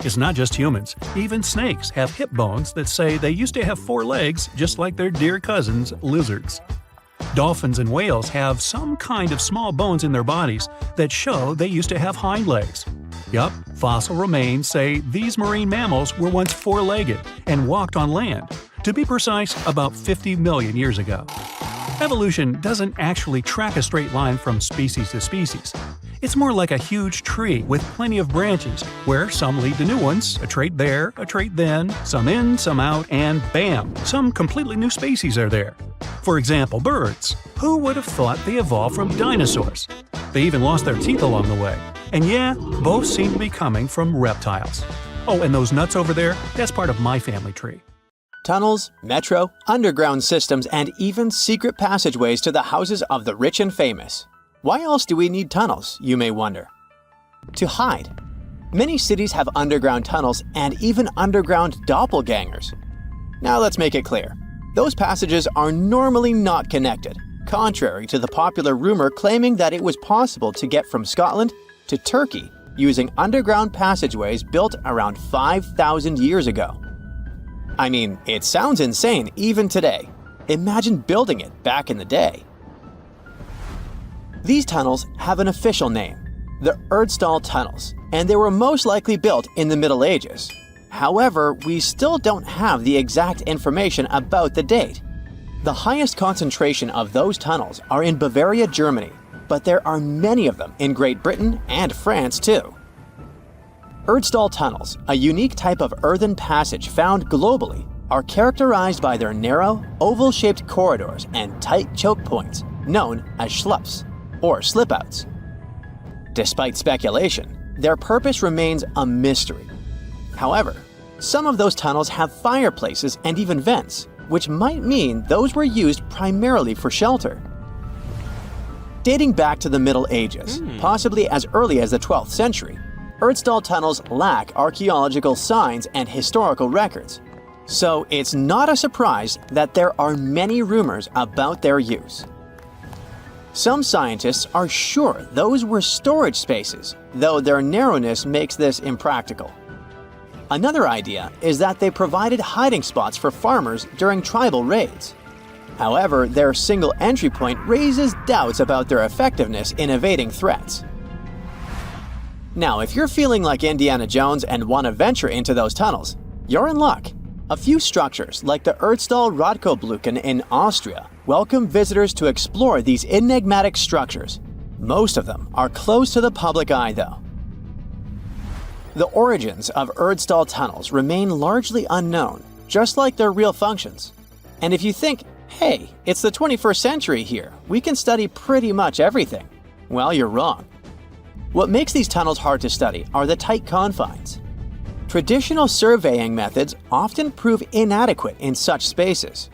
It's not just humans. Even snakes have hip bones that say they used to have 4 legs, just like their dear cousins, lizards. Dolphins and whales have some kind of small bones in their bodies that show they used to have hind legs. Yup, fossil remains say these marine mammals were once 4-legged and walked on land. To be precise, about 50 million years ago. Evolution doesn't actually track a straight line from species to species. It's more like a huge tree with plenty of branches, where some lead to new ones, a trait there, a trait then, some in, some out, and bam, some completely new species are there. For example, birds. Who would have thought they evolved from dinosaurs? They even lost their teeth along the way. And yeah, both seem to be coming from reptiles. Oh, and those nuts over there, that's part of my family tree. Tunnels, metro, underground systems, and even secret passageways to the houses of the rich and famous. Why else do we need tunnels, you may wonder? To hide. Many cities have underground tunnels and even underground doppelgangers. Now let's make it clear. Those passages are normally not connected, contrary to the popular rumor claiming that it was possible to get from Scotland to Turkey using underground passageways built around 5,000 years ago. I mean, it sounds insane even today. Imagine building it back in the day. These tunnels have an official name, the Erdstall tunnels, and they were most likely built in the Middle Ages. However, we still don't have the exact information about the date. The highest concentration of those tunnels are in Bavaria, Germany, but there are many of them in Great Britain and France too. Erdstall tunnels, a unique type of earthen passage found globally, are characterized by their narrow, oval-shaped corridors and tight choke points, known as schlups, or slip-outs. Despite speculation, their purpose remains a mystery. However, some of those tunnels have fireplaces and even vents, which might mean those were used primarily for shelter. Dating back to the Middle Ages, possibly as early as the 12th century, Erdstall tunnels lack archaeological signs and historical records, so it's not a surprise that there are many rumors about their use. Some scientists are sure those were storage spaces, though their narrowness makes this impractical. Another idea is that they provided hiding spots for farmers during tribal raids. However, their single entry point raises doubts about their effectiveness in evading threats. Now, if you're feeling like Indiana Jones and want to venture into those tunnels, you're in luck. A few structures, like the erdstall Radkobluken in Austria, welcome visitors to explore these enigmatic structures. Most of them are closed to the public eye, though. The origins of erdstall tunnels remain largely unknown, just like their real functions. And if you think, hey, it's the 21st century here, we can study pretty much everything, well, you're wrong. What makes these tunnels hard to study are the tight confines. Traditional surveying methods often prove inadequate in such spaces.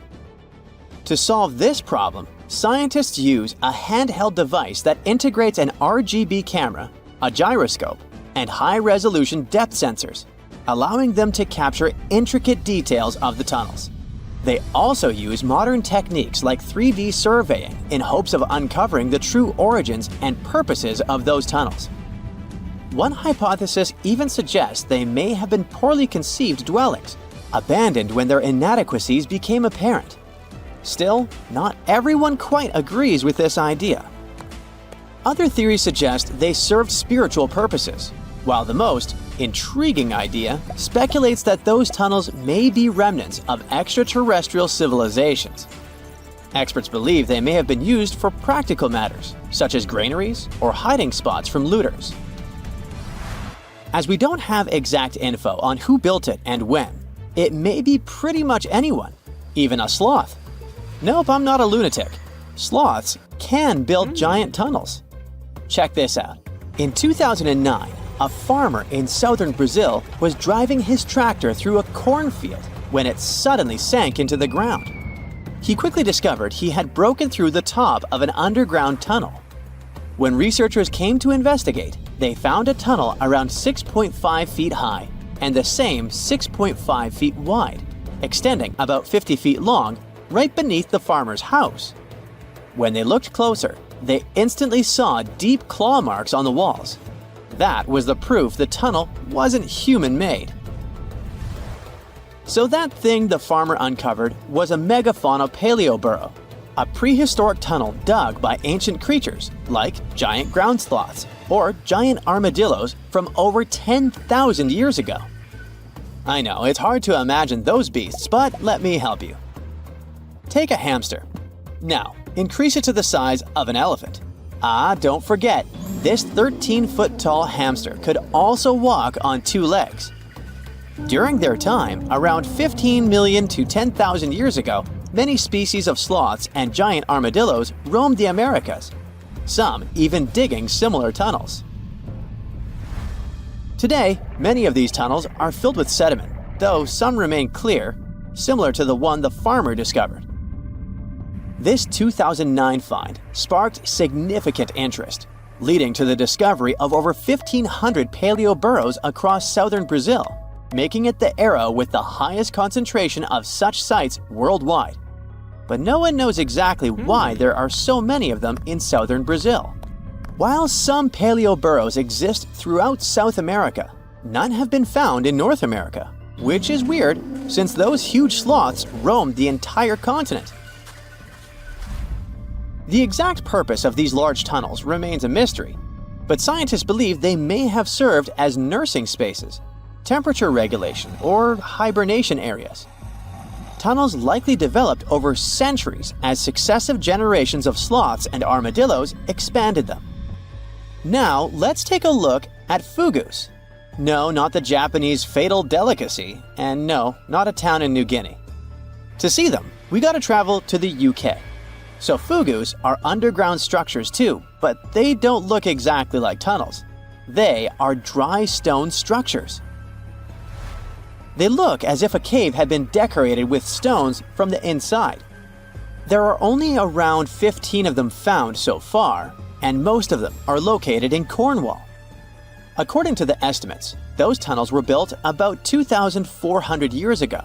To solve this problem, scientists use a handheld device that integrates an RGB camera, a gyroscope, and high-resolution depth sensors, allowing them to capture intricate details of the tunnels. They also use modern techniques like 3D surveying in hopes of uncovering the true origins and purposes of those tunnels. One hypothesis even suggests they may have been poorly conceived dwellings, abandoned when their inadequacies became apparent. Still, not everyone quite agrees with this idea. Other theories suggest they served spiritual purposes, while the most intriguing idea speculates that those tunnels may be remnants of extraterrestrial civilizations. Experts believe they may have been used for practical matters, such as granaries or hiding spots from looters. As we don't have exact info on who built it and when, it may be pretty much anyone, even a sloth. Nope, I'm not a lunatic. Sloths can build giant tunnels. Check this out. In 2009, a farmer in southern Brazil was driving his tractor through a cornfield when it suddenly sank into the ground. He quickly discovered he had broken through the top of an underground tunnel. When researchers came to investigate, they found a tunnel around 6.5 feet high and the same 6.5 feet wide, extending about 50 feet long, right beneath the farmer's house. When they looked closer, they instantly saw deep claw marks on the walls. That was the proof the tunnel wasn't human-made. So that thing the farmer uncovered was a megafauna paleoburrow, a prehistoric tunnel dug by ancient creatures like giant ground sloths or giant armadillos from over 10,000 years ago. I know, it's hard to imagine those beasts, but let me help you. Take a hamster. Now, increase it to the size of an elephant. Don't forget, this 13-foot tall hamster could also walk on two legs. During their time, around 15 million to 10,000 years ago, many species of sloths and giant armadillos roamed the Americas, some even digging similar tunnels. Today, many of these tunnels are filled with sediment, though some remain clear, similar to the one the farmer discovered. This 2009 find sparked significant interest, leading to the discovery of over 1,500 paleoburrows across southern Brazil, making it the era with the highest concentration of such sites worldwide. But no one knows exactly why there are so many of them in southern Brazil. While some paleoburrows exist throughout South America, none have been found in North America, which is weird since those huge sloths roamed the entire continent. The exact purpose of these large tunnels remains a mystery, but scientists believe they may have served as nursing spaces, temperature regulation, or hibernation areas. Tunnels likely developed over centuries as successive generations of sloths and armadillos expanded them. Now, let's take a look at fugus. No, not the Japanese fatal delicacy, and no, not a town in New Guinea. To see them, we gotta travel to the UK. So fugus are underground structures too, but they don't look exactly like tunnels. They are dry stone structures. They look as if a cave had been decorated with stones from the inside. There are only around 15 of them found so far, and most of them are located in Cornwall. According to the estimates, those tunnels were built about 2,400 years ago,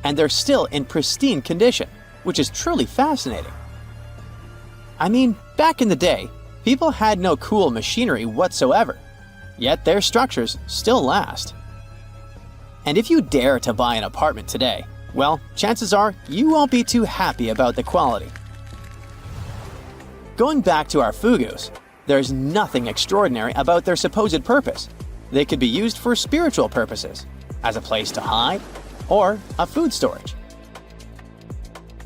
and they're still in pristine condition, which is truly fascinating. I mean, back in the day, people had no cool machinery whatsoever, yet their structures still last. And if you dare to buy an apartment today, well, chances are you won't be too happy about the quality. Going back to our fugus, there's nothing extraordinary about their supposed purpose. They could be used for spiritual purposes, as a place to hide, or a food storage.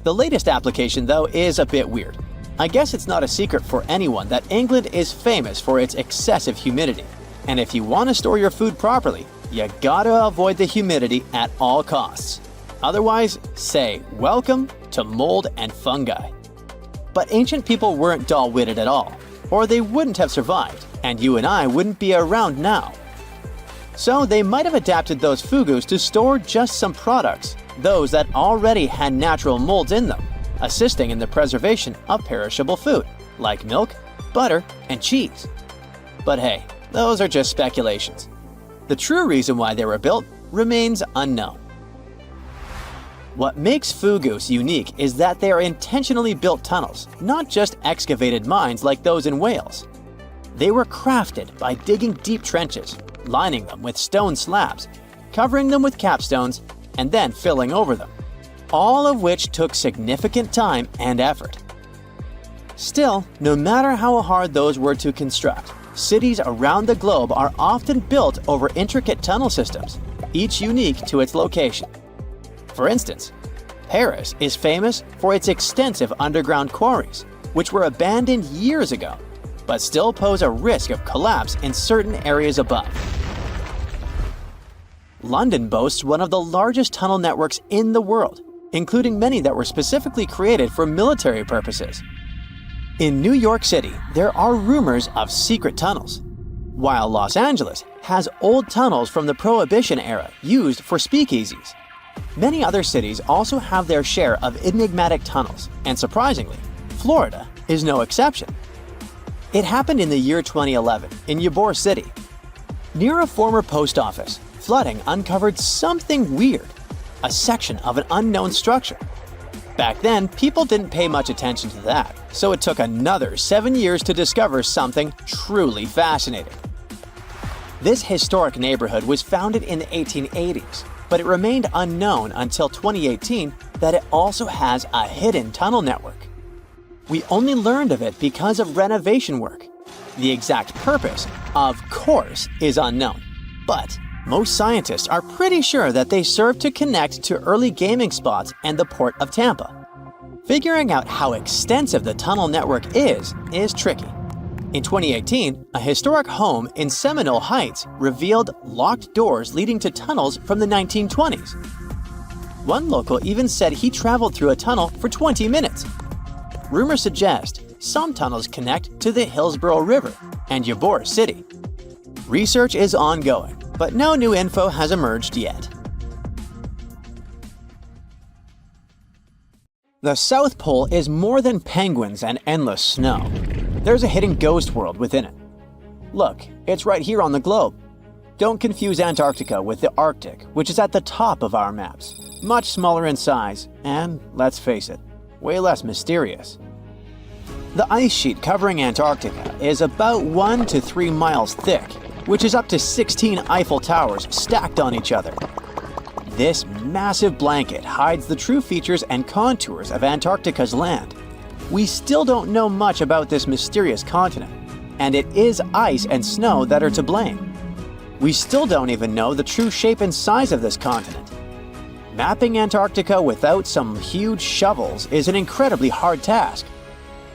The latest application, though, is a bit weird. I guess it's not a secret for anyone that England is famous for its excessive humidity. And if you want to store your food properly, you gotta avoid the humidity at all costs. Otherwise, say welcome to mold and fungi. But ancient people weren't dull-witted at all, or they wouldn't have survived, and you and I wouldn't be around now. So they might have adapted those fugus to store just some products, those that already had natural molds in them, assisting in the preservation of perishable food, like milk, butter, and cheese. But hey, those are just speculations. The true reason why they were built remains unknown. What makes fugus unique is that they are intentionally built tunnels, not just excavated mines like those in Wales. They were crafted by digging deep trenches, lining them with stone slabs, covering them with capstones, and then filling over them, all of which took significant time and effort. Still, no matter how hard those were to construct, cities around the globe are often built over intricate tunnel systems, each unique to its location. For instance, Paris is famous for its extensive underground quarries, which were abandoned years ago, but still pose a risk of collapse in certain areas above. London boasts one of the largest tunnel networks in the world, including many that were specifically created for military purposes. In New York City, there are rumors of secret tunnels, while Los Angeles has old tunnels from the Prohibition era used for speakeasies. Many other cities also have their share of enigmatic tunnels, and surprisingly, Florida is no exception. It happened in the year 2011 in Ybor City. Near a former post office, flooding uncovered something weird, a section of an unknown structure. Back then, people didn't pay much attention to that, so it took another 7 years to discover something truly fascinating. This historic neighborhood was founded in the 1880s, but it remained unknown until 2018 that it also has a hidden tunnel network. We only learned of it because of renovation work. The exact purpose, of course, is unknown, but most scientists are pretty sure that they serve to connect to early gaming spots and the port of Tampa. Figuring out how extensive the tunnel network is tricky. In 2018, a historic home in Seminole Heights revealed locked doors leading to tunnels from the 1920s. One local even said he traveled through a tunnel for 20 minutes. Rumors suggest some tunnels connect to the Hillsborough River and Ybor City. Research is ongoing, but no new info has emerged yet. The South Pole is more than penguins and endless snow. There's a hidden ghost world within it. Look, it's right here on the globe. Don't confuse Antarctica with the Arctic, which is at the top of our maps. Much smaller in size, and let's face it, way less mysterious. The ice sheet covering Antarctica is about 1 to 3 miles thick, which is up to 16 Eiffel Towers stacked on each other. This massive blanket hides the true features and contours of Antarctica's land. We still don't know much about this mysterious continent, and it is ice and snow that are to blame. We still don't even know the true shape and size of this continent. Mapping Antarctica without some huge shovels is an incredibly hard task.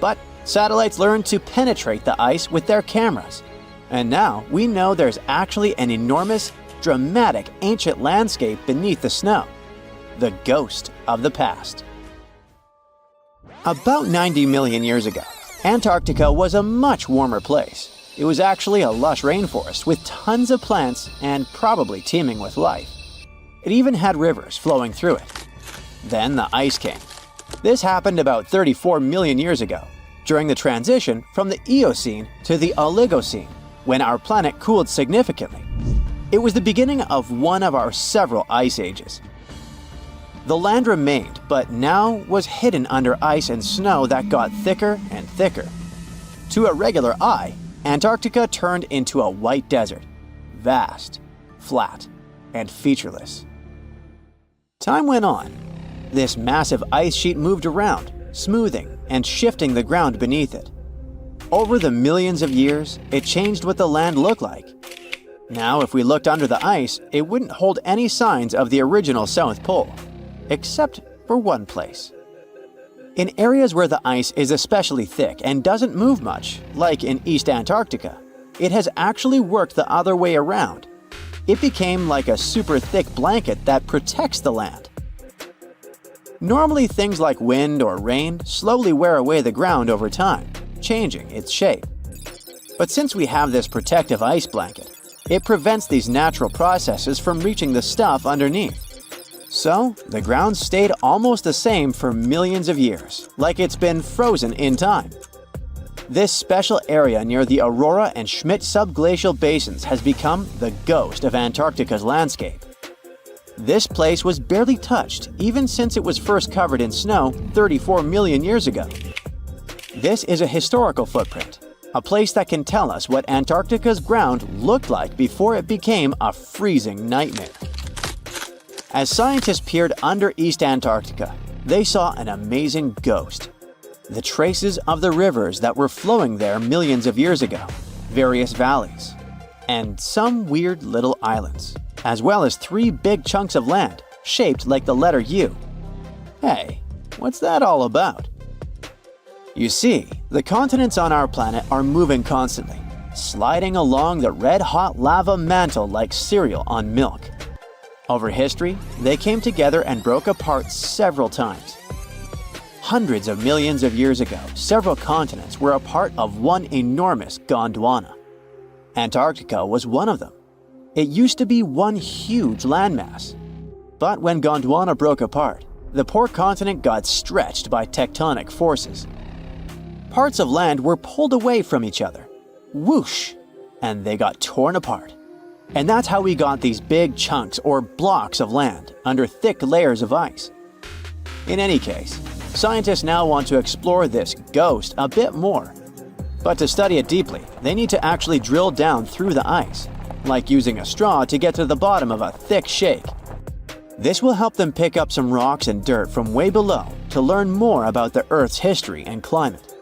But satellites learn to penetrate the ice with their cameras. And now we know there's actually an enormous, dramatic ancient landscape beneath the snow. The ghost of the past. About 90 million years ago, Antarctica was a much warmer place. It was actually a lush rainforest with tons of plants and probably teeming with life. It even had rivers flowing through it. Then the ice came. This happened about 34 million years ago, during the transition from the Eocene to the Oligocene, when our planet cooled significantly. It was the beginning of one of our several ice ages. The land remained, but now was hidden under ice and snow that got thicker and thicker. To a regular eye, Antarctica turned into a white desert, vast, flat, and featureless. Time went on. This massive ice sheet moved around, smoothing and shifting the ground beneath it. Over the millions of years, it changed what the land looked like. Now, if we looked under the ice, it wouldn't hold any signs of the original South Pole, except for one place. In areas where the ice is especially thick and doesn't move much, like in East Antarctica, it has actually worked the other way around. It became like a super thick blanket that protects the land. Normally, things like wind or rain slowly wear away the ground over time, changing its shape. But since we have this protective ice blanket, it prevents these natural processes from reaching the stuff underneath. So, the ground stayed almost the same for millions of years, like it's been frozen in time. This special area near the Aurora and Schmidt subglacial basins has become the ghost of Antarctica's landscape. This place was barely touched even since it was first covered in snow 34 million years ago. This is a historical footprint, a place that can tell us what Antarctica's ground looked like before it became a freezing nightmare. As scientists peered under East Antarctica, they saw an amazing ghost. The traces of the rivers that were flowing there millions of years ago, various valleys, and some weird little islands, as well as 3 big chunks of land shaped like the letter U. Hey, what's that all about? You see, the continents on our planet are moving constantly, sliding along the red-hot lava mantle like cereal on milk. Over history, they came together and broke apart several times. Hundreds of millions of years ago, several continents were a part of one enormous Gondwana. Antarctica was one of them. It used to be one huge landmass. But when Gondwana broke apart, the poor continent got stretched by tectonic forces. Parts of land were pulled away from each other. Whoosh! And they got torn apart. And that's how we got these big chunks or blocks of land under thick layers of ice. In any case, scientists now want to explore this ghost a bit more. But to study it deeply, they need to actually drill down through the ice, like using a straw to get to the bottom of a thick shake. This will help them pick up some rocks and dirt from way below to learn more about the Earth's history and climate.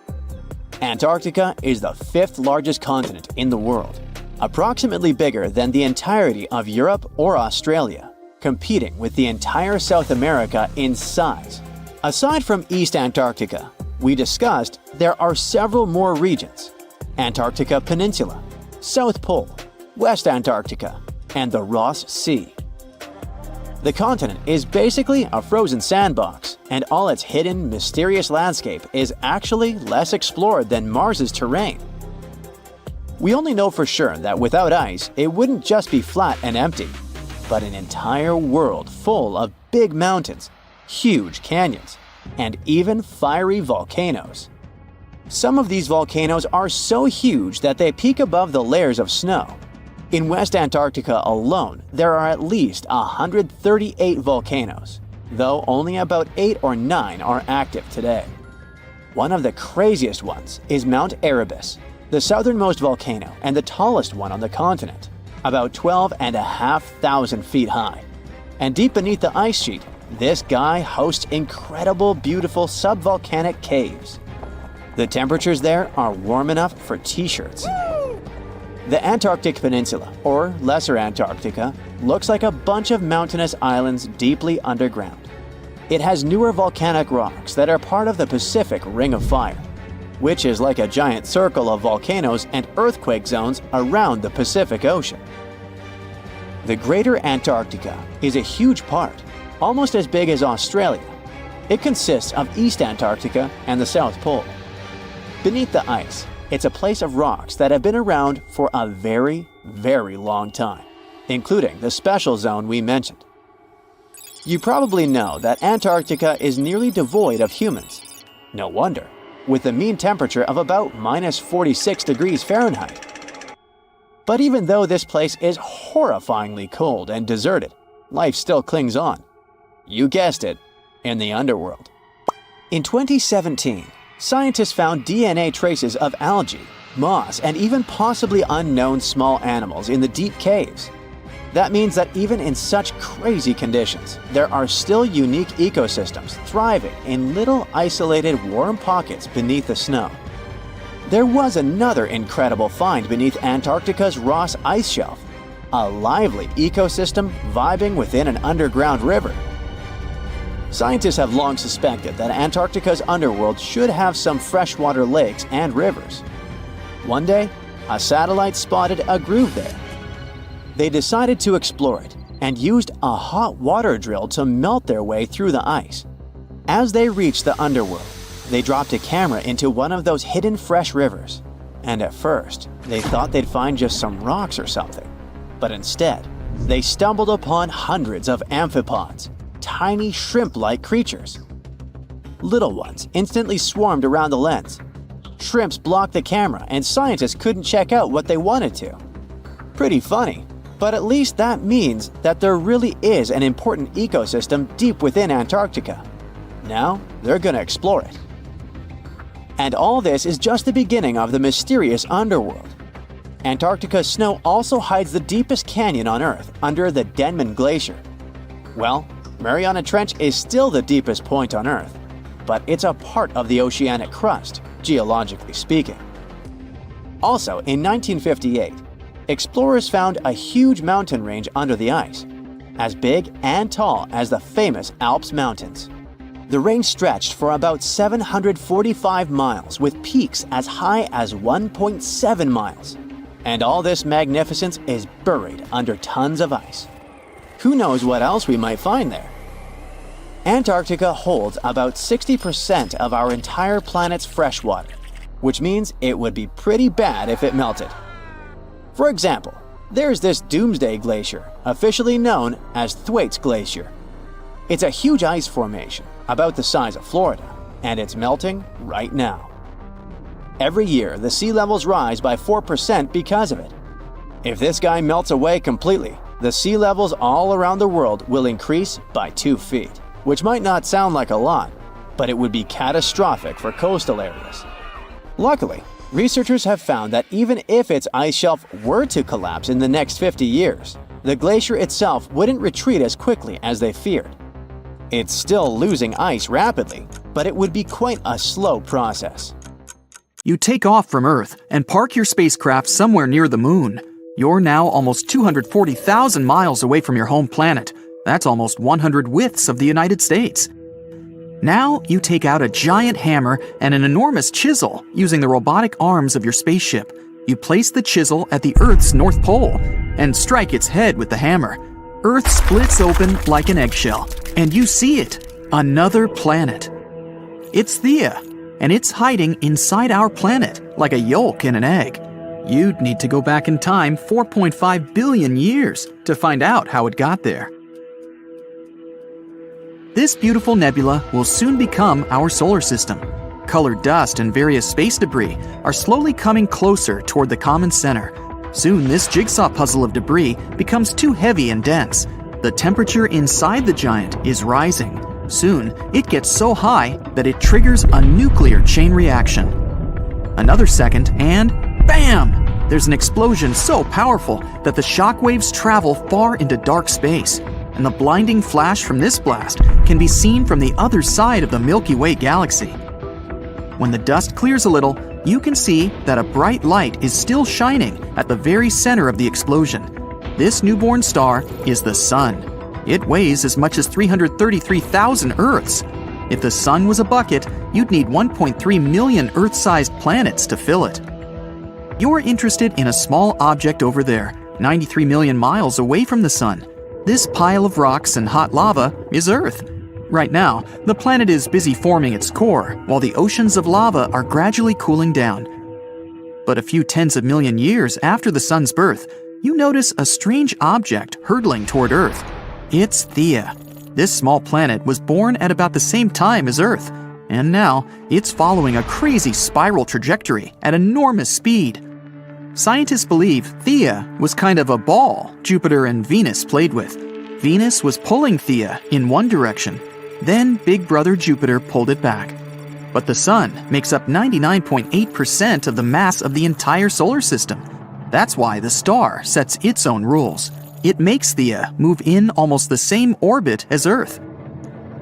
Antarctica is the 5th largest continent in the world, approximately bigger than the entirety of Europe or Australia, competing with the entire South America in size. Aside from East Antarctica, we discussed there are several more regions: Antarctica Peninsula, South Pole, West Antarctica, and the Ross Sea. The continent is basically a frozen sandbox, and all its hidden, mysterious landscape is actually less explored than Mars's terrain. We only know for sure that without ice, it wouldn't just be flat and empty, but an entire world full of big mountains, huge canyons, and even fiery volcanoes. Some of these volcanoes are so huge that they peak above the layers of snow. In West Antarctica alone, there are at least 138 volcanoes, though only about 8 or 9 are active today. One of the craziest ones is Mount Erebus, the southernmost volcano and the tallest one on the continent, about 12,500 feet high. And deep beneath the ice sheet, this guy hosts incredible, beautiful subvolcanic caves. The temperatures there are warm enough for t-shirts. The Antarctic Peninsula, or Lesser Antarctica, looks like a bunch of mountainous islands deeply underground. It has newer volcanic rocks that are part of the Pacific Ring of Fire, which is like a giant circle of volcanoes and earthquake zones around the Pacific Ocean. The Greater Antarctica is a huge part, almost as big as Australia. It consists of East Antarctica and the South Pole. Beneath the ice, it's a place of rocks that have been around for a very, very long time, including the special zone we mentioned. You probably know that Antarctica is nearly devoid of humans. No wonder, with a mean temperature of about -46 degrees Fahrenheit. But even though this place is horrifyingly cold and deserted, life still clings on. You guessed it, in the underworld. In 2017, scientists found DNA traces of algae, moss, and even possibly unknown small animals in the deep caves. That means that even in such crazy conditions, there are still unique ecosystems thriving in little isolated warm pockets beneath the snow. There was another incredible find beneath Antarctica's Ross Ice Shelf. a lively ecosystem vibing within an underground river. Scientists have long suspected that Antarctica's underworld should have some freshwater lakes and rivers. One day, a satellite spotted a groove there. They decided to explore it and used a hot water drill to melt their way through the ice. As they reached the underworld, they dropped a camera into one of those hidden fresh rivers. And at first, they thought they'd find just some rocks or something. But instead, they stumbled upon hundreds of amphipods, tiny shrimp-like creatures. Little ones instantly swarmed around the lens. Shrimps blocked the camera and scientists couldn't check out what they wanted to. Pretty funny, but at least that means that there really is an important ecosystem deep within Antarctica. Now, they're gonna explore it. And all this is just the beginning of the mysterious underworld. Antarctica's snow also hides the deepest canyon on Earth under the Denman Glacier. Well, Mariana Trench is still the deepest point on Earth, but it's a part of the oceanic crust, geologically speaking. Also, in 1958, explorers found a huge mountain range under the ice, as big and tall as the famous Alps Mountains. The range stretched for about 745 miles with peaks as high as 1.7 miles. And all this magnificence is buried under tons of ice. Who knows what else we might find there? Antarctica holds about 60% of our entire planet's freshwater, which means it would be pretty bad if it melted. For example, there's this Doomsday Glacier, officially known as Thwaites Glacier. It's a huge ice formation, about the size of Florida, and it's melting right now. Every year, the sea levels rise by 4% because of it. If this guy melts away completely, the sea levels all around the world will increase by 2 feet, which might not sound like a lot, but it would be catastrophic for coastal areas. Luckily, researchers have found that even if its ice shelf were to collapse in the next 50 years, the glacier itself wouldn't retreat as quickly as they feared. It's still losing ice rapidly, but it would be quite a slow process. You take off from Earth and park your spacecraft somewhere near the moon. You're now almost 240,000 miles away from your home planet. That's almost 100 widths of the United States. Now you take out a giant hammer and an enormous chisel using the robotic arms of your spaceship. You place the chisel at the Earth's North Pole and strike its head with the hammer. Earth splits open like an eggshell, and you see it, another planet. It's Theia, and it's hiding inside our planet like a yolk in an egg. You'd need to go back in time 4.5 billion years to find out how it got there. This beautiful nebula will soon become our solar system. Colored dust and various space debris are slowly coming closer toward the common center. Soon, this jigsaw puzzle of debris becomes too heavy and dense. The temperature inside the giant is rising. Soon, it gets so high that it triggers a nuclear chain reaction. Another second, and bam! There's an explosion so powerful that the shock waves travel far into dark space, and the blinding flash from this blast can be seen from the other side of the Milky Way galaxy. When the dust clears a little, you can see that a bright light is still shining at the very center of the explosion. This newborn star is the Sun. It weighs as much as 333,000 Earths. If the Sun was a bucket, you'd need 1.3 million Earth-sized planets to fill it. You're interested in a small object over there, 93 million miles away from the Sun. This pile of rocks and hot lava is Earth. Right now, the planet is busy forming its core, while the oceans of lava are gradually cooling down. But a few tens of million years after the Sun's birth, you notice a strange object hurtling toward Earth. It's Theia. This small planet was born at about the same time as Earth, and now it's following a crazy spiral trajectory at enormous speed. Scientists believe Theia was kind of a ball Jupiter and Venus played with. Venus was pulling Theia in one direction. Then Big Brother Jupiter pulled it back. But the Sun makes up 99.8% of the mass of the entire solar system. That's why the star sets its own rules. It makes Theia move in almost the same orbit as Earth.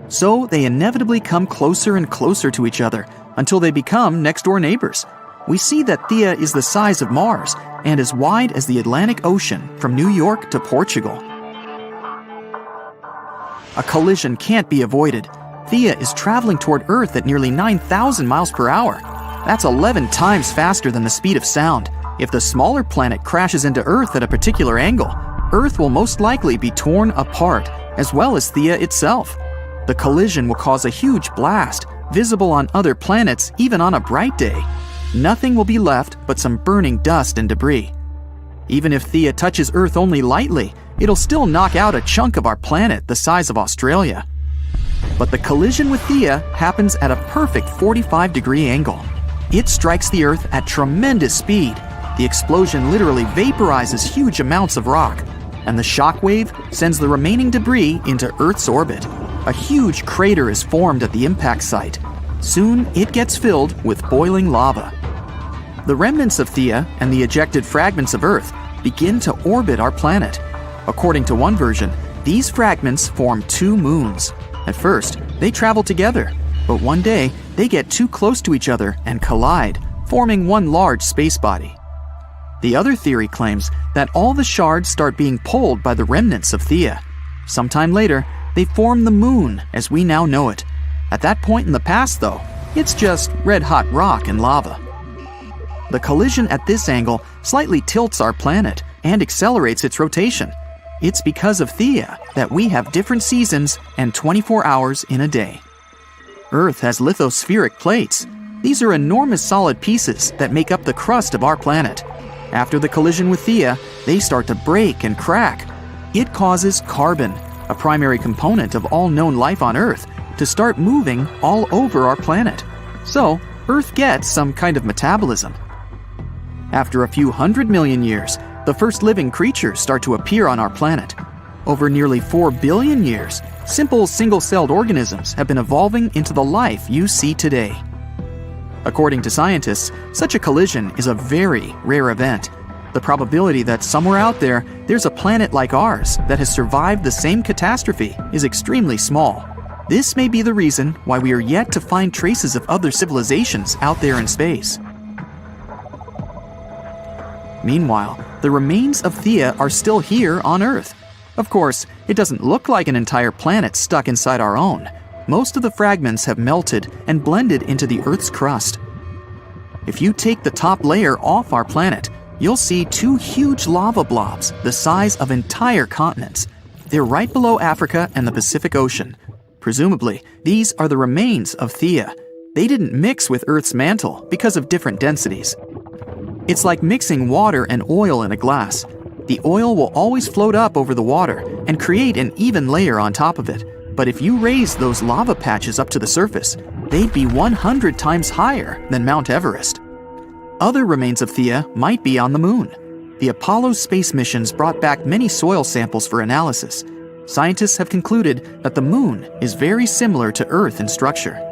So they inevitably come closer and closer to each other until they become next-door neighbors. we see that Theia is the size of Mars and as wide as the Atlantic Ocean from New York to Portugal. A collision can't be avoided. Theia is traveling toward Earth at nearly 9,000 miles per hour. That's 11 times faster than the speed of sound. If the smaller planet crashes into Earth at a particular angle, Earth will most likely be torn apart, as well as Theia itself. The collision will cause a huge blast, visible on other planets even on a bright day. Nothing will be left but some burning dust and debris. Even if Theia touches Earth only lightly, it'll still knock out a chunk of our planet the size of Australia. But the collision with Theia happens at a perfect 45-degree angle. It strikes the Earth at tremendous speed. The explosion literally vaporizes huge amounts of rock, and the shock wave sends the remaining debris into Earth's orbit. A huge crater is formed at the impact site. Soon, it gets filled with boiling lava. The remnants of Theia and the ejected fragments of Earth begin to orbit our planet. According to one version, these fragments form two moons. At first, they travel together, but one day, they get too close to each other and collide, forming one large space body. The other theory claims that all the shards start being pulled by the remnants of Theia. Sometime later, they form the moon as we now know it. At that point in the past, though, it's just red-hot rock and lava. The collision at this angle slightly tilts our planet and accelerates its rotation. It's because of Theia that we have different seasons and 24 hours in a day. Earth has lithospheric plates. These are enormous solid pieces that make up the crust of our planet. After the collision with Theia, they start to break and crack. It causes carbon, a primary component of all known life on Earth, to start moving all over our planet. So, Earth gets some kind of metabolism. After a few 100 million years, the first living creatures start to appear on our planet. Over nearly 4 billion years, simple single-celled organisms have been evolving into the life you see today. According to scientists, such a collision is a very rare event. The probability that somewhere out there, there's a planet like ours that has survived the same catastrophe is extremely small. This may be the reason why we are yet to find traces of other civilizations out there in space. Meanwhile, the remains of Theia are still here on Earth. Of course, it doesn't look like an entire planet stuck inside our own. Most of the fragments have melted and blended into the Earth's crust. If you take the top layer off our planet, you'll see two huge lava blobs the size of entire continents. They're right below Africa and the Pacific Ocean. Presumably, these are the remains of Theia. They didn't mix with Earth's mantle because of different densities. It's like mixing water and oil in a glass. The oil will always float up over the water and create an even layer on top of it. But if you raise those lava patches up to the surface, they'd be 100 times higher than Mount Everest. Other remains of Theia might be on the moon. The Apollo space missions brought back many soil samples for analysis. Scientists have concluded that the moon is very similar to Earth in structure.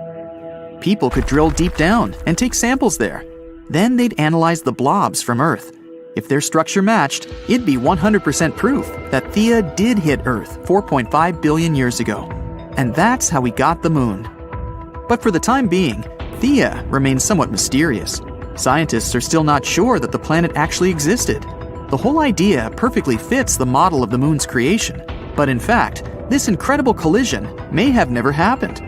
People could drill deep down and take samples there. Then they'd analyze the blobs from Earth. If their structure matched, it'd be 100% proof that Theia did hit Earth 4.5 billion years ago. And that's how we got the moon. But for the time being, Theia remains somewhat mysterious. Scientists are still not sure that the planet actually existed. The whole idea perfectly fits the model of the moon's creation. But in fact, this incredible collision may have never happened.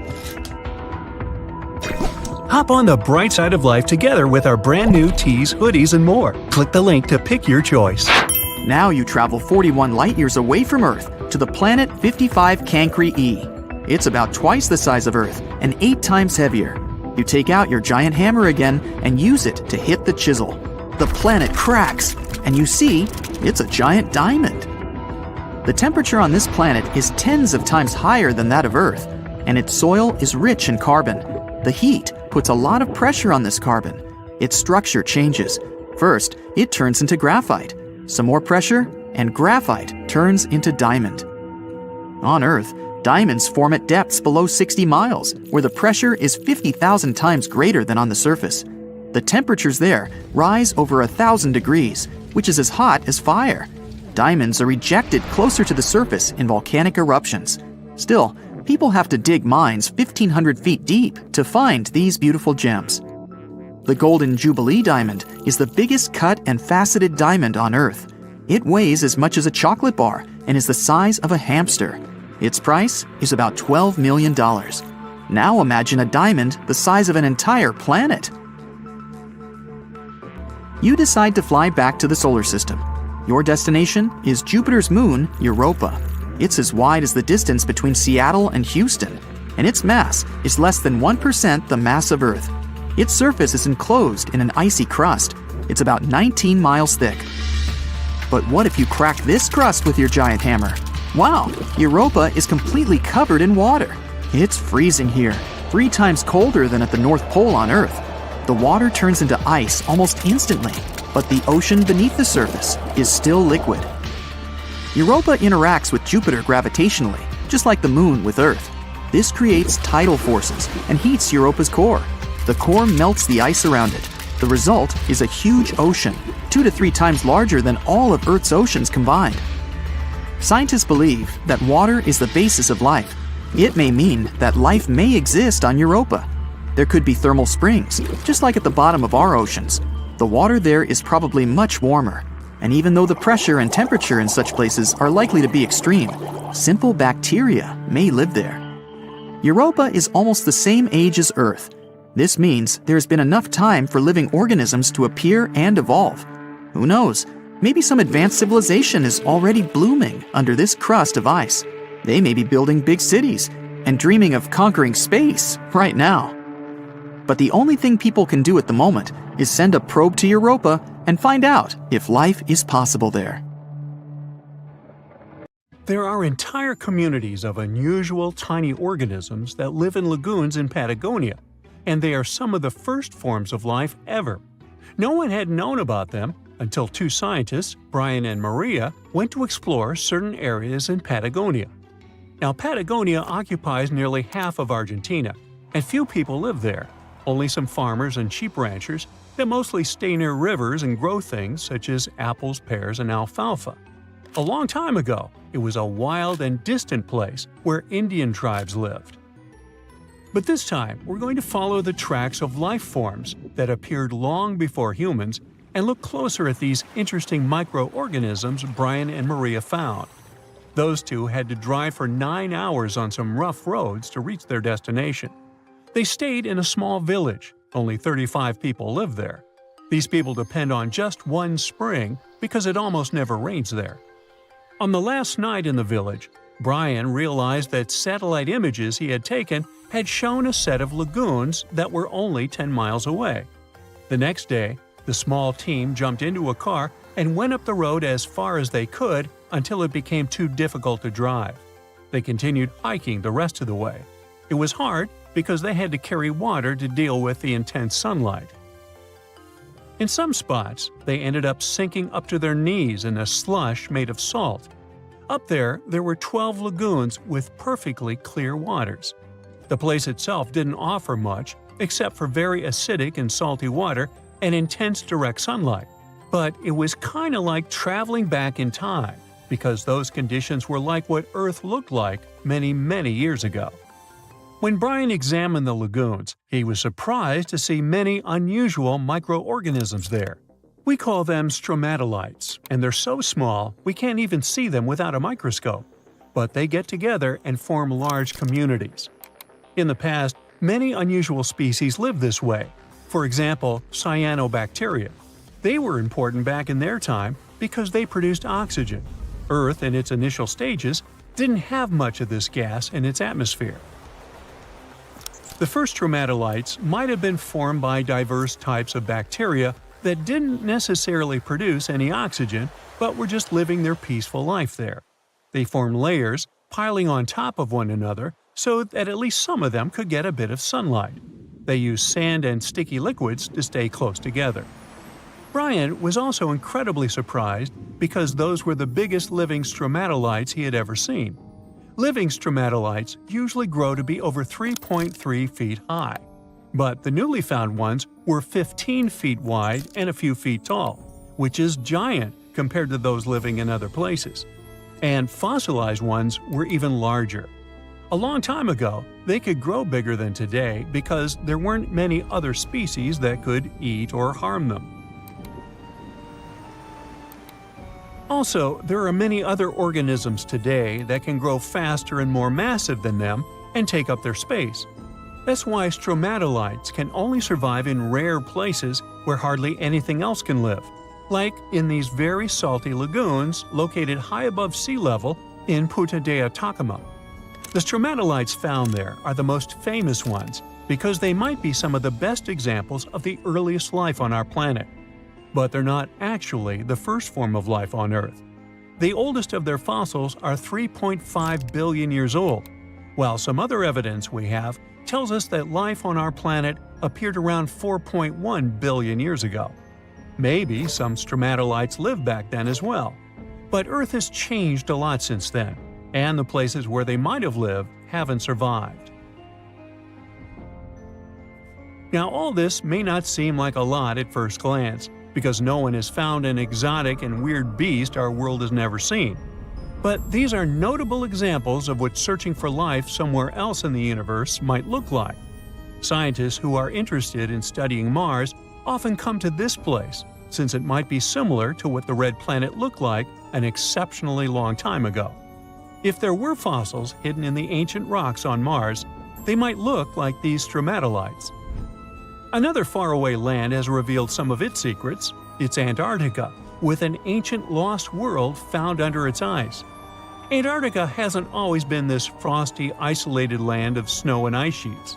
Hop on the bright side of life together with our brand new tees, hoodies, and more. Click the link to pick your choice. Now you travel 41 light years away from Earth to the planet 55 Cancri E. It's about twice the size of Earth and 8 times heavier. You take out your giant hammer again and use it to hit the chisel. The planet cracks, and you see it's a giant diamond. The temperature on this planet is tens of times higher than that of Earth, and its soil is rich in carbon. The heat puts a lot of pressure on this carbon. Its structure changes. First, it turns into graphite. Some more pressure, and graphite turns into diamond. On Earth, diamonds form at depths below 60 miles, where the pressure is 50,000 times greater than on the surface. The temperatures there rise over 1,000 degrees, which is as hot as fire. Diamonds are ejected closer to the surface in volcanic eruptions. Still, people have to dig mines 1,500 feet deep to find these beautiful gems. The Golden Jubilee diamond is the biggest cut and faceted diamond on Earth. It weighs as much as a chocolate bar and is the size of a hamster. Its price is about $12 million. Now imagine a diamond the size of an entire planet. You decide to fly back to the solar system. Your destination is Jupiter's moon, Europa. It's as wide as the distance between Seattle and Houston, and its mass is less than 1% the mass of Earth. Its surface is enclosed in an icy crust. It's about 19 miles thick. But what if you crack this crust with your giant hammer? Wow, Europa is completely covered in water. It's freezing here, 3 times colder than at the North Pole on Earth. The water turns into ice almost instantly, but the ocean beneath the surface is still liquid. Europa interacts with Jupiter gravitationally, just like the moon with Earth. This creates tidal forces and heats Europa's core. The core melts the ice around it. The result is a huge ocean, 2 to 3 times larger than all of Earth's oceans combined. Scientists believe that water is the basis of life. It may mean that life may exist on Europa. There could be thermal springs, just like at the bottom of our oceans. The water there is probably much warmer. And even though the pressure and temperature in such places are likely to be extreme, simple bacteria may live there. Europa is almost the same age as Earth. This means there's been enough time for living organisms to appear and evolve. Who knows? Maybe some advanced civilization is already blooming under this crust of ice. They may be building big cities and dreaming of conquering space right now. But the only thing people can do at the moment is send a probe to Europa and find out if life is possible there. There are entire communities of unusual tiny organisms that live in lagoons in Patagonia, and they are some of the first forms of life ever. No one had known about them until 2 scientists, Brian and Maria, went to explore certain areas in Patagonia. Now, Patagonia occupies nearly half of Argentina, and few people live there. Only some farmers and sheep ranchers that mostly stay near rivers and grow things such as apples, pears, and alfalfa. A long time ago, it was a wild and distant place where Indian tribes lived. But this time, we're going to follow the tracks of life forms that appeared long before humans and look closer at these interesting microorganisms Brian and Maria found. Those two had to drive for 9 hours on some rough roads to reach their destination. They stayed in a small village. Only 35 people live there. These people depend on just one spring because it almost never rains there. On the last night in the village, Brian realized that satellite images he had taken had shown a set of lagoons that were only 10 miles away. The next day, the small team jumped into a car and went up the road as far as they could until it became too difficult to drive. They continued hiking the rest of the way. It was hard because they had to carry water to deal with the intense sunlight. In some spots, they ended up sinking up to their knees in a slush made of salt. Up there were 12 lagoons with perfectly clear waters. The place itself didn't offer much except for very acidic and salty water and intense direct sunlight. But it was kind of like traveling back in time because those conditions were like what Earth looked like many, many years ago. When Brian examined the lagoons, he was surprised to see many unusual microorganisms there. We call them stromatolites, and they're so small we can't even see them without a microscope. But they get together and form large communities. In the past, many unusual species lived this way. For example, cyanobacteria. They were important back in their time because they produced oxygen. Earth, in its initial stages, didn't have much of this gas in its atmosphere. The first stromatolites might have been formed by diverse types of bacteria that didn't necessarily produce any oxygen, but were just living their peaceful life there. They formed layers, piling on top of one another, so that at least some of them could get a bit of sunlight. They used sand and sticky liquids to stay close together. Brian was also incredibly surprised because those were the biggest living stromatolites he had ever seen. Living stromatolites usually grow to be over 3.3 feet high, but the newly found ones were 15 feet wide and a few feet tall, which is giant compared to those living in other places. And fossilized ones were even larger. A long time ago, they could grow bigger than today because there weren't many other species that could eat or harm them. Also, there are many other organisms today that can grow faster and more massive than them and take up their space. That's why stromatolites can only survive in rare places where hardly anything else can live, like in these very salty lagoons located high above sea level in Punta de Atacama. The stromatolites found there are the most famous ones because they might be some of the best examples of the earliest life on our planet. But they're not actually the first form of life on Earth. The oldest of their fossils are 3.5 billion years old, while some other evidence we have tells us that life on our planet appeared around 4.1 billion years ago. Maybe some stromatolites lived back then as well. But Earth has changed a lot since then, and the places where they might have lived haven't survived. Now, all this may not seem like a lot at first glance, because no one has found an exotic and weird beast our world has never seen. But these are notable examples of what searching for life somewhere else in the universe might look like. Scientists who are interested in studying Mars often come to this place, since it might be similar to what the red planet looked like an exceptionally long time ago. If there were fossils hidden in the ancient rocks on Mars, they might look like these stromatolites. Another faraway land has revealed some of its secrets. It's Antarctica, with an ancient lost world found under its ice. Antarctica hasn't always been this frosty, isolated land of snow and ice sheets.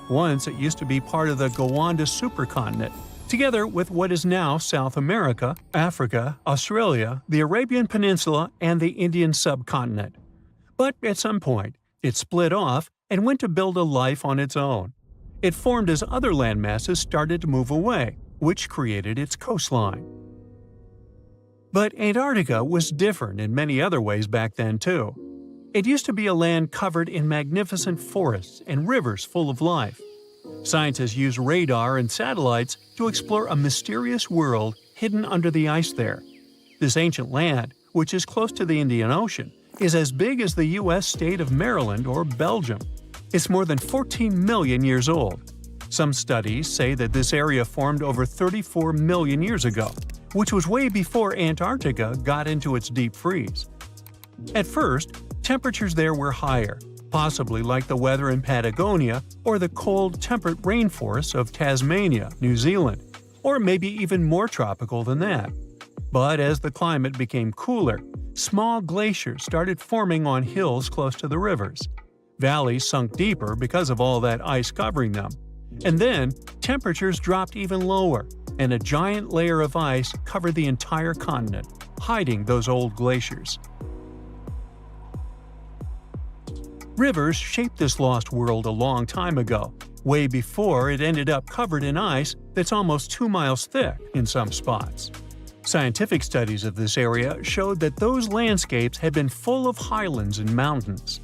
Once it used to be part of the Gondwana supercontinent, together with what is now South America, Africa, Australia, the Arabian Peninsula, and the Indian subcontinent. But at some point, it split off and went to build a life on its own. It formed as other landmasses started to move away, which created its coastline. But Antarctica was different in many other ways back then too. It used to be a land covered in magnificent forests and rivers full of life. Scientists use radar and satellites to explore a mysterious world hidden under the ice there. This ancient land, which is close to the Indian Ocean, is as big as the U.S. state of Maryland or Belgium. It's more than 14 million years old. Some studies say that this area formed over 34 million years ago, which was way before Antarctica got into its deep freeze. At first, temperatures there were higher, possibly like the weather in Patagonia or the cold, temperate rainforests of Tasmania, New Zealand, or maybe even more tropical than that. But as the climate became cooler, small glaciers started forming on hills close to the rivers. Valleys sunk deeper because of all that ice covering them. And then, temperatures dropped even lower, and a giant layer of ice covered the entire continent, hiding those old glaciers. Rivers shaped this lost world a long time ago, way before it ended up covered in ice that's almost 2 miles thick in some spots. Scientific studies of this area showed that those landscapes had been full of highlands and mountains.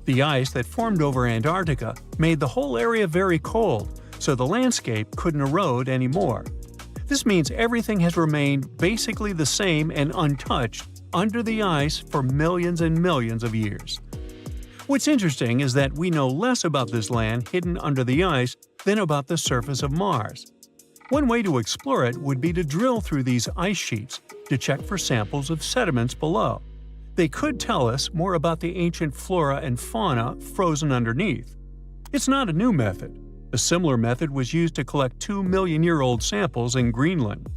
The ice that formed over Antarctica made the whole area very cold, so the landscape couldn't erode anymore. This means everything has remained basically the same and untouched under the ice for millions and millions of years. What's interesting is that we know less about this land hidden under the ice than about the surface of Mars. One way to explore it would be to drill through these ice sheets to check for samples of sediments below. They could tell us more about the ancient flora and fauna frozen underneath. It's not a new method. A similar method was used to collect 2-million-year-old samples in Greenland.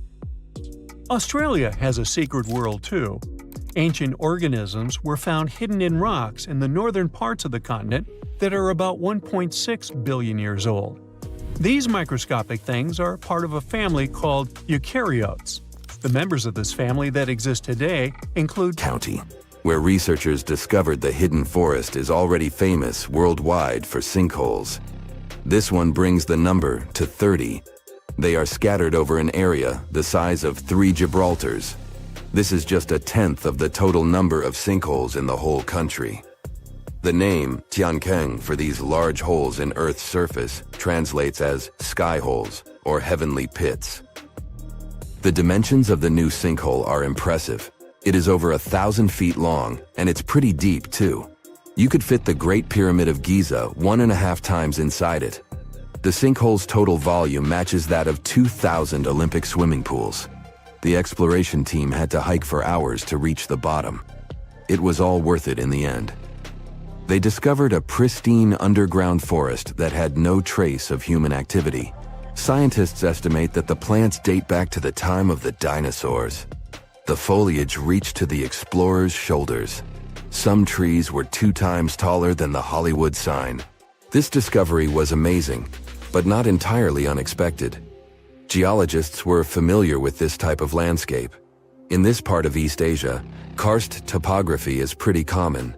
Australia has a secret world too. Ancient organisms were found hidden in rocks in the northern parts of the continent that are about 1.6 billion years old. These microscopic things are part of a family called eukaryotes. The members of this family that exist today include County, where researchers discovered the hidden forest is already famous worldwide for sinkholes. This one brings the number to 30. They are scattered over an area the size of 3 Gibraltars. This is just a tenth of the total number of sinkholes in the whole country. The name Tutankhamun for these large holes in Earth's surface translates as sky holes or heavenly pits. The dimensions of the new sinkhole are impressive. It is over 1,000 feet long, and it's pretty deep too. You could fit the Great Pyramid of Giza 1.5 times inside it. The sinkhole's total volume matches that of 2,000 Olympic swimming pools. The exploration team had to hike for hours to reach the bottom. It was all worth it in the end. They discovered a pristine underground forest that had no trace of human activity. Scientists estimate that the plants date back to the time of the dinosaurs. The foliage reached to the explorers' shoulders. Some trees were 2 times taller than the Hollywood sign. This discovery was amazing, but not entirely unexpected. Geologists were familiar with this type of landscape. In this part of East Asia, karst topography is pretty common.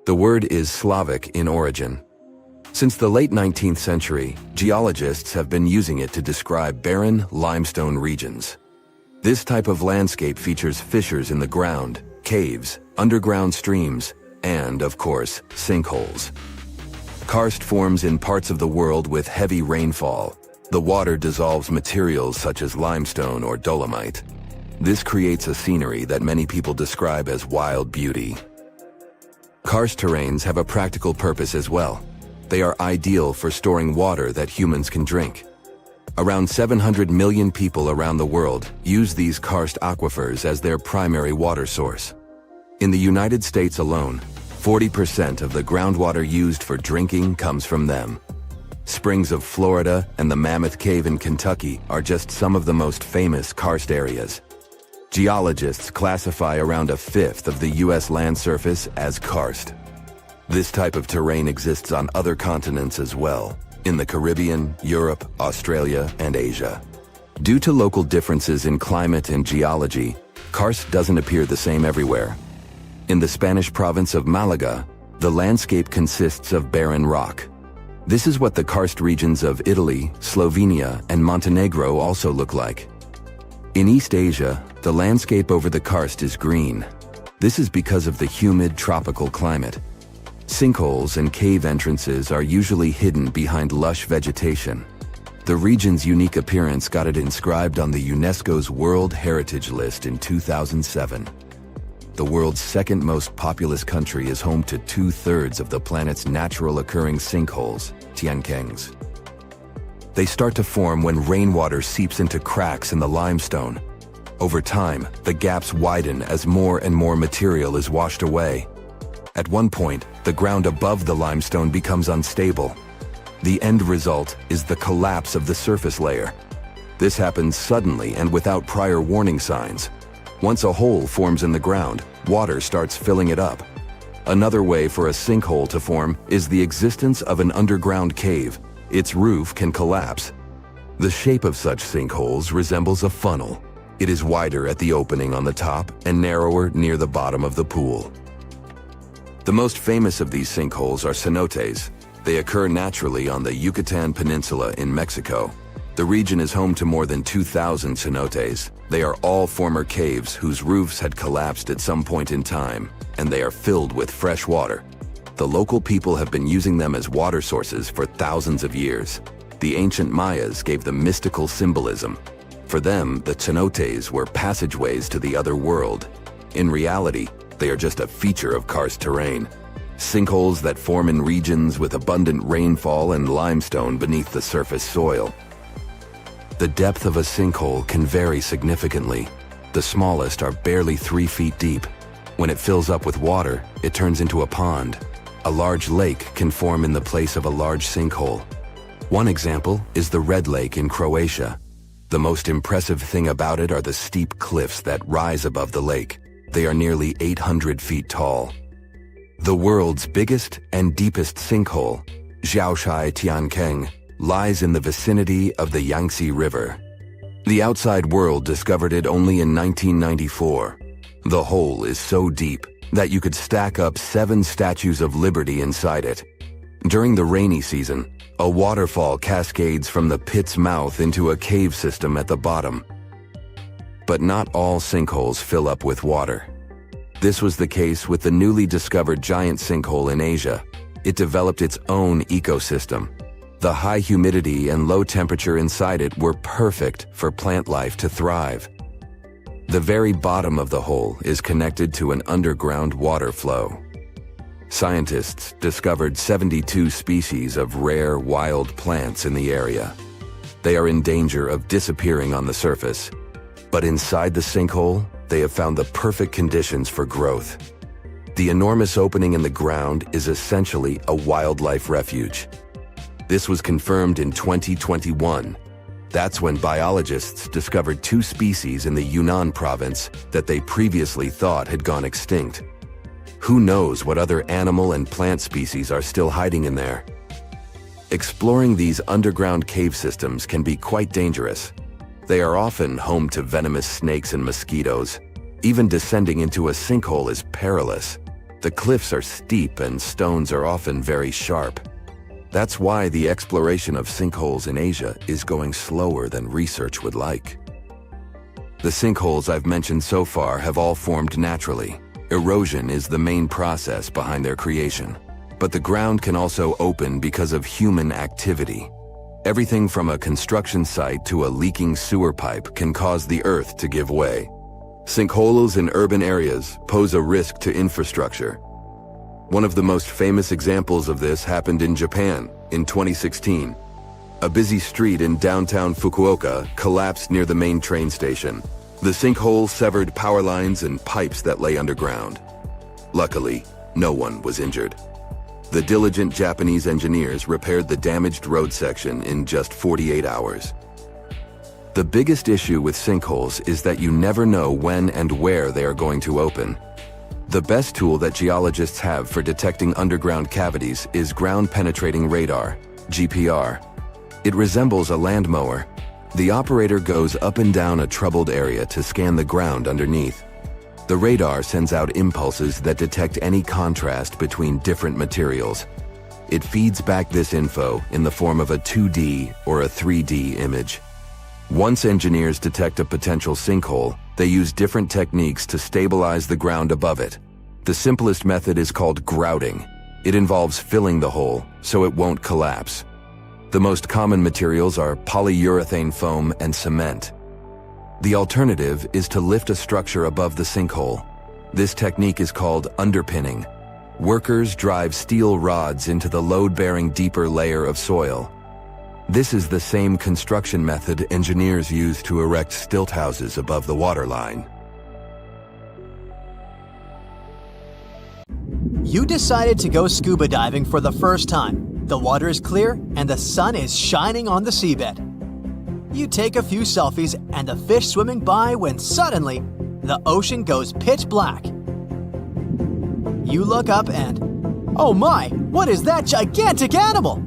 The word is Slavic in origin. Since the late 19th century, geologists have been using it to describe barren limestone regions. This type of landscape features fissures in the ground, caves, underground streams, and, of course, sinkholes. Karst forms in parts of the world with heavy rainfall. The water dissolves materials such as limestone or dolomite. This creates a scenery that many people describe as wild beauty. Karst terrains have a practical purpose as well. They are ideal for storing water that humans can drink. Around 700 million people around the world use these karst aquifers as their primary water source. In the United States alone, 40% of the groundwater used for drinking comes from them. Springs of Florida and the Mammoth Cave in Kentucky are just some of the most famous karst areas. Geologists classify around 1/5 of the U.S. land surface as karst. This type of terrain exists on other continents as well, in the Caribbean, Europe, Australia, and Asia. Due to local differences in climate and geology, karst doesn't appear the same everywhere. In the Spanish province of Malaga, the landscape consists of barren rock. This is what the karst regions of Italy, Slovenia, and Montenegro also look like. In East Asia, the landscape over the karst is green. This is because of the humid tropical climate. Sinkholes and cave entrances are usually hidden behind lush vegetation. The region's unique appearance got it inscribed on the UNESCO's World Heritage List in 2007. The world's second most populous country is home to 2/3 of the planet's natural occurring sinkholes, tiankengs. They start to form when rainwater seeps into cracks in the limestone. Over time, the gaps widen as more and more material is washed away. At one point, the ground above the limestone becomes unstable. The end result is the collapse of the surface layer. This happens suddenly and without prior warning signs. Once a hole forms in the ground, water starts filling it up. Another way for a sinkhole to form is the existence of an underground cave. Its roof can collapse. The shape of such sinkholes resembles a funnel. It is wider at the opening on the top and narrower near the bottom of the pool. The most famous of these sinkholes are cenotes. They occur naturally on the Yucatan Peninsula in Mexico. The region is home to more than 2,000 cenotes. They are all former caves whose roofs had collapsed at some point in time, and they are filled with fresh water. The local people have been using them as water sources for thousands of years. The ancient Mayas gave them mystical symbolism. For them, the cenotes were passageways to the other world. In reality, they are just a feature of karst terrain. Sinkholes that form in regions with abundant rainfall and limestone beneath the surface soil. The depth of a sinkhole can vary significantly. The smallest are barely 3 feet deep. When it fills up with water, it turns into a pond. A large lake can form in the place of a large sinkhole. One example is the Red Lake in Croatia. The most impressive thing about it are the steep cliffs that rise above the lake. They are nearly 800 feet tall. The world's biggest and deepest sinkhole, Zhaoshai Tiankeng, lies in the vicinity of the Yangtze River. The outside world discovered it only in 1994. The hole is so deep that you could stack up 7 statues of liberty inside it. During the rainy season, a waterfall cascades from the pit's mouth into a cave system at the bottom. But not all sinkholes fill up with water. This was the case with the newly discovered giant sinkhole in Asia. It developed its own ecosystem. The high humidity and low temperature inside it were perfect for plant life to thrive. The very bottom of the hole is connected to an underground water flow. Scientists discovered 72 species of rare wild plants in the area. They are in danger of disappearing on the surface, but inside the sinkhole, they have found the perfect conditions for growth. The enormous opening in the ground is essentially a wildlife refuge. This was confirmed in 2021. That's when biologists discovered 2 species in the Yunnan province that they previously thought had gone extinct. Who knows what other animal and plant species are still hiding in there? Exploring these underground cave systems can be quite dangerous. They are often home to venomous snakes and mosquitoes. Even descending into a sinkhole is perilous. The cliffs are steep and stones are often very sharp. That's why the exploration of sinkholes in Asia is going slower than research would like. The sinkholes I've mentioned so far have all formed naturally. Erosion is the main process behind their creation. But the ground can also open because of human activity. Everything from a construction site to a leaking sewer pipe can cause the earth to give way. Sinkholes in urban areas pose a risk to infrastructure. One of the most famous examples of this happened in Japan in 2016. A busy street in downtown Fukuoka collapsed near the main train station. The sinkhole severed power lines and pipes that lay underground. Luckily, no one was injured. The diligent Japanese engineers repaired the damaged road section in just 48 hours. The biggest issue with sinkholes is that you never know when and where they are going to open. The best tool that geologists have for detecting underground cavities is ground-penetrating radar, GPR. It resembles a land mower. The operator goes up and down a troubled area to scan the ground underneath. The radar sends out impulses that detect any contrast between different materials. It feeds back this info in the form of a 2D or a 3D image. Once engineers detect a potential sinkhole, they use different techniques to stabilize the ground above it. The simplest method is called grouting. It involves filling the hole so it won't collapse. The most common materials are polyurethane foam and cement. The alternative is to lift a structure above the sinkhole. This technique is called underpinning. Workers drive steel rods into the load-bearing deeper layer of soil. This is the same construction method engineers use to erect stilt houses above the waterline. You decided to go scuba diving for the first time. The water is clear and the sun is shining on the seabed. You take a few selfies and the fish swimming by when suddenly the ocean goes pitch black. You look up and, oh my, what is that gigantic animal?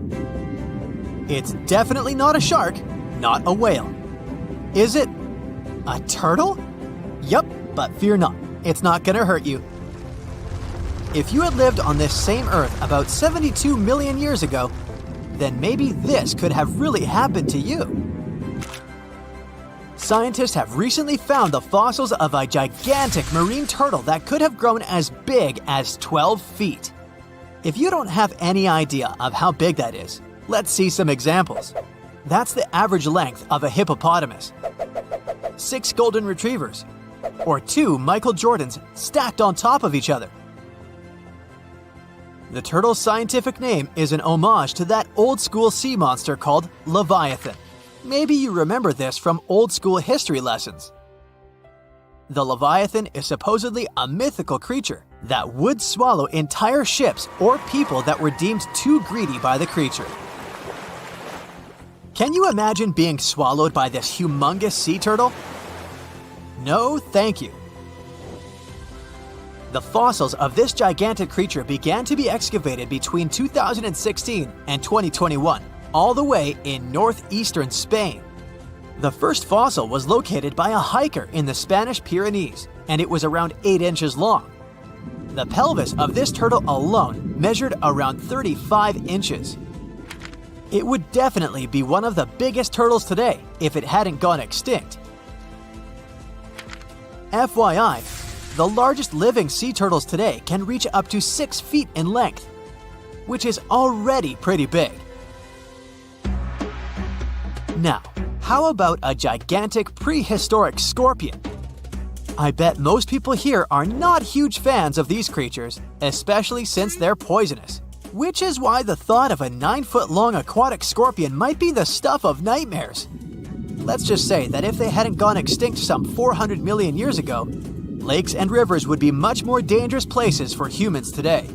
It's definitely not a shark, not a whale. Is it a turtle? Yup, but fear not, it's not gonna hurt you. If you had lived on this same Earth about 72 million years ago, then maybe this could have really happened to you. Scientists have recently found the fossils of a gigantic marine turtle that could have grown as big as 12 feet. If you don't have any idea of how big that is, let's see some examples. That's the average length of a hippopotamus, 6 golden retrievers, or 2 Michael Jordans stacked on top of each other. The turtle's scientific name is an homage to that old-school sea monster called Leviathan. Maybe you remember this from old-school history lessons. The Leviathan is supposedly a mythical creature that would swallow entire ships or people that were deemed too greedy by the creature. Can you imagine being swallowed by this humongous sea turtle? No, thank you. The fossils of this gigantic creature began to be excavated between 2016 and 2021, all the way in northeastern Spain. The first fossil was located by a hiker in the Spanish Pyrenees, and it was around 8 inches long. The pelvis of this turtle alone measured around 35 inches. It would definitely be one of the biggest turtles today if it hadn't gone extinct. FYI, the largest living sea turtles today can reach up to 6 feet in length, which is already pretty big. Now, how about a gigantic prehistoric scorpion? I bet most people here are not huge fans of these creatures, especially since they're poisonous. Which is why the thought of a 9-foot-long aquatic scorpion might be the stuff of nightmares. Let's just say that if they hadn't gone extinct some 400 million years ago, lakes and rivers would be much more dangerous places for humans today.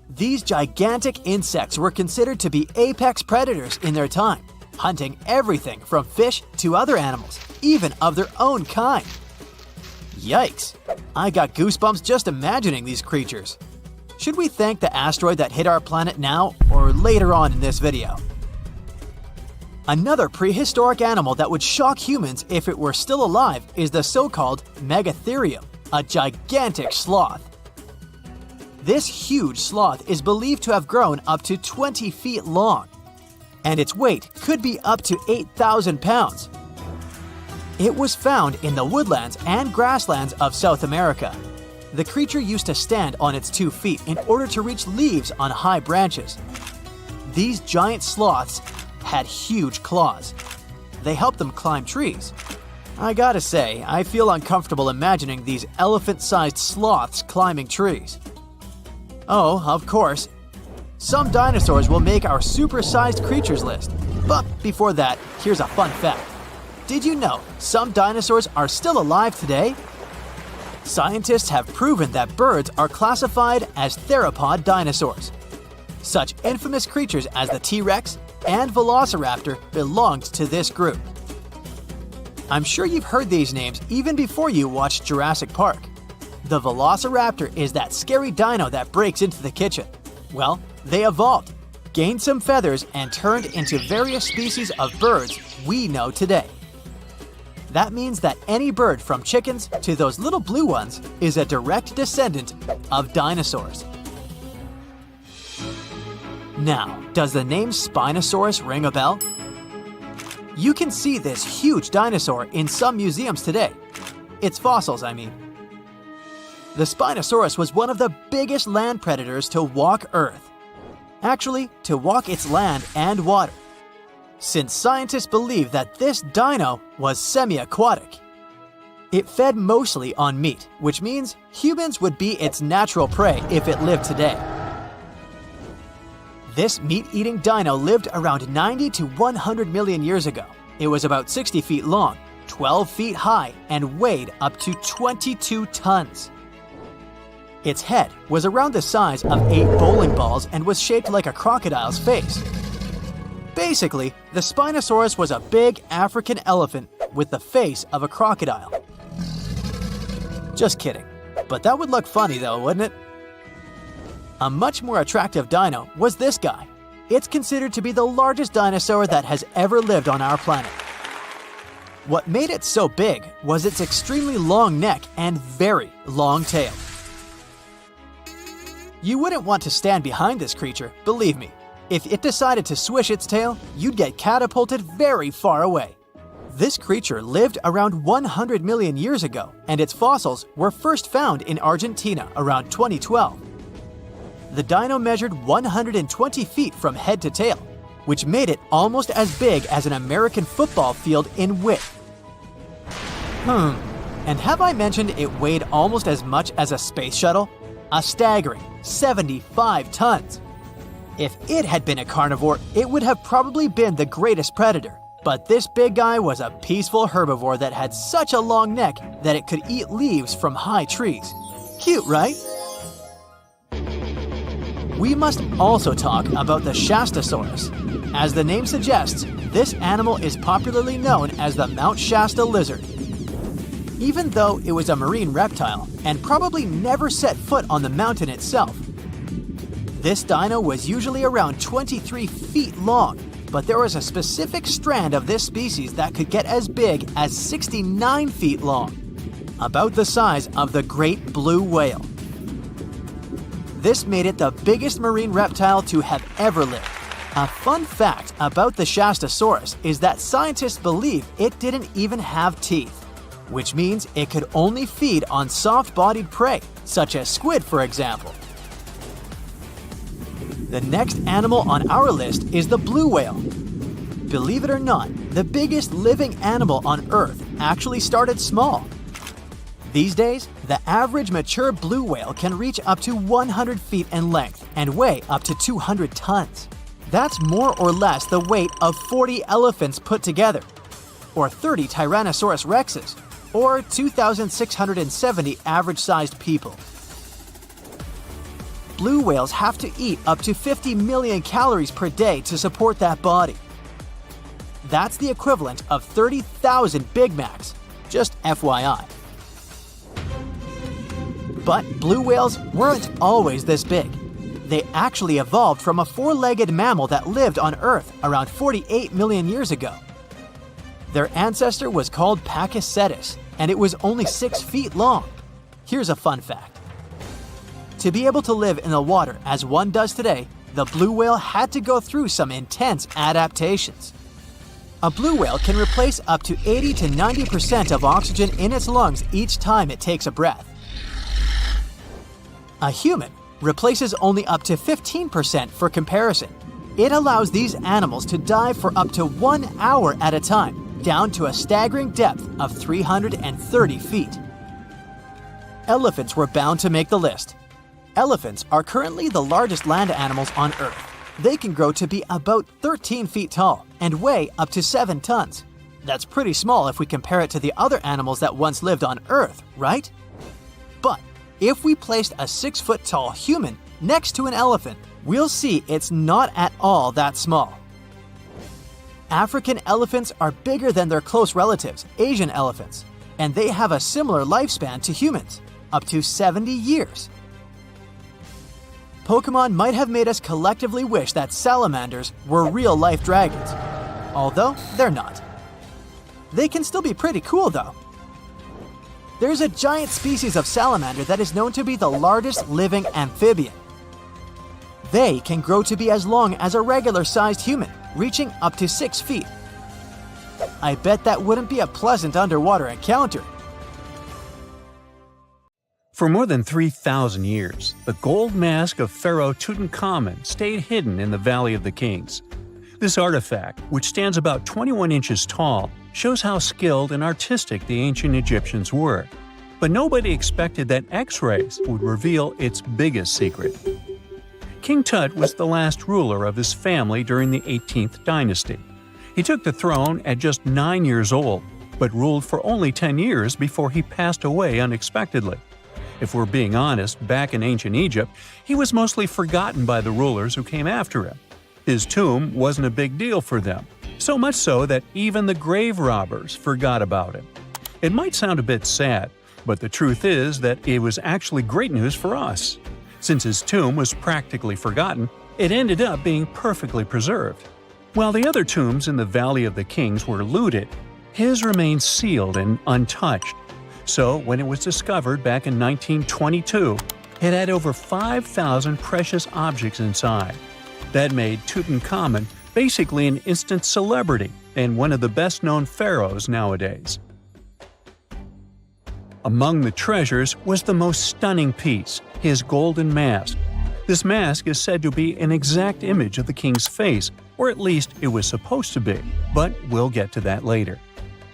These gigantic insects were considered to be apex predators in their time, hunting everything from fish to other animals, even of their own kind. Yikes! I got goosebumps just imagining these creatures. Should we thank the asteroid that hit our planet now or later on in this video? Another prehistoric animal that would shock humans if it were still alive is the so-called Megatherium, a gigantic sloth. This huge sloth is believed to have grown up to 20 feet long, and its weight could be up to 8,000 pounds. It was found in the woodlands and grasslands of South America. The creature used to stand on its 2 feet in order to reach leaves on high branches. These giant sloths had huge claws. They helped them climb trees. I gotta say, I feel uncomfortable imagining these elephant-sized sloths climbing trees. Oh, of course, some dinosaurs will make our super-sized creatures list. But before that, here's a fun fact. Did you know some dinosaurs are still alive today? Scientists have proven that birds are classified as theropod dinosaurs. Such infamous creatures as the T-Rex and Velociraptor belonged to this group. I'm sure you've heard these names even before you watched Jurassic Park. The Velociraptor is that scary dino that breaks into the kitchen. Well, they evolved, gained some feathers, and turned into various species of birds we know today. That means that any bird from chickens to those little blue ones is a direct descendant of dinosaurs. Now, does the name Spinosaurus ring a bell? You can see this huge dinosaur in some museums today. Its fossils, I mean. The Spinosaurus was one of the biggest land predators to walk Earth. Actually, to walk its land and water, since scientists believe that this dino was semi-aquatic. It fed mostly on meat, which means humans would be its natural prey if it lived today. This meat-eating dino lived around 90 to 100 million years ago. It was about 60 feet long, 12 feet high, and weighed up to 22 tons. Its head was around the size of 8 bowling balls and was shaped like a crocodile's face. Basically, the Spinosaurus was a big African elephant with the face of a crocodile. Just kidding. But that would look funny though, wouldn't it? A much more attractive dino was this guy. It's considered to be the largest dinosaur that has ever lived on our planet. What made it so big was its extremely long neck and very long tail. You wouldn't want to stand behind this creature, believe me. If it decided to swish its tail, you'd get catapulted very far away. This creature lived around 100 million years ago, and its fossils were first found in Argentina around 2012. The dino measured 120 feet from head to tail, which made it almost as big as an American football field in width. And have I mentioned it weighed almost as much as a space shuttle? A staggering 75 tons. If it had been a carnivore, it would have probably been the greatest predator. But this big guy was a peaceful herbivore that had such a long neck that it could eat leaves from high trees. Cute, right? We must also talk about the Shastasaurus. As the name suggests, this animal is popularly known as the Mount Shasta lizard. Even though it was a marine reptile and probably never set foot on the mountain itself, this dino was usually around 23 feet long, but there was a specific strand of this species that could get as big as 69 feet long, about the size of the great blue whale. This made it the biggest marine reptile to have ever lived. A fun fact about the Shastasaurus is that scientists believe it didn't even have teeth, which means it could only feed on soft-bodied prey, such as squid, for example. The next animal on our list is the blue whale. Believe it or not, the biggest living animal on Earth actually started small. These days, the average mature blue whale can reach up to 100 feet in length and weigh up to 200 tons. That's more or less the weight of 40 elephants put together, or 30 Tyrannosaurus rexes, or 2,670 average-sized people. Blue whales have to eat up to 50 million calories per day to support that body. That's the equivalent of 30,000 Big Macs, just FYI. But blue whales weren't always this big. They actually evolved from a four-legged mammal that lived on Earth around 48 million years ago. Their ancestor was called Pachycetus, and it was only 6 feet long. Here's a fun fact. To be able to live in the water as one does today, the blue whale had to go through some intense adaptations. A blue whale can replace up to 80 to 90% of oxygen in its lungs each time it takes a breath. A human replaces only up to 15% for comparison. It allows these animals to dive for up to 1 hour at a time, down to a staggering depth of 330 feet. Elephants were bound to make the list. Elephants are currently the largest land animals on Earth. They can grow to be about 13 feet tall and weigh up to 7 tons. That's pretty small if we compare it to the other animals that once lived on Earth, right? But if we placed a 6-foot-tall human next to an elephant, we'll see it's not at all that small. African elephants are bigger than their close relatives, Asian elephants, and they have a similar lifespan to humans, up to 70 years. Pokemon might have made us collectively wish that salamanders were real-life dragons, although they're not. They can still be pretty cool, though. There's a giant species of salamander that is known to be the largest living amphibian. They can grow to be as long as a regular-sized human, reaching up to 6 feet. I bet that wouldn't be a pleasant underwater encounter. For more than 3,000 years, the gold mask of Pharaoh Tutankhamun stayed hidden in the Valley of the Kings. This artifact, which stands about 21 inches tall, shows how skilled and artistic the ancient Egyptians were. But nobody expected that X-rays would reveal its biggest secret. King Tut was the last ruler of his family during the 18th dynasty. He took the throne at just 9 years old, but ruled for only 10 years before he passed away unexpectedly. If we're being honest, back in ancient Egypt, he was mostly forgotten by the rulers who came after him. His tomb wasn't a big deal for them, so much so that even the grave robbers forgot about him. It might sound a bit sad, but the truth is that it was actually great news for us. Since his tomb was practically forgotten, it ended up being perfectly preserved. While the other tombs in the Valley of the Kings were looted, his remained sealed and untouched. So, when it was discovered back in 1922, it had over 5,000 precious objects inside. That made Tutankhamun basically an instant celebrity and one of the best-known pharaohs nowadays. Among the treasures was the most stunning piece, his golden mask. This mask is said to be an exact image of the king's face, or at least it was supposed to be, but we'll get to that later.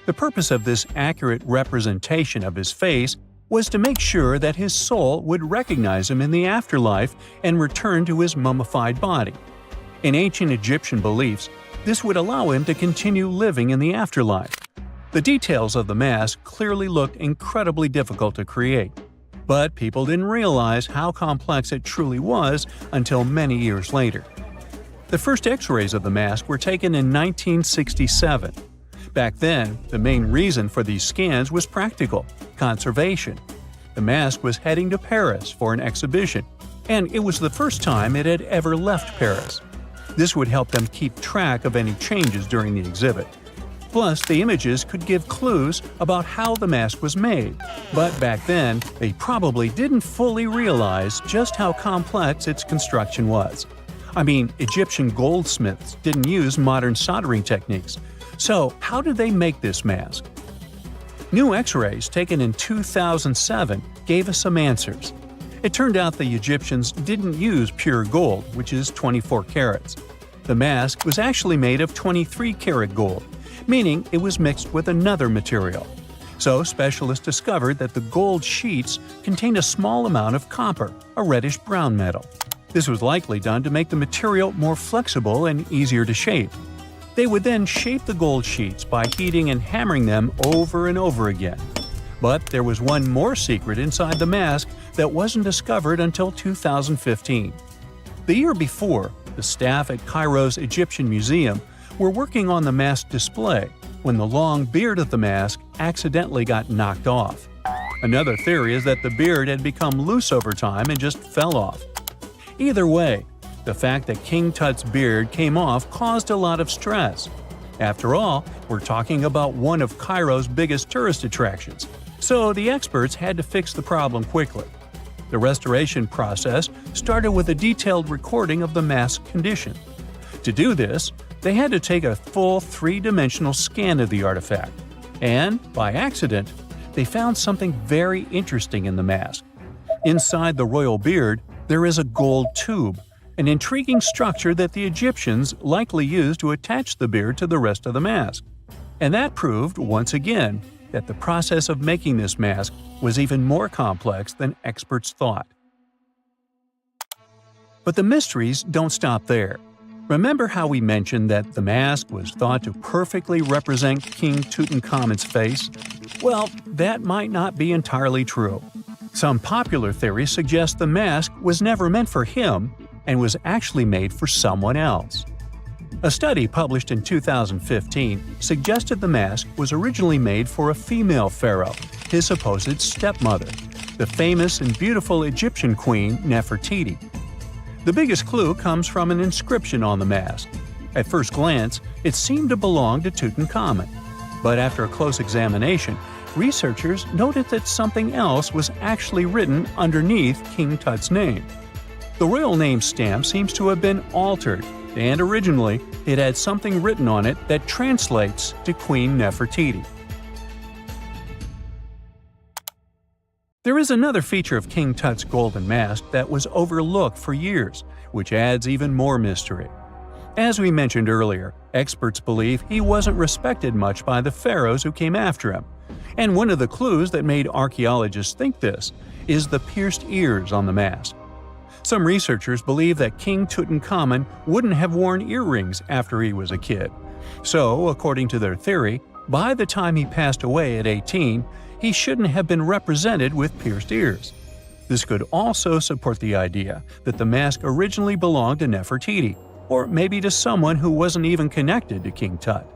The purpose of this accurate representation of his face was to make sure that his soul would recognize him in the afterlife and return to his mummified body. In ancient Egyptian beliefs, this would allow him to continue living in the afterlife. The details of the mask clearly looked incredibly difficult to create, but people didn't realize how complex it truly was until many years later. The first X-rays of the mask were taken in 1967. Back then, the main reason for these scans was practical – conservation. The mask was heading to Paris for an exhibition, and it was the first time it had ever left Paris. This would help them keep track of any changes during the exhibit. Plus, the images could give clues about how the mask was made, but back then, they probably didn't fully realize just how complex its construction was. I mean, Egyptian goldsmiths didn't use modern soldering techniques. So, how did they make this mask? New X-rays taken in 2007 gave us some answers. It turned out the Egyptians didn't use pure gold, which is 24 carats. The mask was actually made of 23-karat gold, meaning it was mixed with another material. So specialists discovered that the gold sheets contained a small amount of copper, a reddish-brown metal. This was likely done to make the material more flexible and easier to shape. They would then shape the gold sheets by heating and hammering them over and over again. But there was one more secret inside the mask that wasn't discovered until 2015. The year before, the staff at Cairo's Egyptian Museum were working on the mask display when the long beard of the mask accidentally got knocked off. Another theory is that the beard had become loose over time and just fell off. Either way, the fact that King Tut's beard came off caused a lot of stress. After all, we're talking about one of Cairo's biggest tourist attractions, so the experts had to fix the problem quickly. The restoration process started with a detailed recording of the mask's condition. To do this, they had to take a full three-dimensional scan of the artifact. And, by accident, they found something very interesting in the mask. Inside the royal beard, there is a gold tube, an intriguing structure that the Egyptians likely used to attach the beard to the rest of the mask. And that proved, once again, that the process of making this mask was even more complex than experts thought. But the mysteries don't stop there. Remember how we mentioned that the mask was thought to perfectly represent King Tutankhamun's face? Well, that might not be entirely true. Some popular theories suggest the mask was never meant for him and was actually made for someone else. A study published in 2015 suggested the mask was originally made for a female pharaoh, his supposed stepmother, the famous and beautiful Egyptian queen Nefertiti. The biggest clue comes from an inscription on the mask. At first glance, it seemed to belong to Tutankhamun. But after a close examination, researchers noted that something else was actually written underneath King Tut's name. The royal name stamp seems to have been altered, and originally it had something written on it that translates to Queen Nefertiti. There is another feature of King Tut's golden mask that was overlooked for years, which adds even more mystery. As we mentioned earlier, experts believe he wasn't respected much by the pharaohs who came after him. And one of the clues that made archaeologists think this is the pierced ears on the mask. Some researchers believe that King Tutankhamun wouldn't have worn earrings after he was a kid. So, according to their theory, by the time he passed away at 18, he shouldn't have been represented with pierced ears. This could also support the idea that the mask originally belonged to Nefertiti, or maybe to someone who wasn't even connected to King Tut.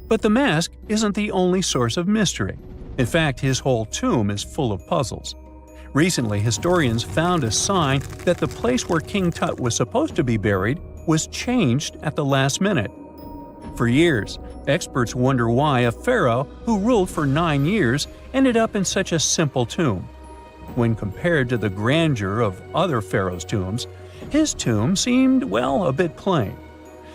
But the mask isn't the only source of mystery. In fact, his whole tomb is full of puzzles. Recently, historians found a sign that the place where King Tut was supposed to be buried was changed at the last minute. For years, experts wonder why a pharaoh who ruled for 9 years ended up in such a simple tomb. When compared to the grandeur of other pharaohs' tombs, his tomb seemed, well, a bit plain.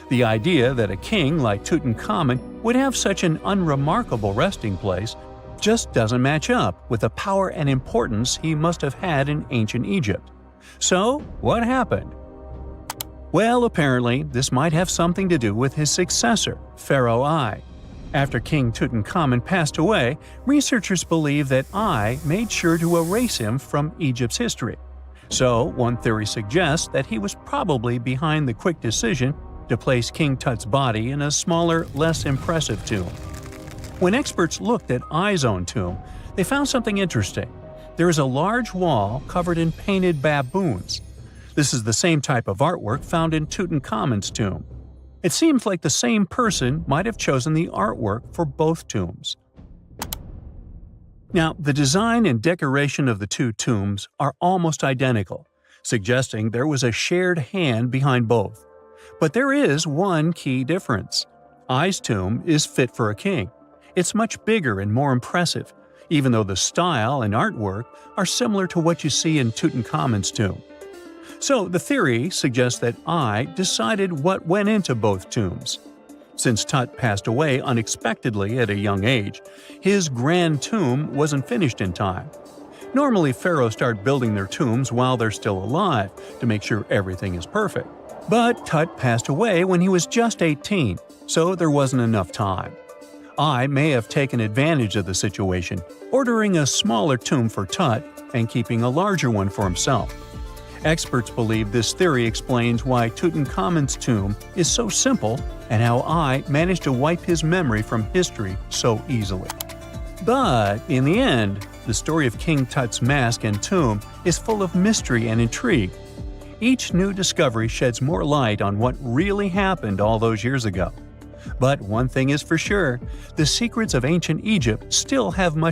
The idea that a king like Tutankhamun would have such an unremarkable resting place just doesn't match up with the power and importance he must have had in ancient Egypt. So, what happened? Well, apparently, this might have something to do with his successor, Pharaoh I. After King Tutankhamun passed away, researchers believe that I made sure to erase him from Egypt's history. So, one theory suggests that he was probably behind the quick decision to place King Tut's body in a smaller, less impressive tomb. When experts looked at I's own tomb, they found something interesting. There is a large wall covered in painted baboons. This is the same type of artwork found in Tutankhamun's tomb. It seems like the same person might have chosen the artwork for both tombs. Now, the design and decoration of the two tombs are almost identical, suggesting there was a shared hand behind both. But there is one key difference. I's tomb is fit for a king. It's much bigger and more impressive, even though the style and artwork are similar to what you see in Tutankhamun's tomb. So the theory suggests that I decided what went into both tombs. Since Tut passed away unexpectedly at a young age, his grand tomb wasn't finished in time. Normally, pharaohs start building their tombs while they're still alive to make sure everything is perfect. But Tut passed away when he was just 18, so there wasn't enough time. I may have taken advantage of the situation, ordering a smaller tomb for Tut and keeping a larger one for himself. Experts believe this theory explains why Tutankhamun's tomb is so simple and how I managed to wipe his memory from history so easily. But in the end, the story of King Tut's mask and tomb is full of mystery and intrigue. Each new discovery sheds more light on what really happened all those years ago. But one thing is for sure, the secrets of ancient Egypt still have much